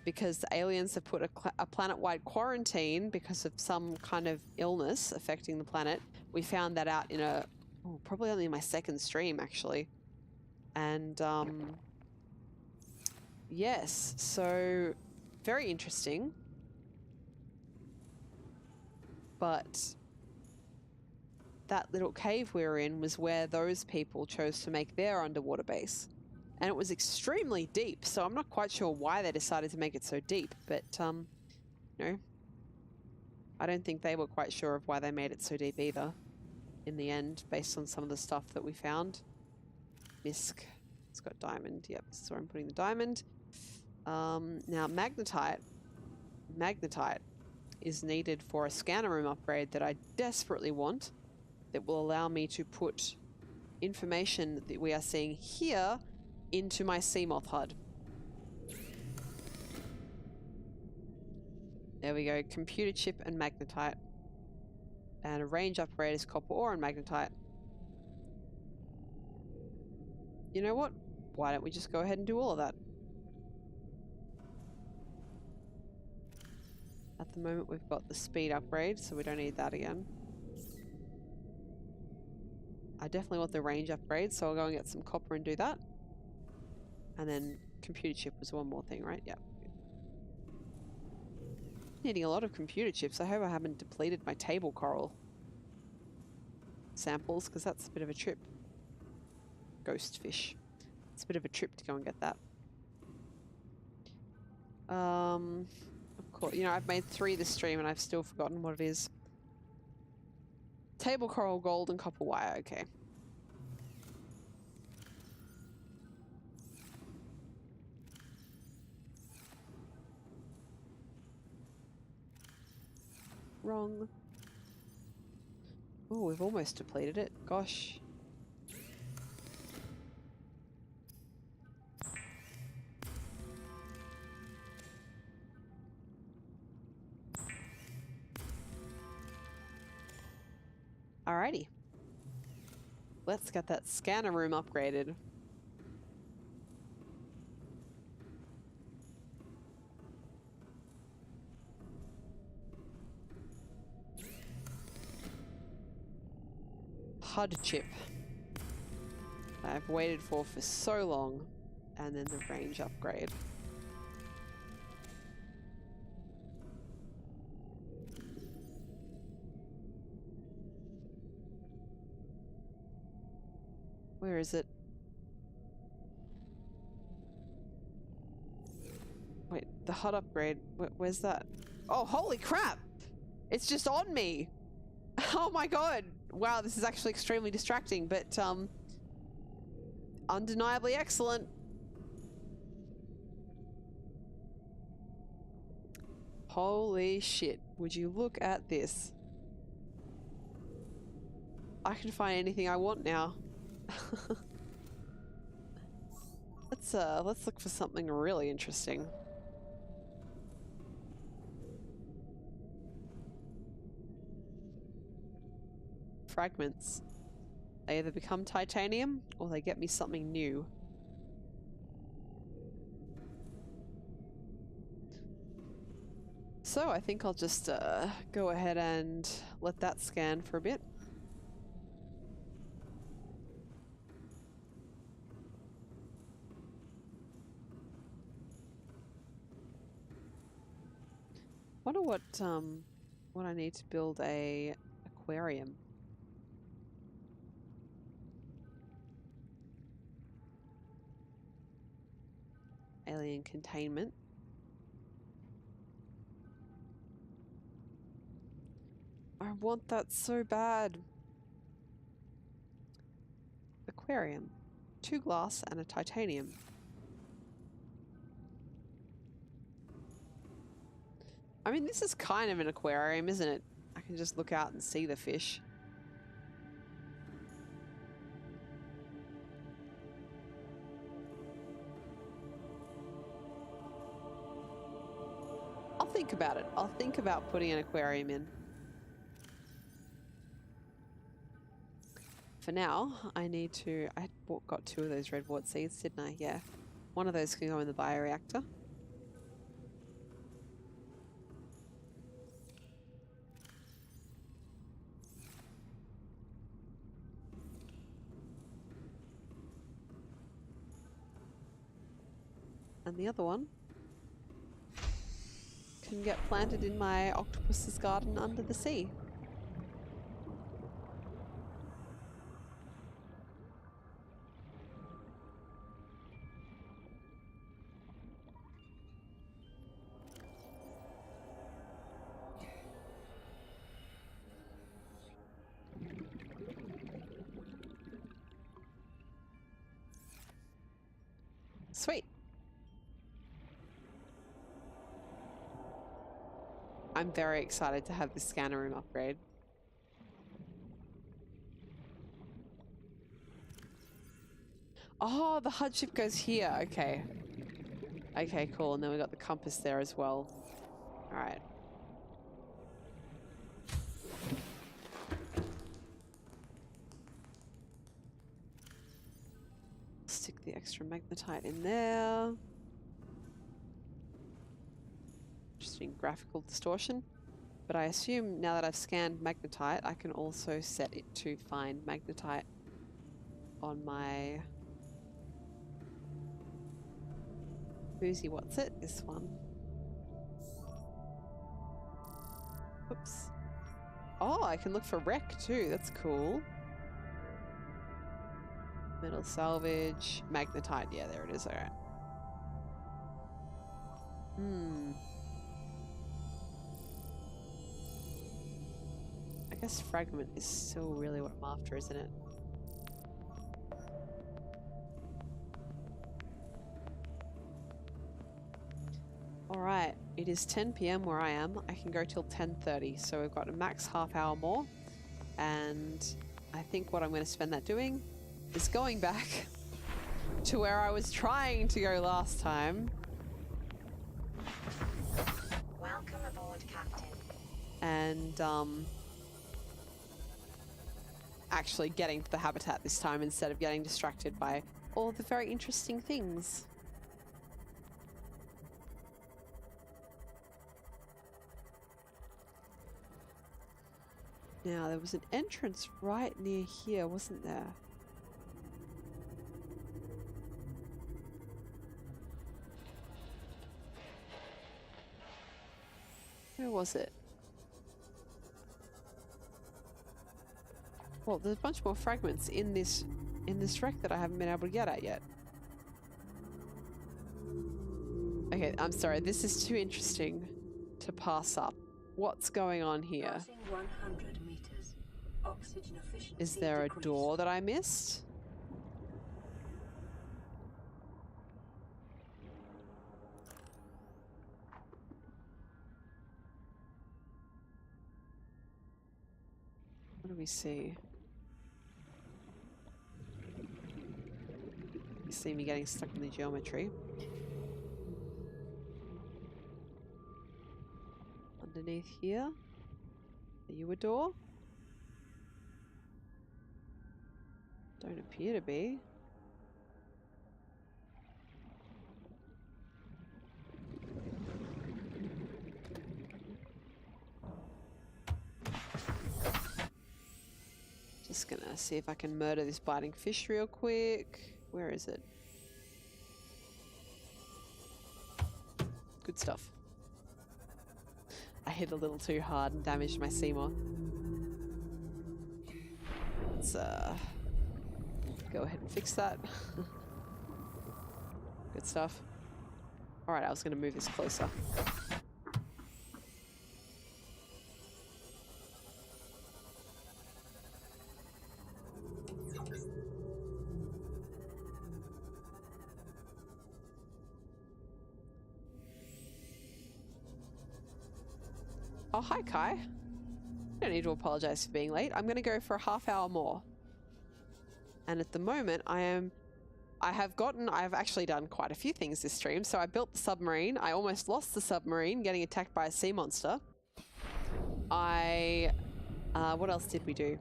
Because the aliens have put a planet-wide quarantine because of some kind of illness affecting the planet. We found that out in probably only my second stream, actually. And, yes, so very interesting. But that little cave we were in was where those people chose to make their underwater base. And it was extremely deep, so I'm not quite sure why they decided to make it so deep, but, you know, I don't think they were quite sure of why they made it so deep either in the end, based on some of the stuff that we found. Misc. It's got diamond. Yep, this is where I'm putting the diamond. Now, magnetite. Magnetite is needed for a scanner room upgrade that I desperately want, that will allow me to put information that we are seeing here into my Seamoth HUD. There we go. Computer chip and magnetite. And a range upgrade is copper ore and magnetite. You know what? Why don't we just go ahead and do all of that? At the moment, we've got the speed upgrade, so we don't need that again. I definitely want the range upgrade, so I'll go and get some copper and do that. And then computer chip was one more thing, right? Yep. Needing a lot of computer chips. I hope I haven't depleted my table coral samples, because that's a bit of a trip. Ghost fish. It's a bit of a trip to go and get that. Of course, you know, I've made 3 this stream and I've still forgotten what it is. Table coral, gold, and copper wire. Okay. Wrong. Oh, we've almost depleted it. Gosh. Alrighty. Let's get that scanner room upgraded. HUD chip. I've waited for so long. And then the range upgrade. Where is it? Wait, the HUD upgrade. Where's that? Oh, holy crap! It's just on me! Oh my god! Wow, this is actually extremely distracting, but, undeniably excellent. Holy shit. Would you look at this? I can find anything I want now. Let's look for something really interesting. Fragments. They either become titanium or they get me something new. So I think I'll just go ahead and let that scan for a bit. Wonder what I need to build a aquarium. Alien containment. I want that so bad. Aquarium. 2 glass and a titanium. I mean, this is kind of an aquarium, isn't it? I can just look out and see the fish. I'll think about it. I'll think about putting an aquarium in. For now, I need to... I got 2 of those red wart seeds, didn't I? Yeah. One of those can go in the bioreactor. And the other one can get planted in my octopus's garden under the sea. Sweet. I'm very excited to have this scanner room upgrade. Oh, the HUD chip goes here. Okay. Okay, cool. And then we got the compass there as well. All right. Stick the extra magnetite in there. Interesting graphical distortion. But I assume now that I've scanned magnetite, I can also set it to find magnetite on my... Who's what's it? This one. Oops. Oh, I can look for wreck too. That's cool. Metal salvage, magnetite. Yeah, there it is. All right. I guess fragment is still really what I'm after, isn't it? Alright, it is 10 PM where I am. I can go till 10:30, so we've got a max half hour more. And I think what I'm going to spend that doing is going back to where I was trying to go last time. Welcome aboard, Captain. And, actually getting to the habitat this time instead of getting distracted by all the very interesting things. Now, there was an entrance right near here, wasn't there? Where was it? Well, there's a bunch more fragments in this wreck that I haven't been able to get at yet. Okay, I'm sorry. This is too interesting to pass up. What's going on here? Passing 100 meters. Oxygen efficiency Is there a decreased. door that I missed? What do we see? You see me getting stuck in the geometry. Underneath here? Are you a door? Don't appear to be. Just gonna see if I can murder this biting fish real quick. Where is it? Good stuff. I hit a little too hard and damaged my Seamoth. Let's go ahead and fix that. Good stuff. Alright, I was gonna move this closer. Oh, hi, Kai. You don't need to apologize for being late. I'm going to go for a half hour more. And at the moment, I've actually done quite a few things this stream. So I built the submarine. I almost lost the submarine getting attacked by a sea monster. What else did we do?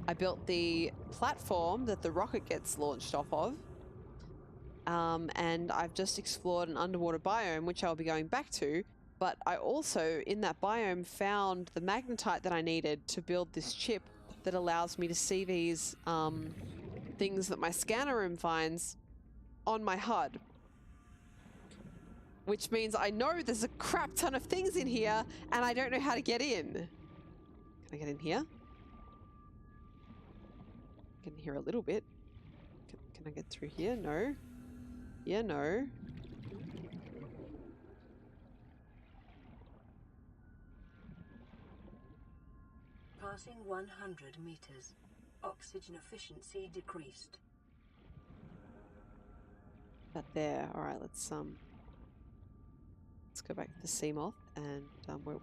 I built the platform that the rocket gets launched off of. And I've just explored an underwater biome, which I'll be going back to. But I also, in that biome, found the magnetite that I needed to build this chip that allows me to see these things that my scanner room finds on my HUD. Which means I know there's a crap ton of things in here, and I don't know how to get in. Can I get in here? I can hear a little bit. Can I get through here? No. Yeah, no. Passing 100 meters. Oxygen efficiency decreased. that there? All right, let's go back to the sea moth and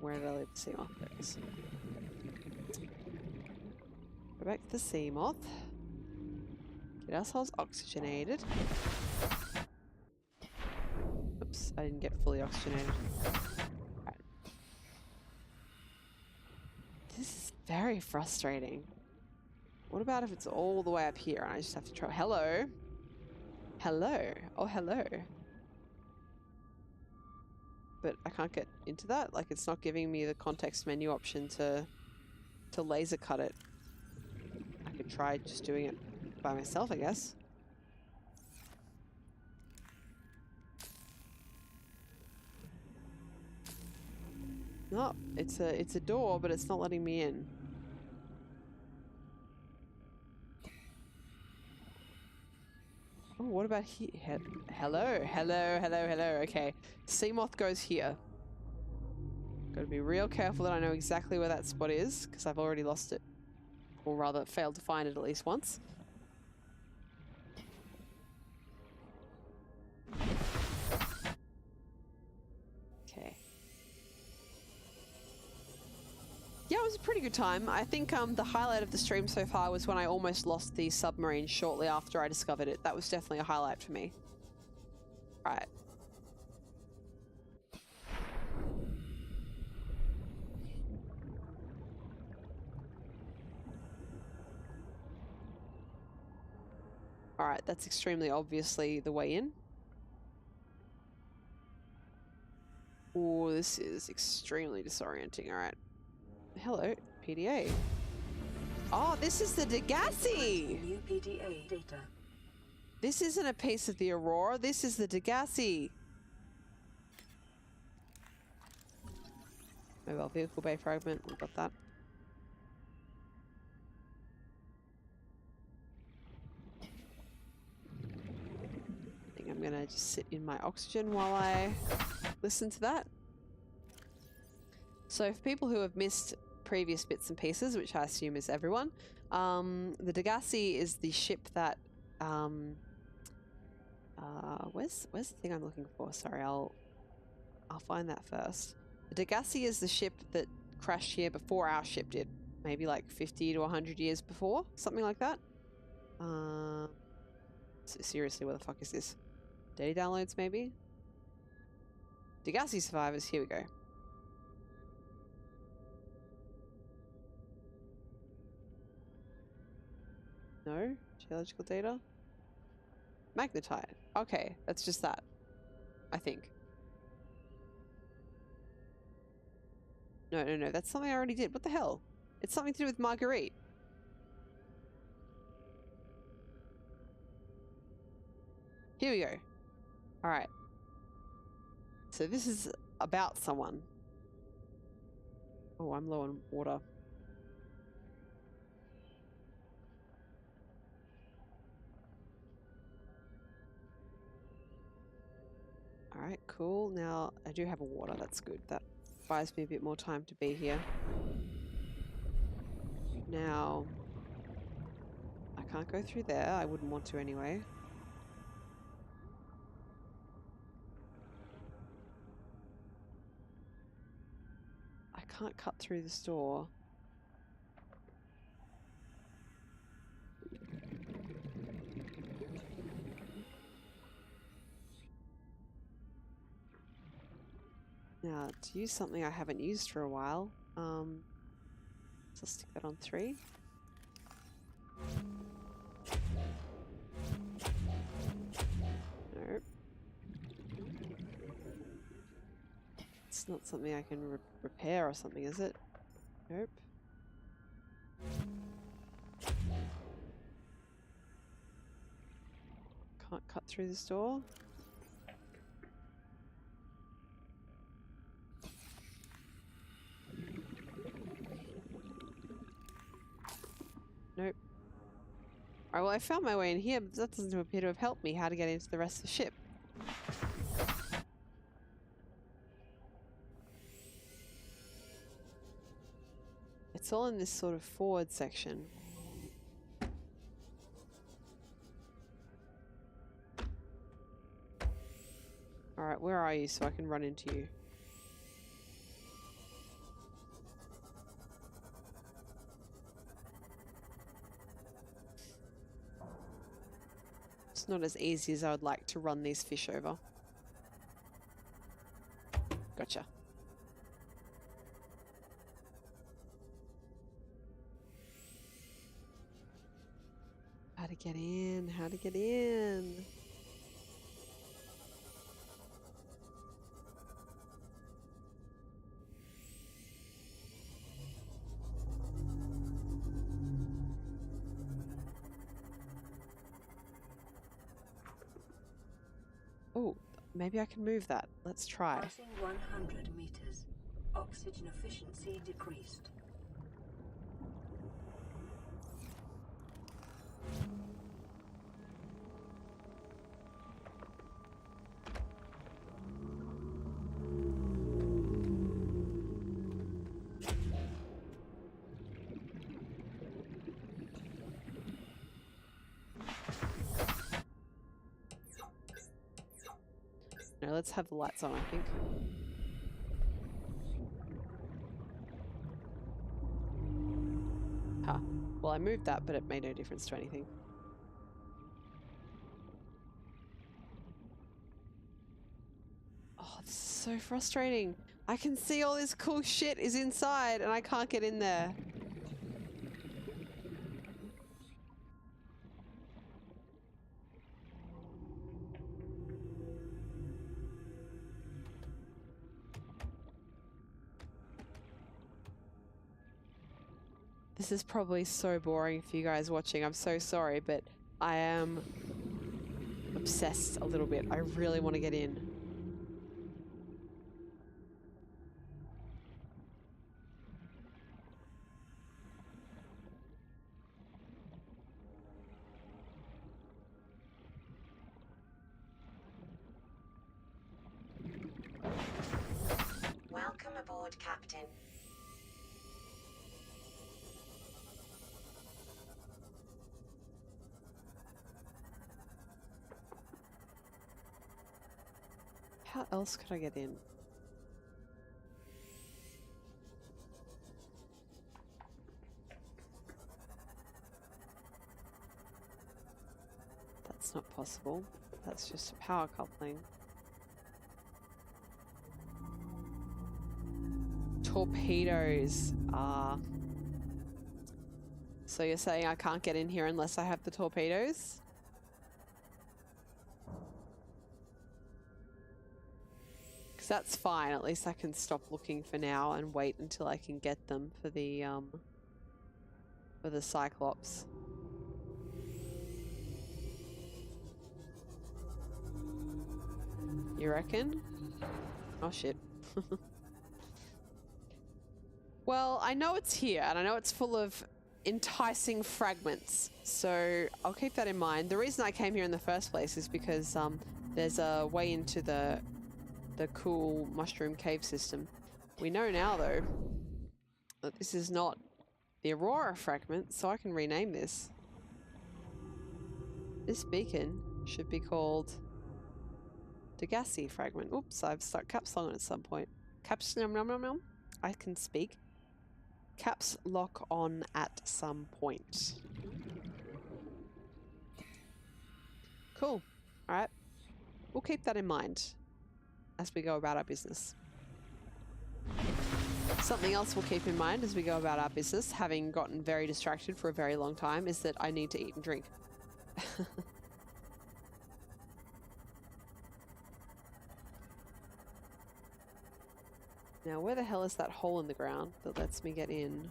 where did I leave the sea moth? There it is. Go back to the sea moth. Get ourselves oxygenated. Oops, I didn't get fully oxygenated. Right. This is very frustrating. What about if it's all the way up here and I just have to try? Hello? Hello? Oh, hello. But I can't get into that? Like, it's not giving me the context menu option to laser cut it. I could try just doing it by myself, I guess. No, it's a door, but it's not letting me in. Oh, what about here? Hello, hello, hello, hello. Okay, sea moth goes here. Gotta be real careful that I know exactly where that spot is, because I've already lost it. Or rather, failed to find it at least once. Okay. Yeah, it was a pretty good time. I think the highlight of the stream so far was when I almost lost the submarine shortly after I discovered it. That was definitely a highlight for me. Right. Alright, that's extremely obviously the way in. Oh, this is extremely disorienting. Alright. Hello, PDA. Oh, this is the Degassi! New PDA data. This isn't a piece of the Aurora, this is the Degassi. Mobile vehicle bay fragment, we've got that. I think I'm gonna just sit in my oxygen while I listen to that. So for people who have missed previous bits and pieces, which I assume is everyone, the Degassi is the ship that where's the thing I'm looking for? Sorry, I'll find that first. The Degassi is the ship that crashed here before our ship did. Maybe like 50 to 100 years before, something like that. Seriously, where the fuck is this? Data downloads, maybe? Degassi survivors, here we go. No? Geological data? Magnetite. Okay, that's just that. I think. No, that's something I already did. What the hell? It's something to do with Marguerite. Here we go. Alright. So this is about someone. Oh, I'm low on water. Alright, cool. Now, I do have a water. That's good. That buys me a bit more time to be here. Now, I can't go through there. I wouldn't want to anyway. I can't cut through this door. Now, to use something I haven't used for a while, so I'll stick that on 3. Nope. It's not something I can repair or something, is it? Nope. Can't cut through this door. Nope. Alright, well I found my way in here, but that doesn't appear to have helped me how to get into the rest of the ship. It's all in this sort of forward section. Alright, where are you so I can run into you? It's not as easy as I would like to run these fish over. Gotcha. How to get in? How to get in? Oh, maybe I can move that. Let's try. Passing 100 meters. Oxygen efficiency decreased. No, let's have the lights on, I think. Huh. Well, I moved that, but it made no difference to anything. Oh, this is so frustrating. I can see all this cool shit is inside and I can't get in there. This is probably so boring for you guys watching. I'm so sorry, but I am obsessed a little bit. I really want to get in. Welcome aboard, Captain. How else could I get in? That's not possible. That's just a power coupling. Torpedoes. Ah. So you're saying I can't get in here unless I have the torpedoes? Because that's fine. At least I can stop looking for now and wait until I can get them for the Cyclops. You reckon? Oh shit. Well, I know it's here and I know it's full of enticing fragments, so I'll keep that in mind. The reason I came here in the first place is because there's a way into the cool mushroom cave system. We know now though that this is not the Aurora fragment, so I can rename this. This beacon should be called Degassi fragment. Oops, I've stuck caps lock on at some point. Caps nom nom nom nom. I can speak. Caps lock on at some point. Cool. Alright. We'll keep that in mind as we go about our business. Something else we'll keep in mind as we go about our business, having gotten very distracted for a very long time, is that I need to eat and drink. Now, where the hell is that hole in the ground that lets me get in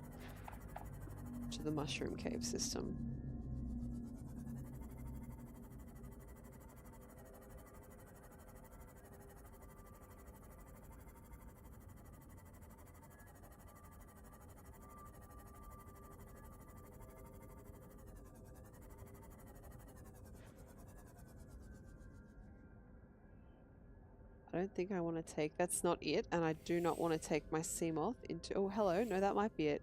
to the mushroom cave system? I don't think I want to take... That's not it, and I do not want to take my Seamoth into... Oh, hello. No, that might be it.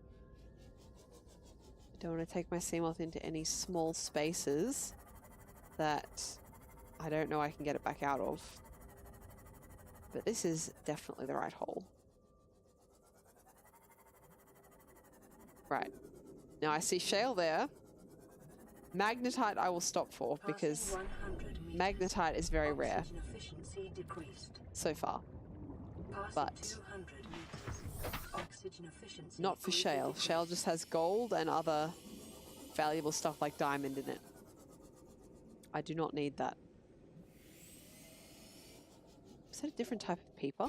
I don't want to take my Seamoth into any small spaces that I don't know I can get it back out of. But this is definitely the right hole. Right. Now I see shale there. Magnetite I will stop for because magnetite is very rare so far. But not for shale. Shale just has gold and other valuable stuff like diamond in it. I do not need that. Is that a different type of peeper?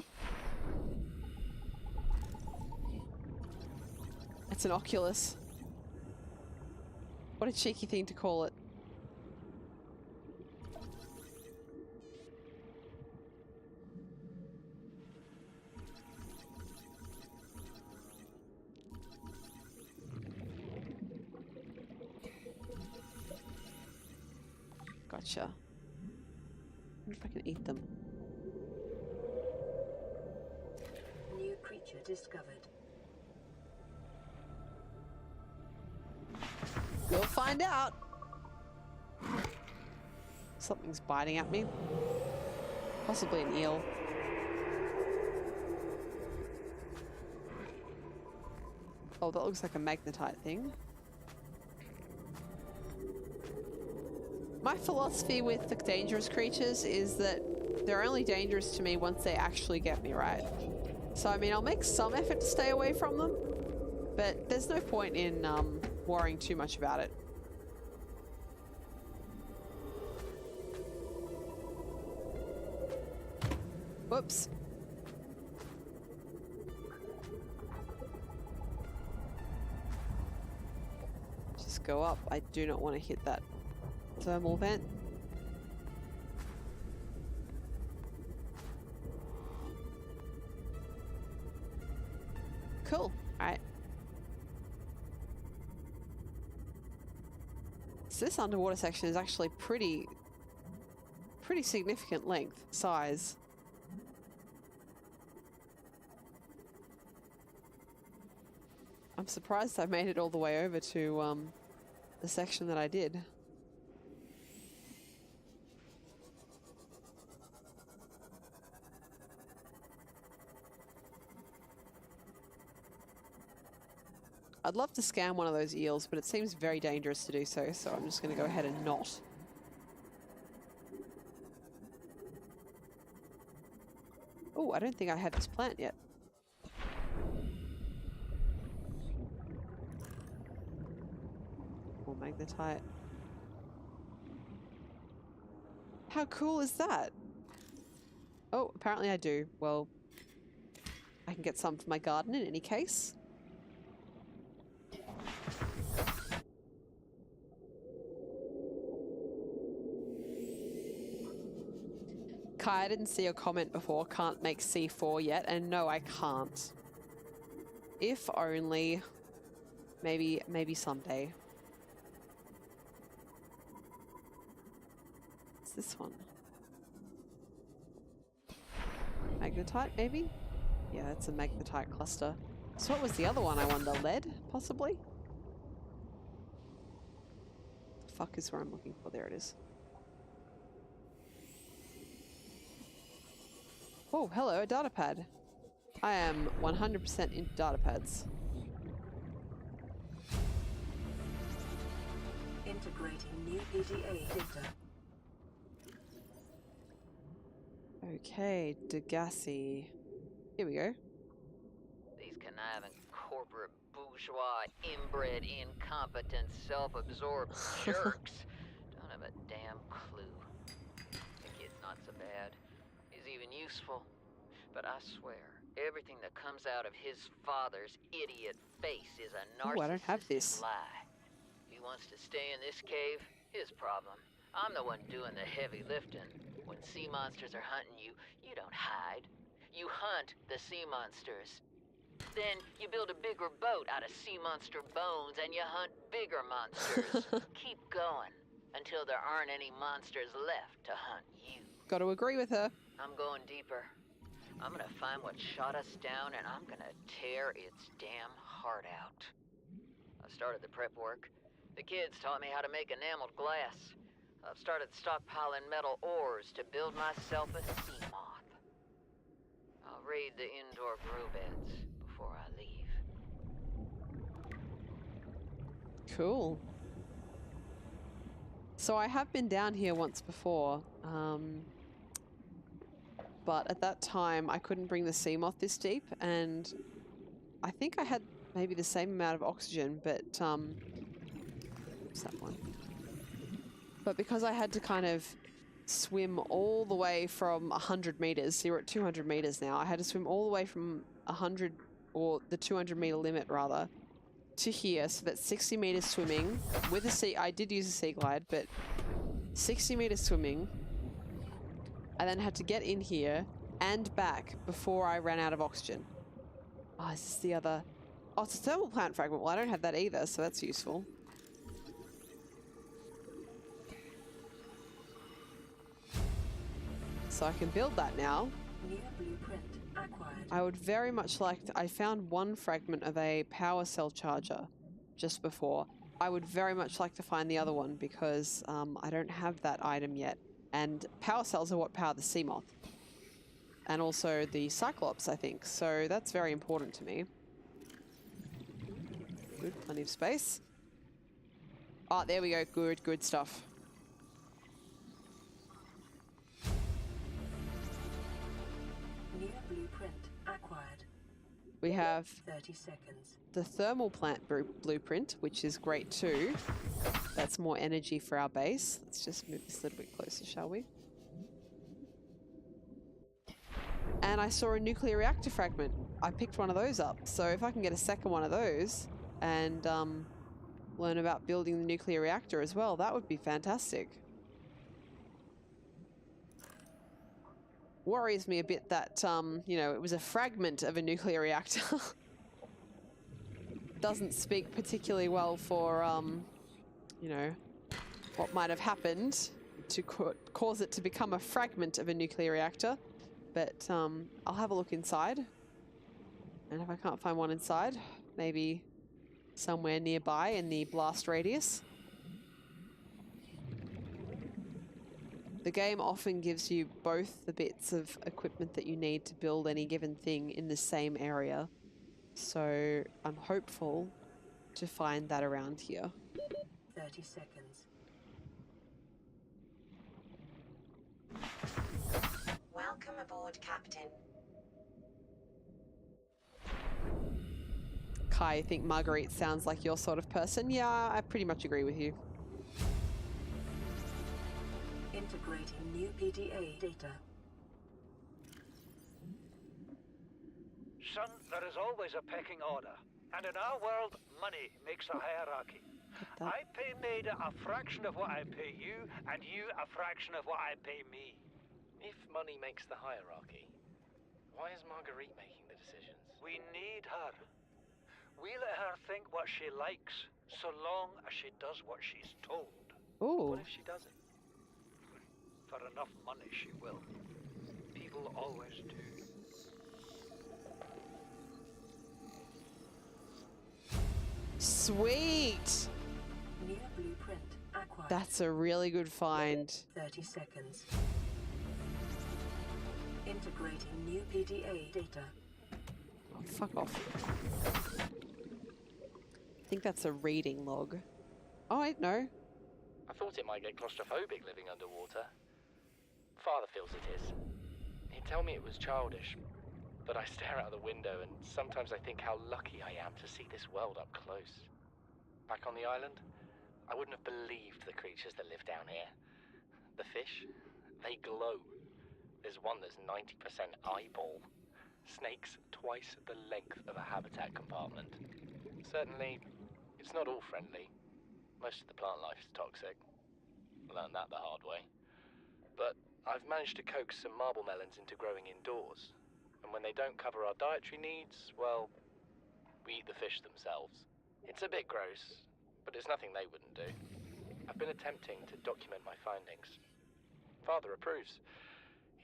It's an oculus. What a cheeky thing to call it. Gotcha. I wonder if I can eat them. New creature discovered. We'll find out. Something's biting at me. Possibly an eel. Oh, that looks like a magnetite thing. My philosophy with the dangerous creatures is that they're only dangerous to me once they actually get me, right? So, I mean, I'll make some effort to stay away from them, but there's no point in worrying too much about it. Whoops. Just go up. I do not want to hit that thermal vent. Cool. Alright. So this underwater section is actually pretty significant length, size. I'm surprised I made it all the way over to the section that I did. I'd love to scan one of those eels, but it seems very dangerous to do so, so I'm just going to go ahead and not. Oh, I don't think I have this plant yet. More magnetite. How cool is that? Oh, apparently I do. Well, I can get some for my garden in any case. Kai, I didn't see your comment before. Can't make C4 yet, and no, I can't. If only. Maybe someday. What's this one? Magnetite, maybe? Yeah, it's a magnetite cluster. So what was the other one, I wonder? Lead, possibly? The fuck is where I'm looking for? There it is. Oh, hello, a data pad. I am 100% into data pads. Integrating new PDA data. Okay, Degassi. Here we go. These conniving corporate bourgeois, inbred, incompetent, self-absorbed jerks don't have a damn clue. The kid's not so bad. He's even useful. But I swear, everything that comes out of his father's idiot face is a narcissistic I don't have this. lie. If he wants to stay in this cave, his problem. I'm the one doing the heavy lifting. When sea monsters are hunting you, you don't hide. You hunt the sea monsters. Then you build a bigger boat out of sea monster bones and you hunt bigger monsters. Keep going until there aren't any monsters left to hunt you. Got to agree with her. I'm going deeper. I'm gonna find what shot us down and I'm gonna tear its damn heart out. I've started the prep work. The kids taught me how to make enameled glass. I've started stockpiling metal ores to build myself a sea moth. upgrade the indoor grow beds before I leave. Cool. So I have been down here once before, but at that time I couldn't bring the sea moth this deep, and I think I had maybe the same amount of oxygen, but what's that one? But because I had to kind of swim all the way from 100 meters, so you're at 200 meters now, I had to swim all the way from 100, or the 200 meter limit rather, to here, so that's 60 meters swimming with a sea. I did use a sea glide, but 60 meters swimming. I then had to get in here and back before I ran out of oxygen. Oh, is this the other? Oh, it's a thermal plant fragment. Well, I don't have that either, so that's useful. So I can build that now. New blueprint acquired. I would very much like to, I found one fragment of a power cell charger just before. I would very much like to find the other one because I don't have that item yet. And power cells are what power the sea moth. And also the Cyclops, I think. So that's very important to me. Good, plenty of space. Oh, there we go. Good, good stuff. New blueprint acquired. We have 30 seconds. the thermal plant blueprint, which is great too. That's more energy for our base. Let's just move this a little bit closer, shall we? And I saw a nuclear reactor fragment. I picked one of those up. So if I can get a second one of those and learn about building the nuclear reactor as well, that would be fantastic. Worries me a bit that, you know, it was a fragment of a nuclear reactor. Doesn't speak particularly well for, you know, what might have happened to cause it to become a fragment of a nuclear reactor. But I'll have a look inside. And if I can't find one inside, maybe somewhere nearby in the blast radius. The game often gives you both the bits of equipment that you need to build any given thing in the same area. So I'm hopeful to find that around here. 30 seconds. Welcome aboard, Captain. Kai, I think Marguerite sounds like your sort of person. Yeah, I pretty much agree with you. Integrating new PDA data. Son, there is always a pecking order. And in our world, money makes a hierarchy. I pay Maida a fraction of what I pay you, and you a fraction of what I pay me. If money makes the hierarchy, why is Marguerite making the decisions? We need her. We let her think what she likes, so long as she does what she's told. Ooh. What if she doesn't? For enough money, she will. People always do. Sweet! New blueprint acquired. That's a really good find. 30 seconds. Integrating new PDA data. Oh, fuck off. I think that's a reading log. Oh, wait, no. I thought it might get claustrophobic living underwater. Father feels it is. He'd tell me it was childish, but I stare out the window and sometimes I think how lucky I am to see this world up close. Back on the island, I wouldn't have believed the creatures that live down here. The fish, they glow. There's one that's 90% eyeball. Snakes twice the length of a habitat compartment. Certainly, it's not all friendly. Most of the plant life is toxic. Learned that the hard way. But I've managed to coax some marble melons into growing indoors. And when they don't cover our dietary needs, well, we eat the fish themselves. It's a bit gross, but it's nothing they wouldn't do. I've been attempting to document my findings. Father approves.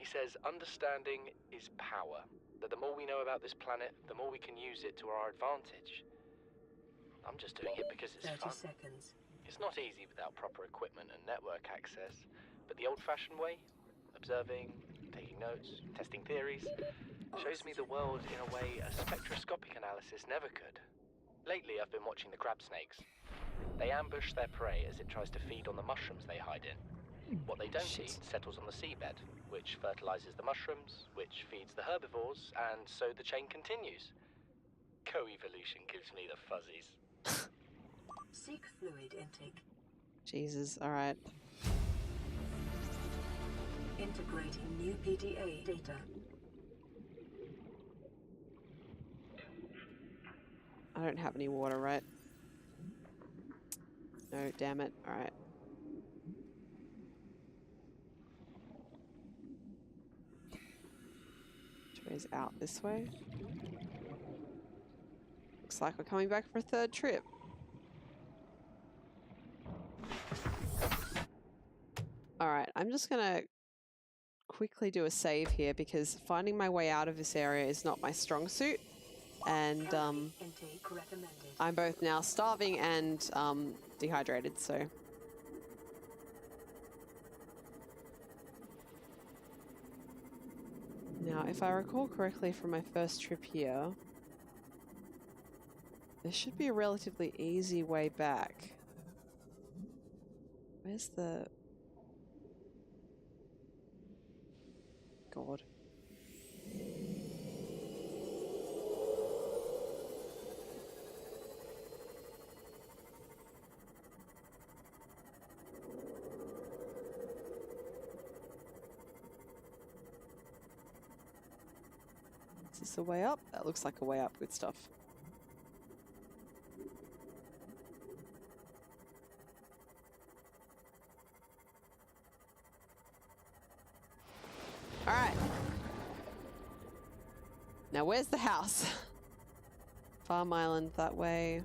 He says understanding is power, that the more we know about this planet, the more we can use it to our advantage. I'm just doing it because it's 30 fun. seconds. It's not easy without proper equipment and network access, but the old-fashioned way, observing, taking notes, testing theories, Shows me the world in a way a spectroscopic analysis never could. Lately, I've been watching the crab snakes. They ambush their prey as it tries to feed on the mushrooms they hide in. What they don't eat settles on the seabed, which fertilizes the mushrooms, which feeds the herbivores, and so the chain continues. Co-evolution gives me the fuzzies. Seek fluid intake. Jesus, alright. Integrating new PDA data. I don't have any water, right? No, damn it. Alright. Which way is out? This way? Looks like we're coming back for a third trip. Alright, I'm just gonna quickly do a save here because finding my way out of this area is not my strong suit. And Intake recommended. I'm both now starving and dehydrated, so. Now, if I recall correctly from my first trip here, there should be a relatively easy way back. Where's the... God. Is this a way up? That looks like a way up. Good stuff. Alright. Now where's the house? Farm Island that way.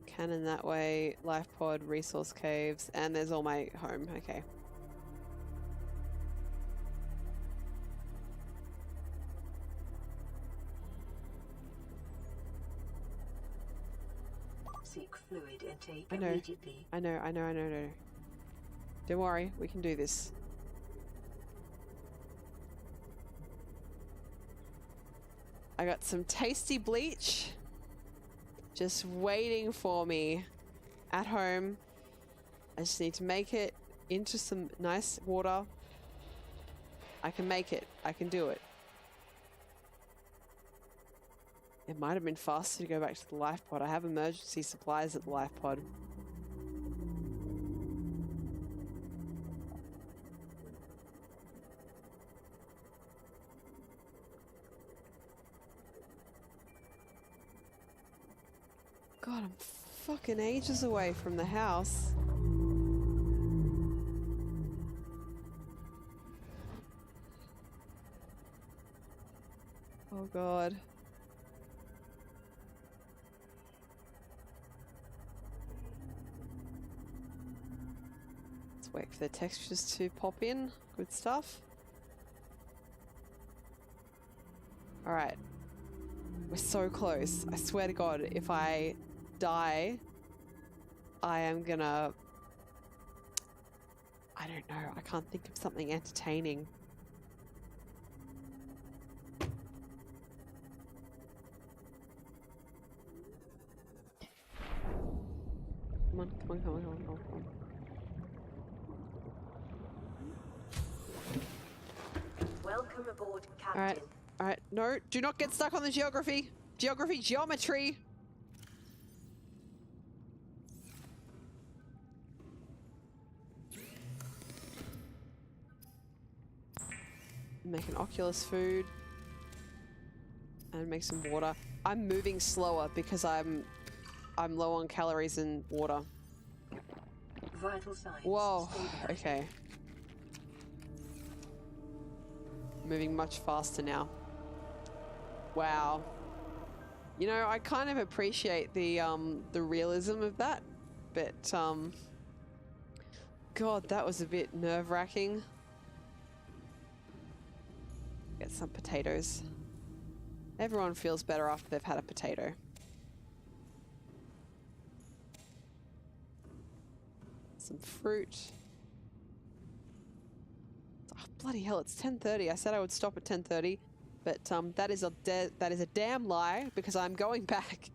Cannon that way. Life pod, resource caves, and there's all my home. Okay. Seek fluid intake I know. immediately. I know. Don't worry, we can do this. I got some tasty bleach just waiting for me at home. I just need to make it into some nice water. I can make it. I can do it. It might have been faster to go back to the life pod. I have emergency supplies at the life pod. God, I'm fucking ages away from the house. Oh God. Let's wait for the textures to pop in. Good stuff. Alright. We're so close. I swear to God, if I die, I am gonna... I don't know. I can't think of something entertaining. Come on, come on, come on, come on, come on, come on. Welcome aboard, Captain. Alright, alright. No, do not get stuck on the geography. Geometry. Make an Oculus food. And make some water. I'm moving slower because I'm low on calories and water. Vital signs. Whoa, stabilized. okay. Moving much faster now. Wow. You know, I kind of appreciate the realism of that, but God, that was a bit nerve-wracking. Get some potatoes. Everyone feels better after they've had a potato. Some fruit. Oh, bloody hell, it's 10:30. I said I would stop at 10:30, but that is a damn lie because I'm going back.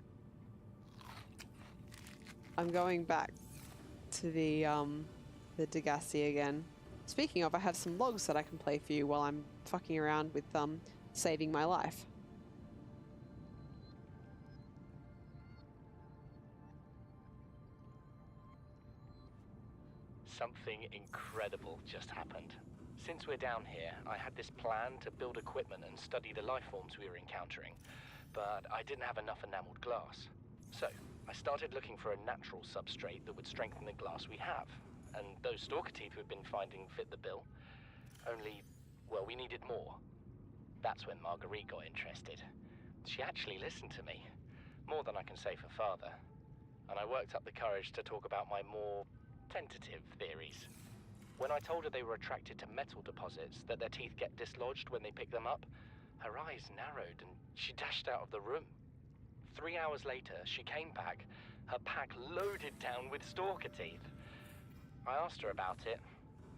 I'm going back to the Degassi again. Speaking of, I have some logs that I can play for you while I'm fucking around with saving my life. Something incredible just happened. Since we're down here, I had this plan to build equipment and study the life forms we were encountering, but I didn't have enough enameled glass. So, I started looking for a natural substrate that would strengthen the glass we have, and those stalker teeth we've been finding fit the bill. Only, well, we needed more. That's when Marguerite got interested. She actually listened to me, more than I can say for Father, and I worked up the courage to talk about my more tentative theories. When I told her they were attracted to metal deposits, that their teeth get dislodged when they pick them up, her eyes narrowed and she dashed out of the room. 3 hours later, she came back, her pack loaded down with stalker teeth. I asked her about it.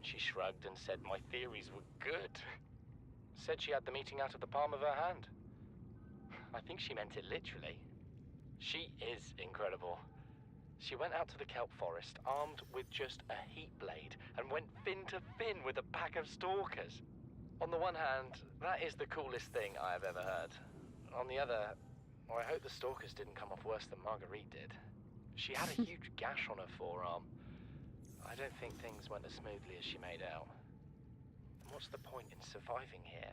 She shrugged and said my theories were good. Said she had the meeting out of the palm of her hand. I think she meant it literally. She is incredible. She went out to the kelp forest armed with just a heat blade and went fin to fin with a pack of stalkers. On the one hand, that is the coolest thing I have ever heard. On the other, I hope the stalkers didn't come off worse than Marguerite did. She had a huge gash on her forearm. I don't think things went as smoothly as she made out. And what's the point in surviving here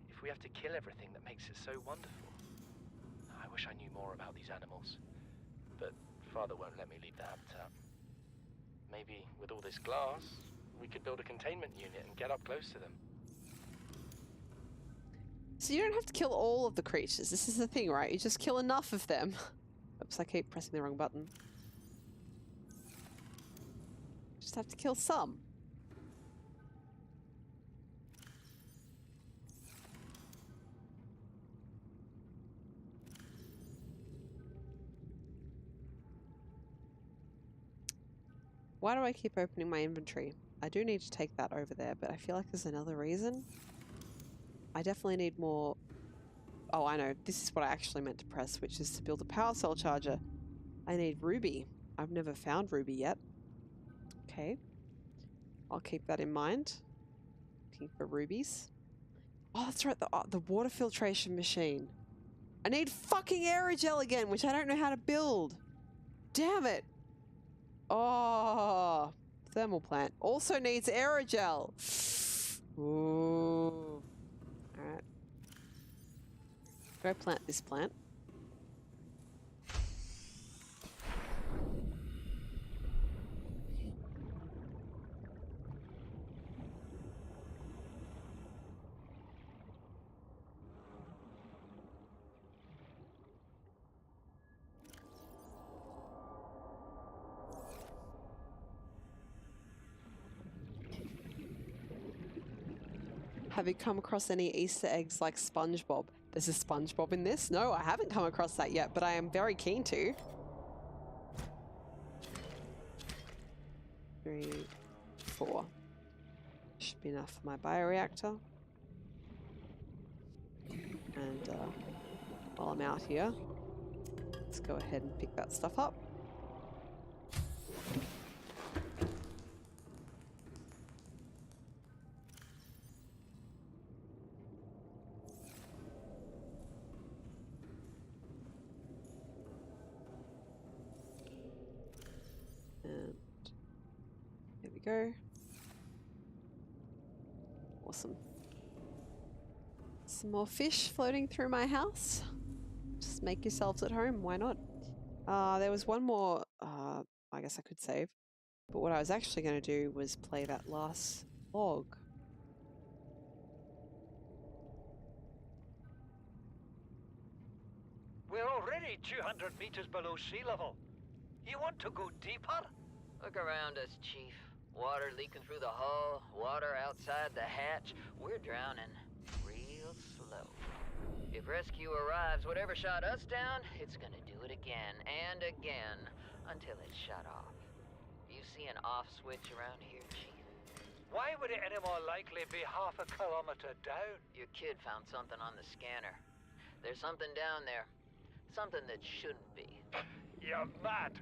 if we have to kill everything that makes it so wonderful? I wish I knew more about these animals, but Father won't let me leave the habitat. Maybe with all this glass, we could build a containment unit and get up close to them. So you don't have to kill all of the creatures. This is the thing, right? You just kill enough of them. Oops, I keep pressing the wrong button. Just have to kill some. Why do I keep opening my inventory? I do need to take that over there, but I feel like there's another reason. I definitely need more... Oh, I know. This is what I actually meant to press, which is to build a power cell charger. I need ruby. I've never found ruby yet. Okay. I'll keep that in mind. Looking for rubies. Oh, that's right. The water filtration machine. I need fucking aerogel again, which I don't know how to build. Damn it. Oh, thermal plant also needs aerogel. Ooh. Alright. Go plant this plant. Have you come across any Easter eggs like SpongeBob? There's a SpongeBob in this? No, I haven't come across that yet, but I am very keen to. 3, 4. Should be enough for my bioreactor. And while I'm out here, let's go ahead and pick that stuff up. And there we go. Awesome. Some more fish floating through my house. Just make yourselves at home, why not? There was one more, I guess I could save. But what I was actually going to do was play that last log. We're already 200 meters below sea level. You want to go deeper? Look around us, Chief. Water leaking through the hull, water outside the hatch. We're drowning real slow. If rescue arrives, whatever shot us down, it's gonna do it again and again until it's shut off. You see an off switch around here, Chief? Why would it any more likely be half a kilometer down? Your kid found something on the scanner. There's something down there. Something that shouldn't be. You're mad.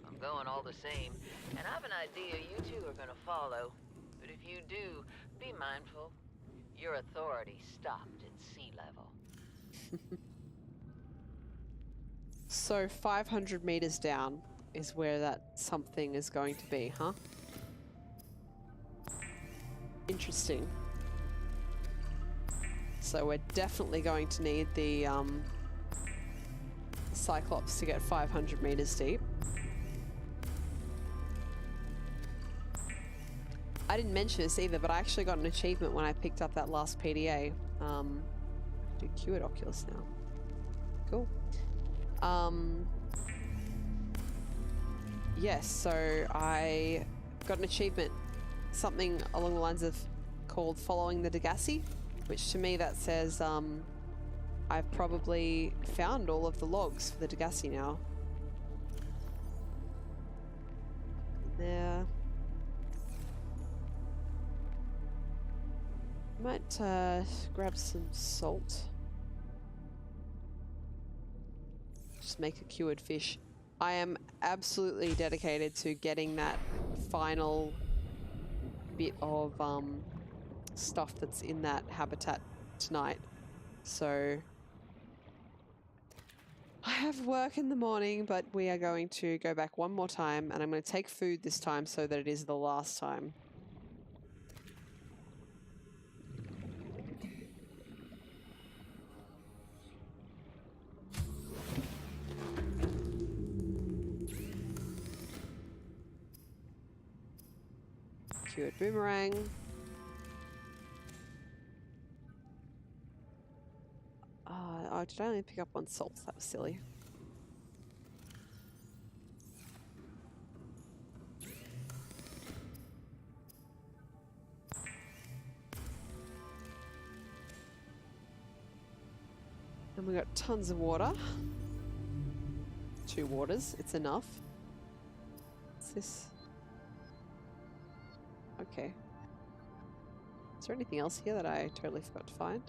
I'm going all the same, and I have an idea you two are gonna follow. But if you do, be mindful. Your authority stopped at sea level. So 500 meters down is where that something is going to be, huh? Interesting. So we're definitely going to need the Cyclops to get 500 meters deep. I didn't mention this either, but I actually got an achievement when I picked up that last PDA. Do Cured Oculus now. Cool. Yes, so I got an achievement, something along the lines of called Following the Degassi, which to me that says I've probably found all of the logs for the Degassi now. There. Might grab some salt. Just make a cured fish. I am absolutely dedicated to getting that final bit of stuff that's in that habitat tonight. So I have work in the morning, but we are going to go back one more time, and I'm going to take food this time so that it is the last time. Cured boomerang. Oh, did I only pick up one salt? That was silly. And we got tons of water. 2 waters, it's enough. What's this? Okay. Is there anything else here that I totally forgot to find?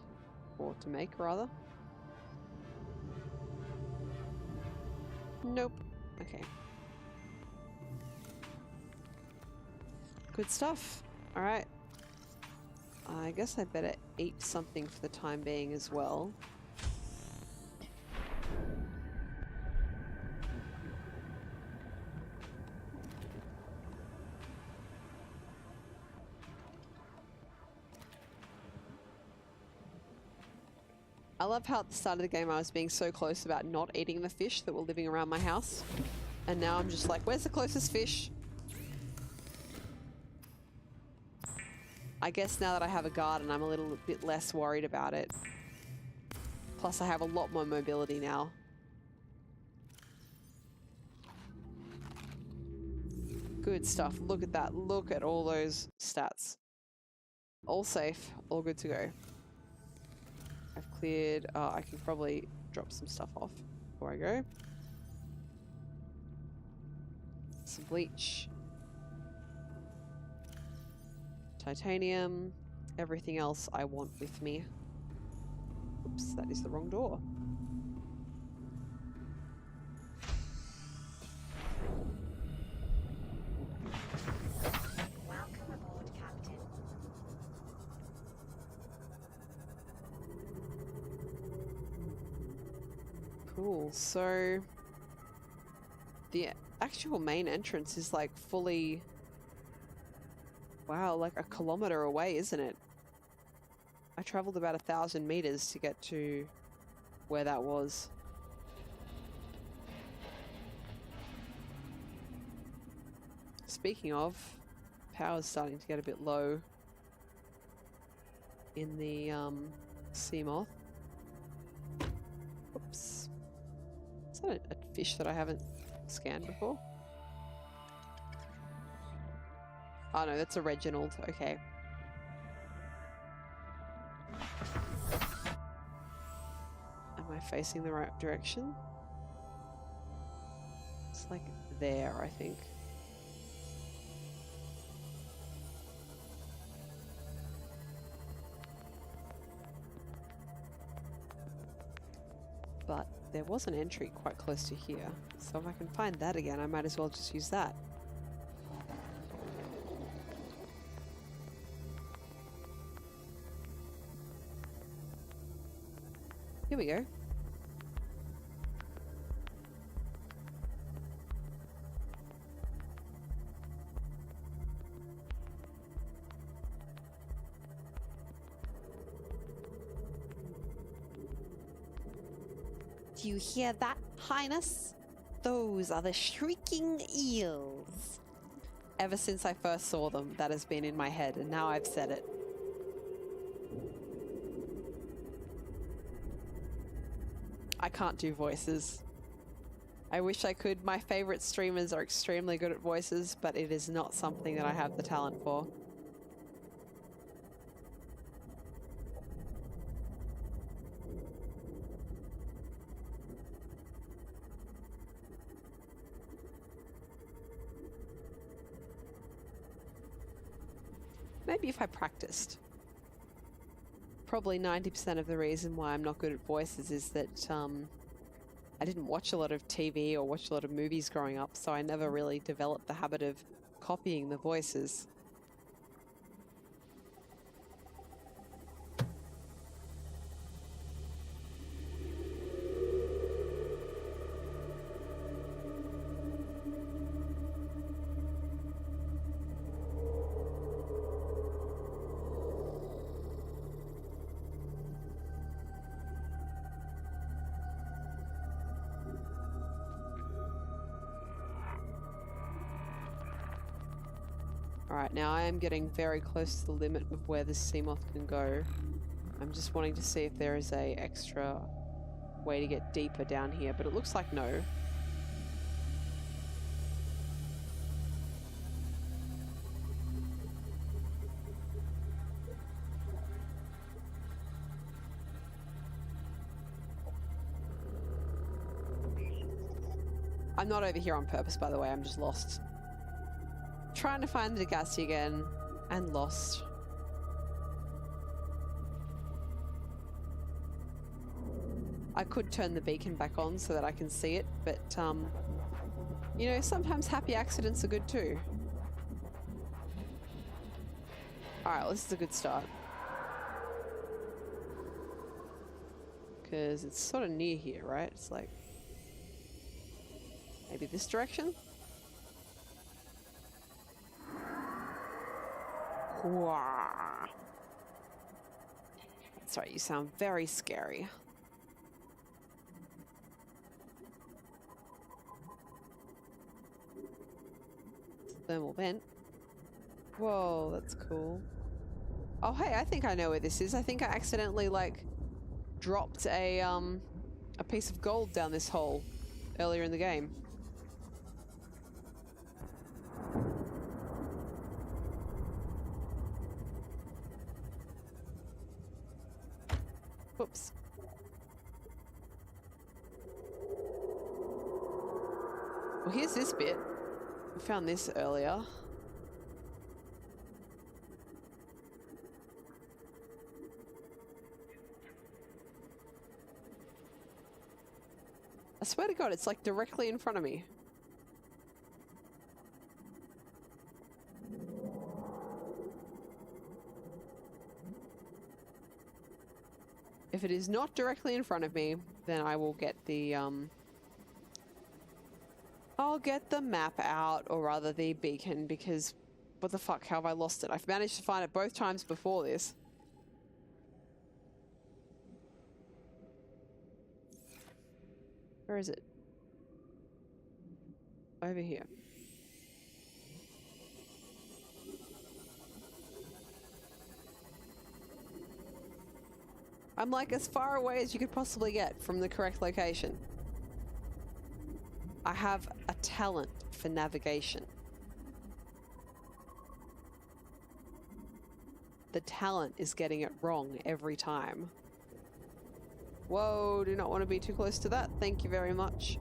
Or to make, rather? Nope. Okay. Good stuff. Alright. I guess I better eat something for the time being as well. I love how at the start of the game I was being so close about not eating the fish that were living around my house. And now I'm just like, where's the closest fish? I guess now that I have a garden, I'm a little bit less worried about it. Plus I have a lot more mobility now. Good stuff. Look at that. Look at all those stats. All safe. All good to go. I've cleared, I can probably drop some stuff off before I go. Some bleach. Titanium. Everything else I want with me. Oops, that is the wrong door. Welcome aboard, Captain. Cool, so the actual main entrance is like fully, wow, like a kilometer away, isn't it? I traveled about 1,000 meters to get to where that was. Speaking of, power's starting to get a bit low in the Seamoth. Oops. Is that a fish that I haven't scanned before? Oh no, that's a Reginald. Okay. Am I facing the right direction? It's like there, I think. but there was an entry quite close to here. So if I can find that again, I might as well just use that. Here we go. Do you hear that, Highness? Those are the shrieking eels. Ever since I first saw them, that has been in my head, and now I've said it. I can't do voices. I wish I could. My favorite streamers are extremely good at voices, but it is not something that I have the talent for. Maybe if I practiced. Probably 90% of the reason why I'm not good at voices is that I didn't watch a lot of TV or watch a lot of movies growing up, so I never really developed the habit of copying the voices. Alright, now I am getting very close to the limit of where this Seamoth can go. I'm just wanting to see if there is a extra way to get deeper down here, but it looks like no. I'm not over here on purpose, by the way, I'm just lost. Trying to find the Degassi again, and lost. I could turn the beacon back on so that I can see it, but, you know, sometimes happy accidents are good too. Alright, well, this is a good start. Because it's sort of near here, right? It's like... maybe this direction? Wah. That's right, you sound very scary. Thermal vent. Whoa, that's cool. Oh, hey, I think I know where this is. I think I accidentally, like, dropped a piece of gold down this hole earlier in the game. Whoops. Well, here's this bit. We found this earlier. I swear to God, it's like directly in front of me. If it is not directly in front of me, then I will get the, I'll get the map out, or rather the beacon, because what the fuck, how have I lost it? I've managed to find it both times before this. Where is it? Over here. I'm like as far away as you could possibly get from the correct location. I have a talent for navigation. The talent is getting it wrong every time. Whoa, do not want to be too close to that. Thank you very much.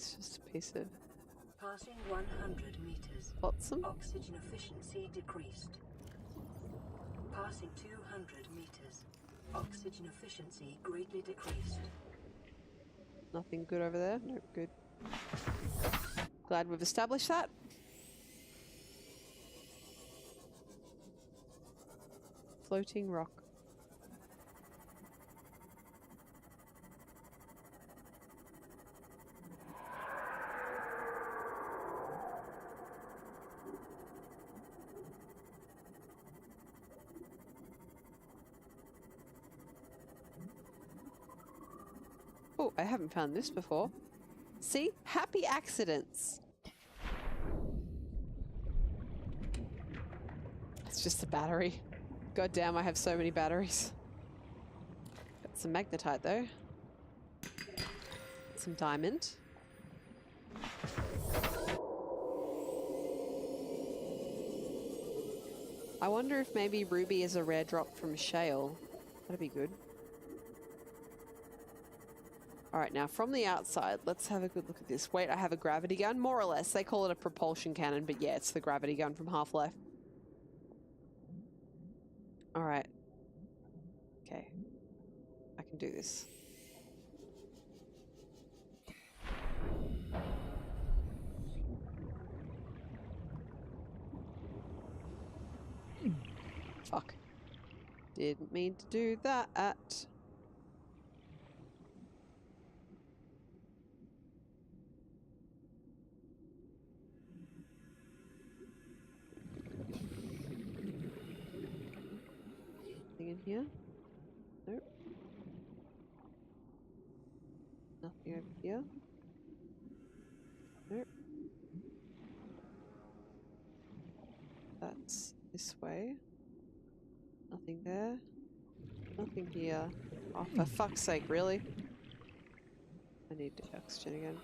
It's just a piece of Passing 100 meters. flotsam. Oxygen efficiency decreased. Passing 200 meters. Oxygen efficiency greatly decreased. Nothing good over there. Nope, good. Glad we've established that. Floating rock. Oh, I haven't found this before. See? Happy accidents. It's just a battery. God damn, I have so many batteries. Got some magnetite though. Some diamond. I wonder if maybe ruby is a rare drop from shale. That'd be good. Alright, now from the outside, let's have a good look at this. Wait, I have a gravity gun? More or less. They call it a propulsion cannon, but yeah, it's the gravity gun from Half-Life. Alright. Okay. I can do this. Fuck. Didn't mean to do that. In here? Nope. Nothing over here. Nope. That's this way. Nothing there. Nothing here. Oh, for fuck's sake, really? I need oxygen again.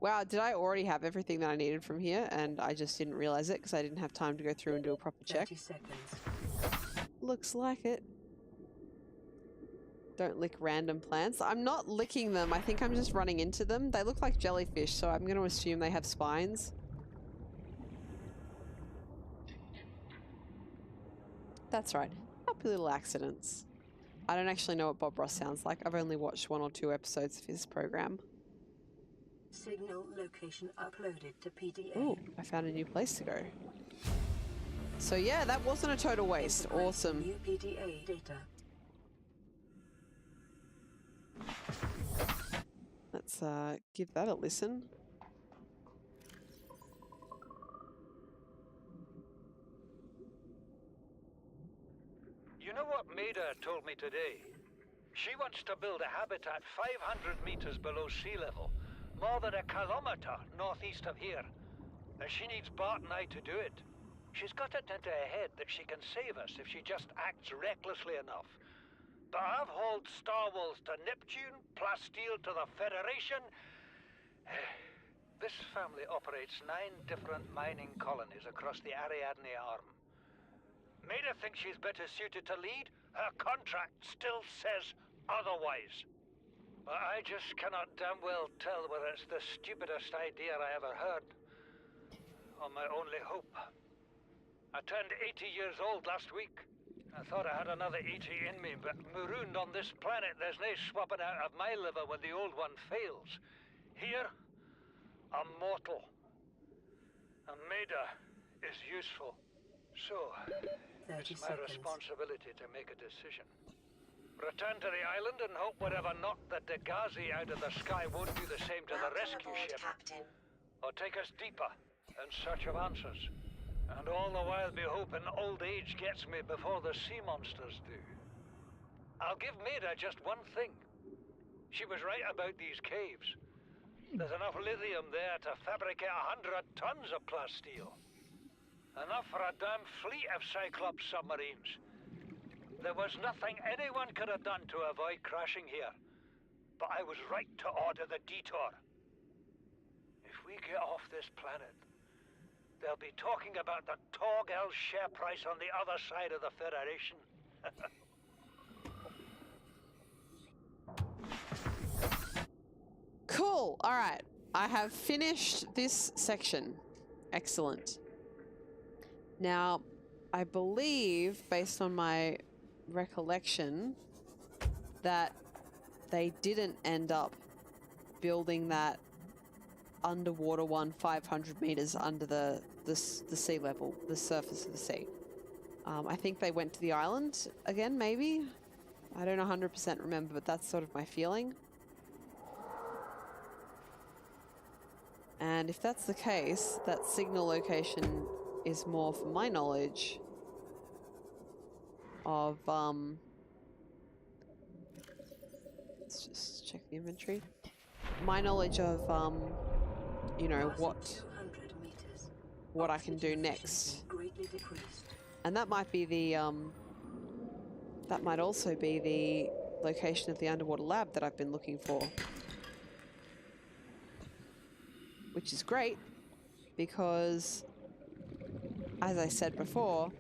Wow, did I already have everything that I needed from here and I just didn't realize it because I didn't have time to go through and do a proper check? 30 seconds. Looks like it. Don't lick random plants. I'm not licking them. I think I'm just running into them. They look like jellyfish, so I'm going to assume they have spines. That's right. Happy little accidents. I don't actually know what Bob Ross sounds like. I've only watched 1 or 2 episodes of his program. Signal location uploaded to PDA. Ooh, I found a new place to go. So yeah, that wasn't a total waste. Awesome. New PDA data. Let's give that a listen. You know what Maida told me today? She wants to build a habitat 500 meters below sea level, more than a kilometer northeast of here. And she needs Bart and I to do it. She's got it into her head that she can save us if she just acts recklessly enough. But I've hauled Star Wars to Neptune, Plasteel to the Federation. This family operates 9 different mining colonies across the Ariadne Arm. Maida thinks she's better suited to lead. Her contract still says otherwise. But I just cannot damn well tell whether it's the stupidest idea I ever heard, or my only hope. I turned 80 years old last week. I thought I had another 80 in me, but marooned on this planet, there's no swapping out of my liver when the old one fails. Here, I'm mortal. And Maida is useful. So, it's my responsibility to make a decision. Return to the island and hope whatever knocked the Degazi out of the sky won't do the same to the rescue ship. Captain. Or take us deeper in search of answers. And all the while be hoping old age gets me before the sea monsters do. I'll give Maida just one thing. She was right about these caves. There's enough lithium there to fabricate 100 tons of plasteel. Enough for a damn fleet of Cyclops submarines. There was nothing anyone could have done to avoid crashing here. But I was right to order the detour. If we get off this planet, they'll be talking about the Torgal share price on the other side of the Federation. Cool. All right. I have finished this section. Excellent. Now, I believe, based on my recollection, that they didn't end up building that underwater one 500 meters under the sea level, the surface of the sea. I think they went to the island again, maybe? I don't 100% remember, but that's sort of my feeling. And if that's the case, that signal location is more, from my knowledge, of, let's just check the inventory. My knowledge of, you know, what I can do next. And that might be the, that might also be the location of the underwater lab that I've been looking for. Which is great, because, as I said before,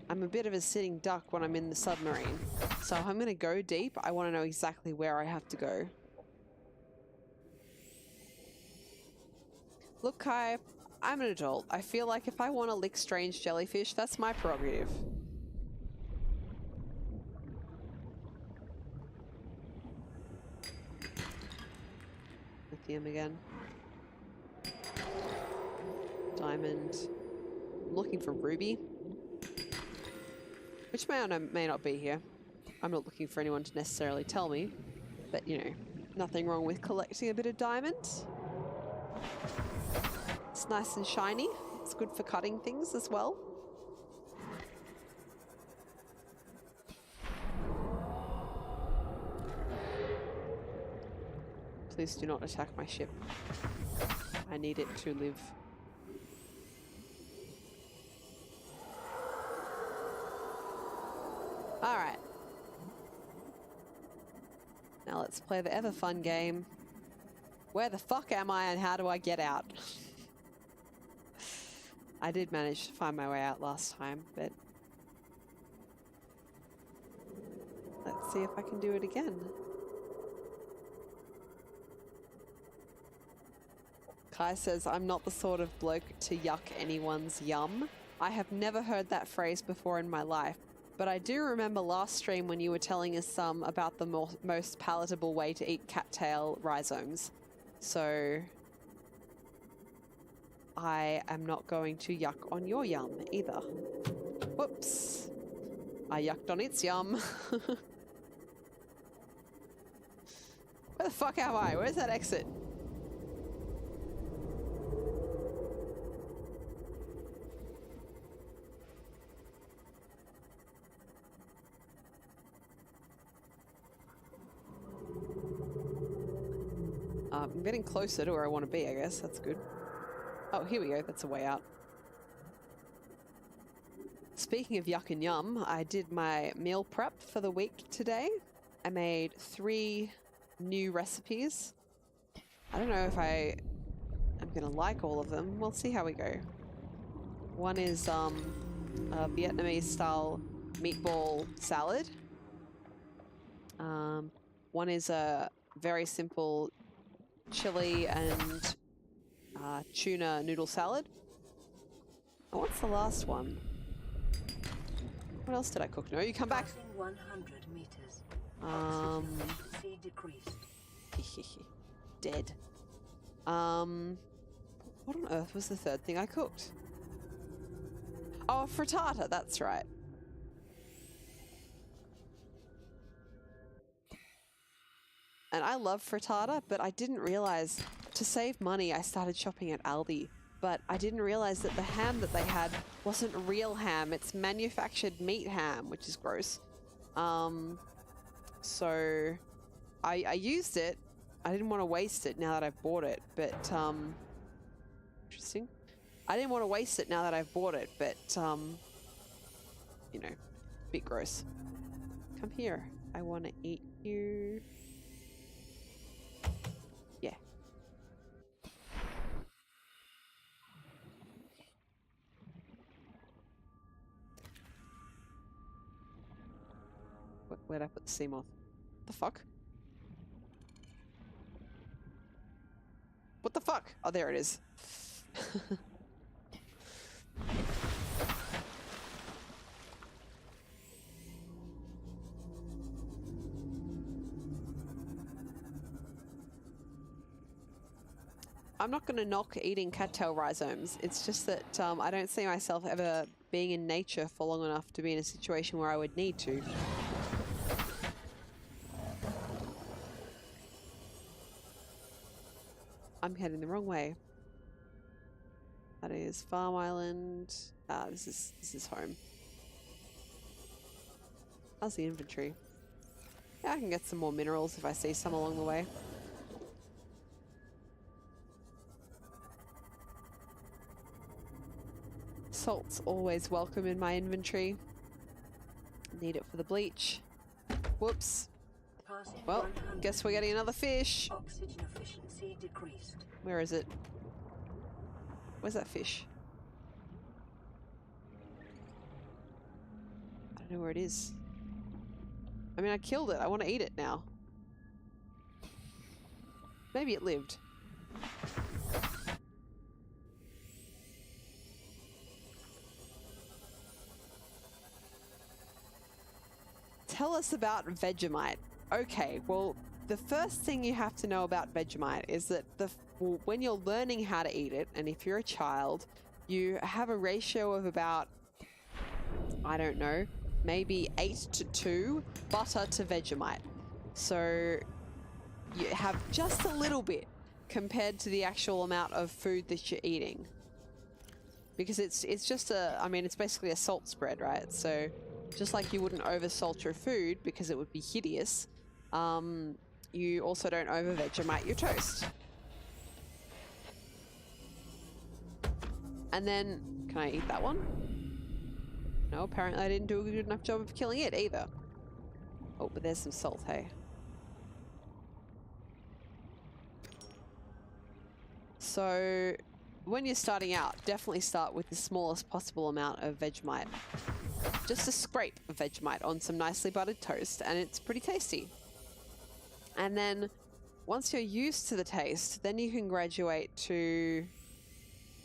I'm a bit of a sitting duck when I'm in the submarine. So if I'm going to go deep, I want to know exactly where I have to go. Look, Kai, I'm an adult. I feel like if I want to lick strange jellyfish, that's my prerogative. Lithium again. Diamond. I'm looking for ruby. Which may or may not be here. I'm not looking for anyone to necessarily tell me. But, you know, nothing wrong with collecting a bit of diamond. It's nice and shiny. It's good for cutting things as well. Please do not attack my ship. I need it to live. Alright. Now let's play the ever fun game. Where the fuck am I and how do I get out? I did manage to find my way out last time, but let's see if I can do it again. Kai says, I'm not the sort of bloke to yuck anyone's yum. I have never heard that phrase before in my life, but I do remember last stream when you were telling us about the most palatable way to eat cattail rhizomes. So I am not going to yuck on your yum either. Whoops. I yucked on its yum. Where the fuck am I? Where's that exit? I'm getting closer to where I want to be, I guess. That's good. Oh, here we go. That's a way out. Speaking of yuck and yum, I did my meal prep for the week today. I made 3 new recipes. I don't know if I'm going to like all of them. We'll see how we go. One is a Vietnamese-style meatball salad. One is a very simple chili and tuna noodle salad. Oh, what's the last one? What else did I cook? No, you come back. 100 meters. Oxygen decreased. Dead. What on earth was the third thing I cooked? Oh, frittata, that's right. And I love frittata, but I didn't realize, to save money, I started shopping at Aldi. But I didn't realize that the ham that they had wasn't real ham. It's manufactured meat ham, which is gross. So I used it. I didn't want to waste it now that I've bought it, but interesting. I didn't want to waste it now that I've bought it, but you know, a bit gross. Come here. I want to eat you. Yeah. Where'd I put the sea moth? The fuck? fuck? Oh, there it is. I'm not going to knock eating cattail rhizomes. It's just that I don't see myself ever being in nature for long enough to be in a situation where I would need to. I'm heading the wrong way. That is Farm Island. Ah, this is home. How's the inventory? Yeah, I can get some more minerals if I see some along the way. Salt's always welcome in my inventory. Need it for the bleach. Whoops. Well, guess we're getting another fish. Oxygen efficiency decreased. Where is it? Where's that fish? I don't know where it is. I mean, I killed it. I want to eat it now. Maybe it lived. Tell us about Vegemite. Okay, well, the first thing you have to know about Vegemite is that when you're learning how to eat it, and if you're a child, you have a ratio of about, I don't know, maybe 8:2 butter to Vegemite. So you have just a little bit compared to the actual amount of food that you're eating. Because it's just I mean, it's basically a salt spread, right? So just like you wouldn't over-salt your food because it would be hideous, you also don't over-Vegemite your toast. And then, can I eat that one? No, apparently I didn't do a good enough job of killing it either. Oh, but there's some salt, hey? So, when you're starting out, definitely start with the smallest possible amount of Vegemite. Just a scrape of Vegemite on some nicely buttered toast, and it's pretty tasty. And then, once you're used to the taste, then you can graduate to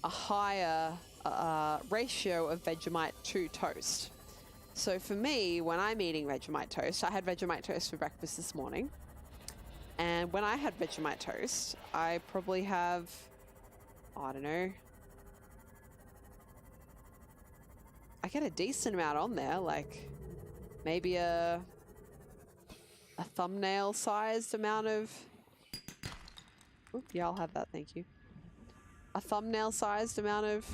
a higher ratio of Vegemite to toast. So for me, when I'm eating Vegemite toast, I had Vegemite toast for breakfast this morning. And when I had Vegemite toast, I probably have, I don't know, I get a decent amount on there, like maybe a thumbnail sized amount of, oop, yeah, I'll have that, thank you. A thumbnail sized amount of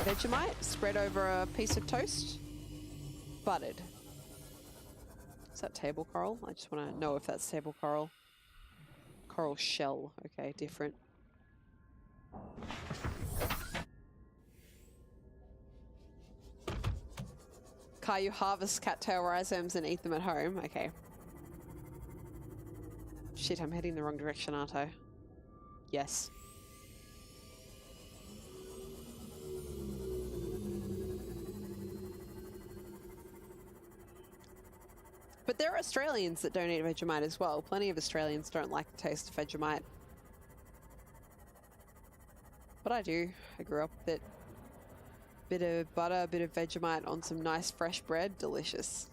Vegemite spread over a piece of toast, buttered. Is that table coral? I just want to know if that's table coral. Coral shell, okay, different. Kai, you harvest cattail rhizomes and eat them at home? Okay. Shit, I'm heading the wrong direction, aren't I? Yes. But there are Australians that don't eat Vegemite as well. Plenty of Australians don't like the taste of Vegemite. But I do. I grew up with it. Bit of butter, a bit of Vegemite on some nice fresh bread. Delicious.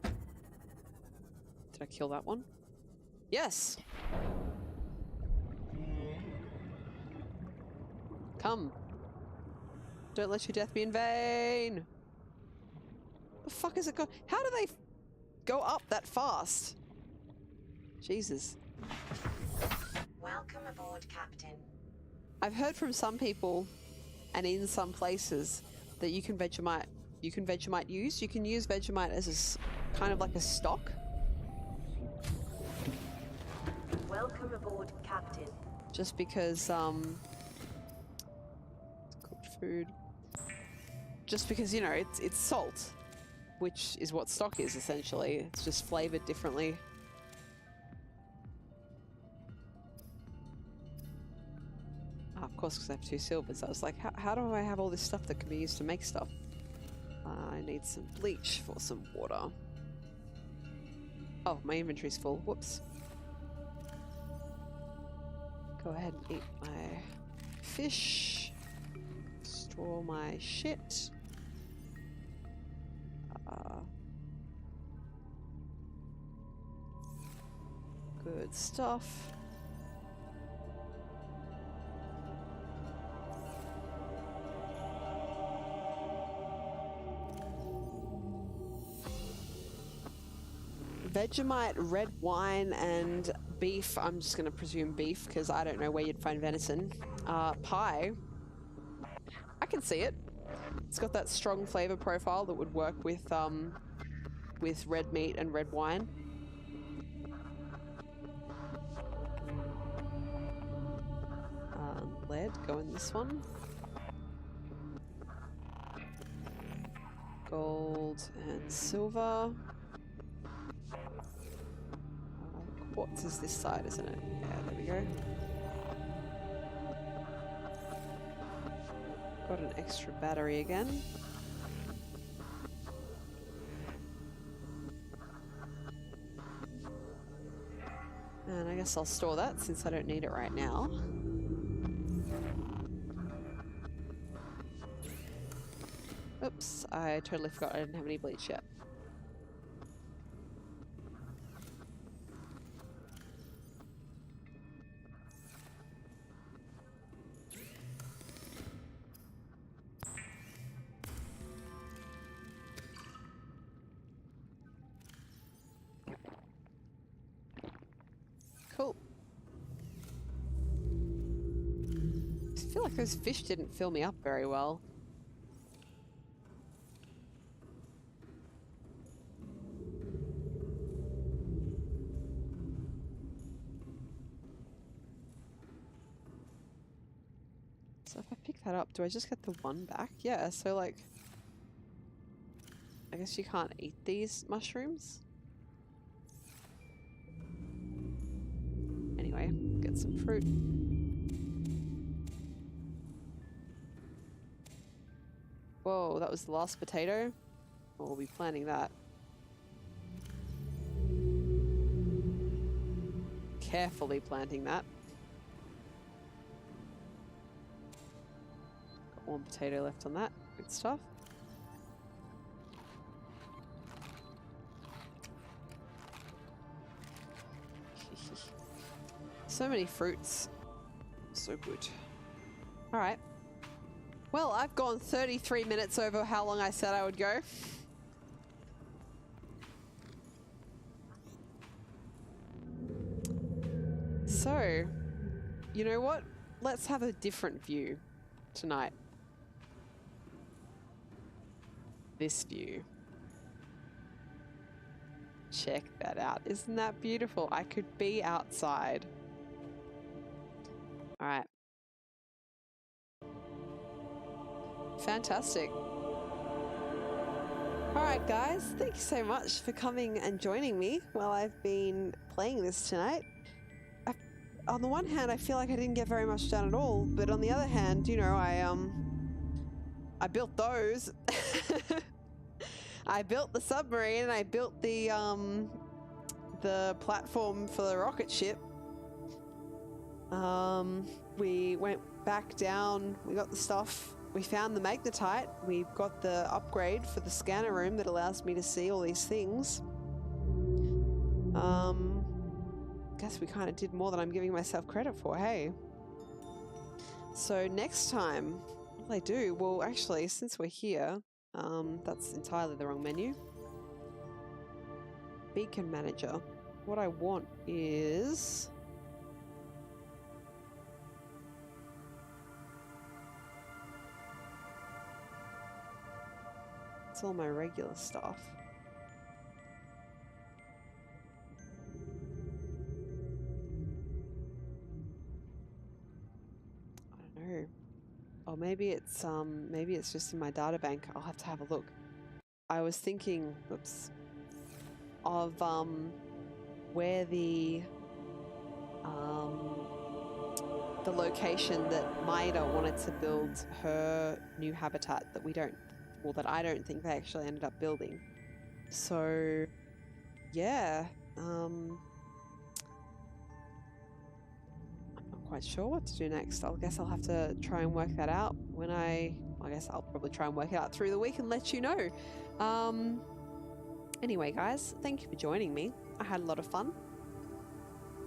Did I kill that one? Yes! Come. Don't let your death be in vain! The fuck is it go? How do they go up that fast? Jesus. Welcome aboard, Captain. I've heard from some people, and in some places, that you can Vegemite use. You can use Vegemite as a kind of like a stock. Welcome aboard, Captain. Just because, cooked food. Just because, you know, it's salt, which is what stock is essentially. It's just flavored differently. of course, because I have 2 silvers. I was like, how do I have all this stuff that can be used to make stuff? I need some bleach for some water. Oh, my inventory's full. Whoops. Go ahead and eat my fish. Store my shit. Good stuff. Vegemite, red wine, and beef. I'm just going to presume beef because I don't know where you'd find venison. Pie. I can see it. It's got that strong flavor profile that would work with red meat and red wine. Lead, go in this one. Gold and silver. Quartz is this side, isn't it? Yeah, there we go. Got an extra battery again. And I guess I'll store that since I don't need it right now. Oops, I totally forgot I didn't have any bleach yet. Cool. I feel like those fish didn't fill me up very well. So if I pick that up, do I just get the one back? Yeah, so like... I guess you can't eat these mushrooms? Anyway, get some fruit. Whoa, that was the last potato? Well, we'll be planting that. Carefully planting that. Got 1 potato left on that. Good stuff. So many fruits. So good. Alright. Well, I've gone 33 minutes over how long I said I would go. So, you know what? Let's have a different view tonight. This view. Check that out. Isn't that beautiful? I could be outside. All right. Fantastic. All right, guys. Thank you so much for coming and joining me while I've been playing this tonight. On the one hand, I feel like I didn't get very much done at all, but on the other hand, you know, I built those. I built the submarine and I built the platform for the rocket ship. We went back down, we got the stuff, we found the magnetite, we've got the upgrade for the scanner room that allows me to see all these things. Guess we kind of did more than I'm giving myself credit for, hey? So next time, what will I do? Well, actually, since we're here, that's entirely the wrong menu. Beacon manager. What I want is... it's all my regular stuff. I don't know. Or maybe it's just in my data bank. I'll have to have a look. I was thinking, whoops, of where the the location that Maida wanted to build her new habitat that that I don't think they actually ended up building. So, yeah, I'm not quite sure what to do next. I guess I'll have to try and work that out I guess I'll probably try and work it out through the week and let you know. Anyway, guys, thank you for joining me. I had a lot of fun.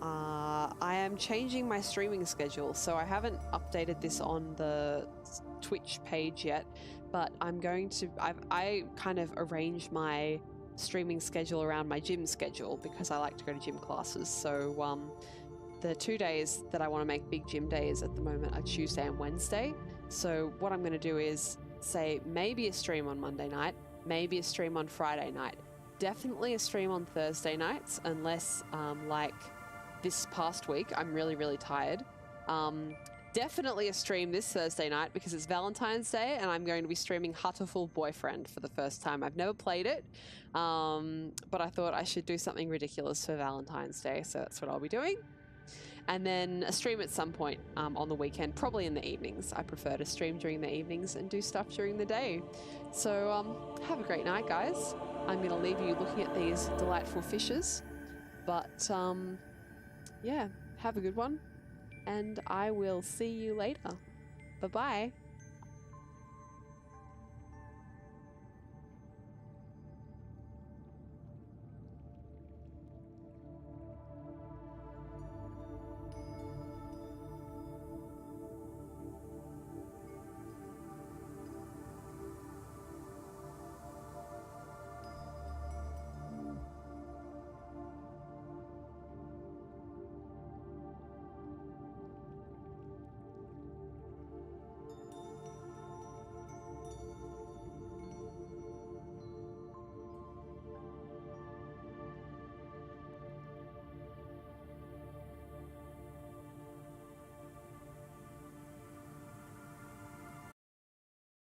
I am changing my streaming schedule, so I haven't updated this on the Twitch page yet, but I'm going to, I kind of arranged my streaming schedule around my gym schedule because I like to go to gym classes. So the 2 days that I want to make big gym days at the moment are Tuesday and Wednesday. So what I'm going to do is say maybe a stream on Monday night, maybe a stream on Friday night, definitely a stream on Thursday nights, unless like this past week I'm really, really tired. Definitely a stream this Thursday night because it's Valentine's Day and I'm going to be streaming Hutterful Boyfriend for the first time. I've never played it, but I thought I should do something ridiculous for Valentine's Day, so that's what I'll be doing. And then a stream at some point on the weekend, probably in the evenings. I prefer to stream during the evenings and do stuff during the day. So have a great night, guys. I'm going to leave you looking at these delightful fishes. But yeah, have a good one. And I will see you later. Bye-bye.